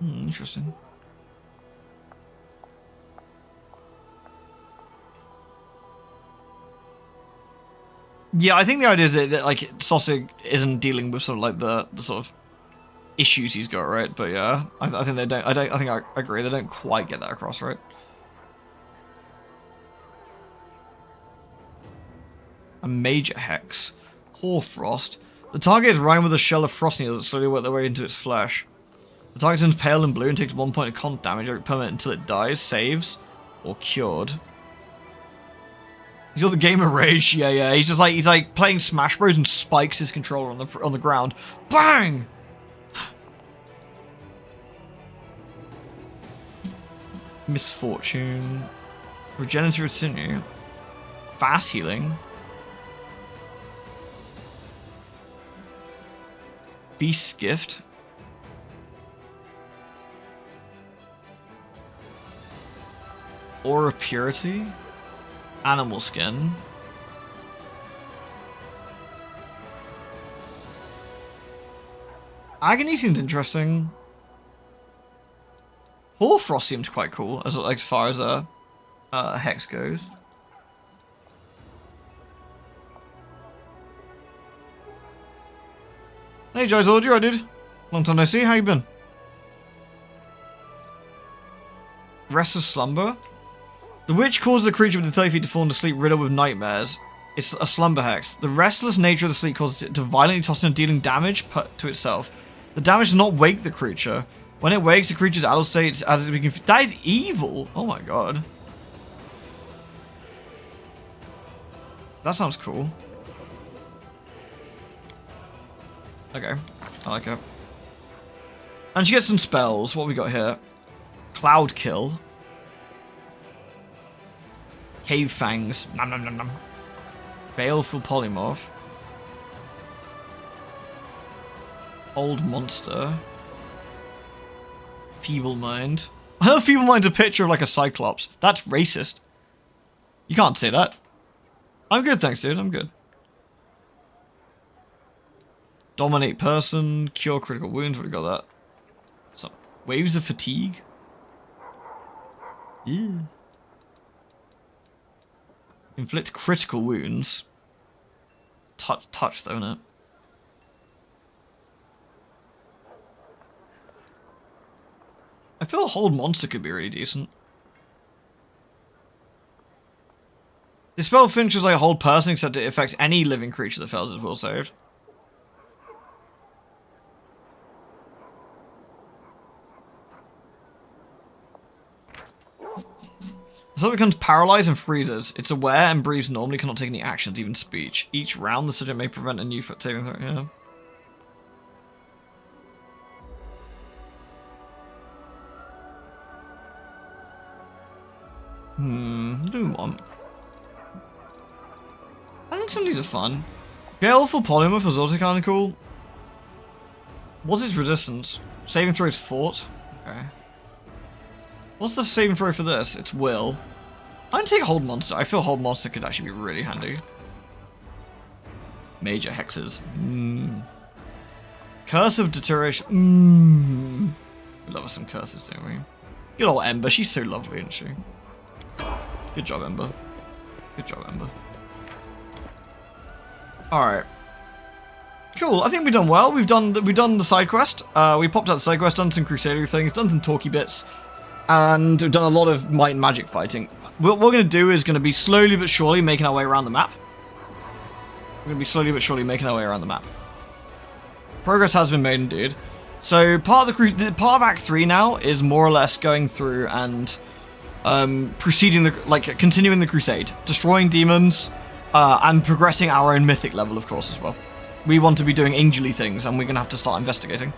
Interesting. Yeah, I think the idea is that like Sosig isn't dealing with sort of like the sort of issues he's got, right? But yeah, I think they don't. I think I agree. They don't quite get that across, right? A major hex, Hoarfrost. The target is round with a shell of frost needles that slowly work their way into its flesh. The target turns pale and blue and takes 1 point of con damage every permanent until it dies, saves, or cured. He's got the gamer rage. Yeah. He's like playing Smash Bros and spikes his controller on the ground. Bang! Misfortune. Regenerative sinew. Fast healing. Beast's gift. Aura purity. Animal skin. Agony seems interesting. Hoarfrost seems quite cool as far as hex goes. Hey Joy's audio, dude. Long time no see. How you been? Restless slumber. The witch causes the creature with the 30 feet to fall into sleep riddled with nightmares. It's a slumber hex. The restless nature of the sleep causes it to violently toss and dealing damage to itself. The damage does not wake the creature. When it wakes, the creature's adult state as it begins. That is evil. Oh my god. That sounds cool. Okay, I like it. And she gets some spells. What we got here? Cloud Kill. Cave Fangs. Nom nom nom nom. Baleful Polymorph. Old Monster. Feeble Mind. I know Feeble Mind's a picture of like a Cyclops. That's racist. You can't say that. I'm good, thanks, dude. I'm good. Dominate Person. Cure Critical Wounds. What do we got that? So, Waves of Fatigue. Yeah. Inflict critical wounds. Touch though, innit? I feel Hold Monster could be really decent. This spell finishes like a Hold Person, except it affects any living creature that fails its will saved. The subject becomes paralyzed and freezes. It's aware and breathes normally, cannot take any actions, even speech. Each round, the subject may prevent a new foot saving throw. Yeah. What do we want? I think some of these are fun. Baleful Polymorph was also kind of cool. What's its resistance? Saving throw is fort. Okay. What's the saving throw for this? It's will. I'm gonna take Hold Monster. I feel Hold Monster could actually be really handy. Major hexes. Curse of Deterioration. We love us some curses, don't we? Good old Ember. She's so lovely, isn't she? Good job, Ember. Good job, Ember. Alright. Cool, I think we've done well. We've done the side quest. We popped out the side quest, done some Crusader things, done some talky bits, and we've done a lot of might and magic fighting. What we're going to do is going to be slowly but surely making our way around the map. We're going to be slowly but surely making our way around the map. Progress has been made indeed. So part of Act 3 now is more or less going through and continuing the crusade, destroying demons, and progressing our own mythic level, of course, as well. We want to be doing angel-y things, and we're going to have to start investigating.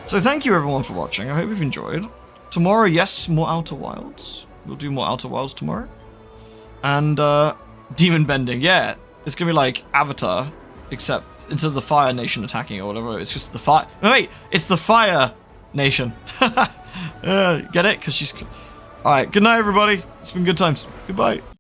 So thank you, everyone, for watching. I hope you've enjoyed. Tomorrow, yes, more Outer Wilds. We'll do more Outer Wilds tomorrow. And, demon bending. Yeah, it's going to be like Avatar, except instead of the Fire Nation attacking or whatever, it's just the Fire... No, wait, it's the Fire Nation. Get it? Because she's... Alright, good night, everybody. It's been good times. Goodbye.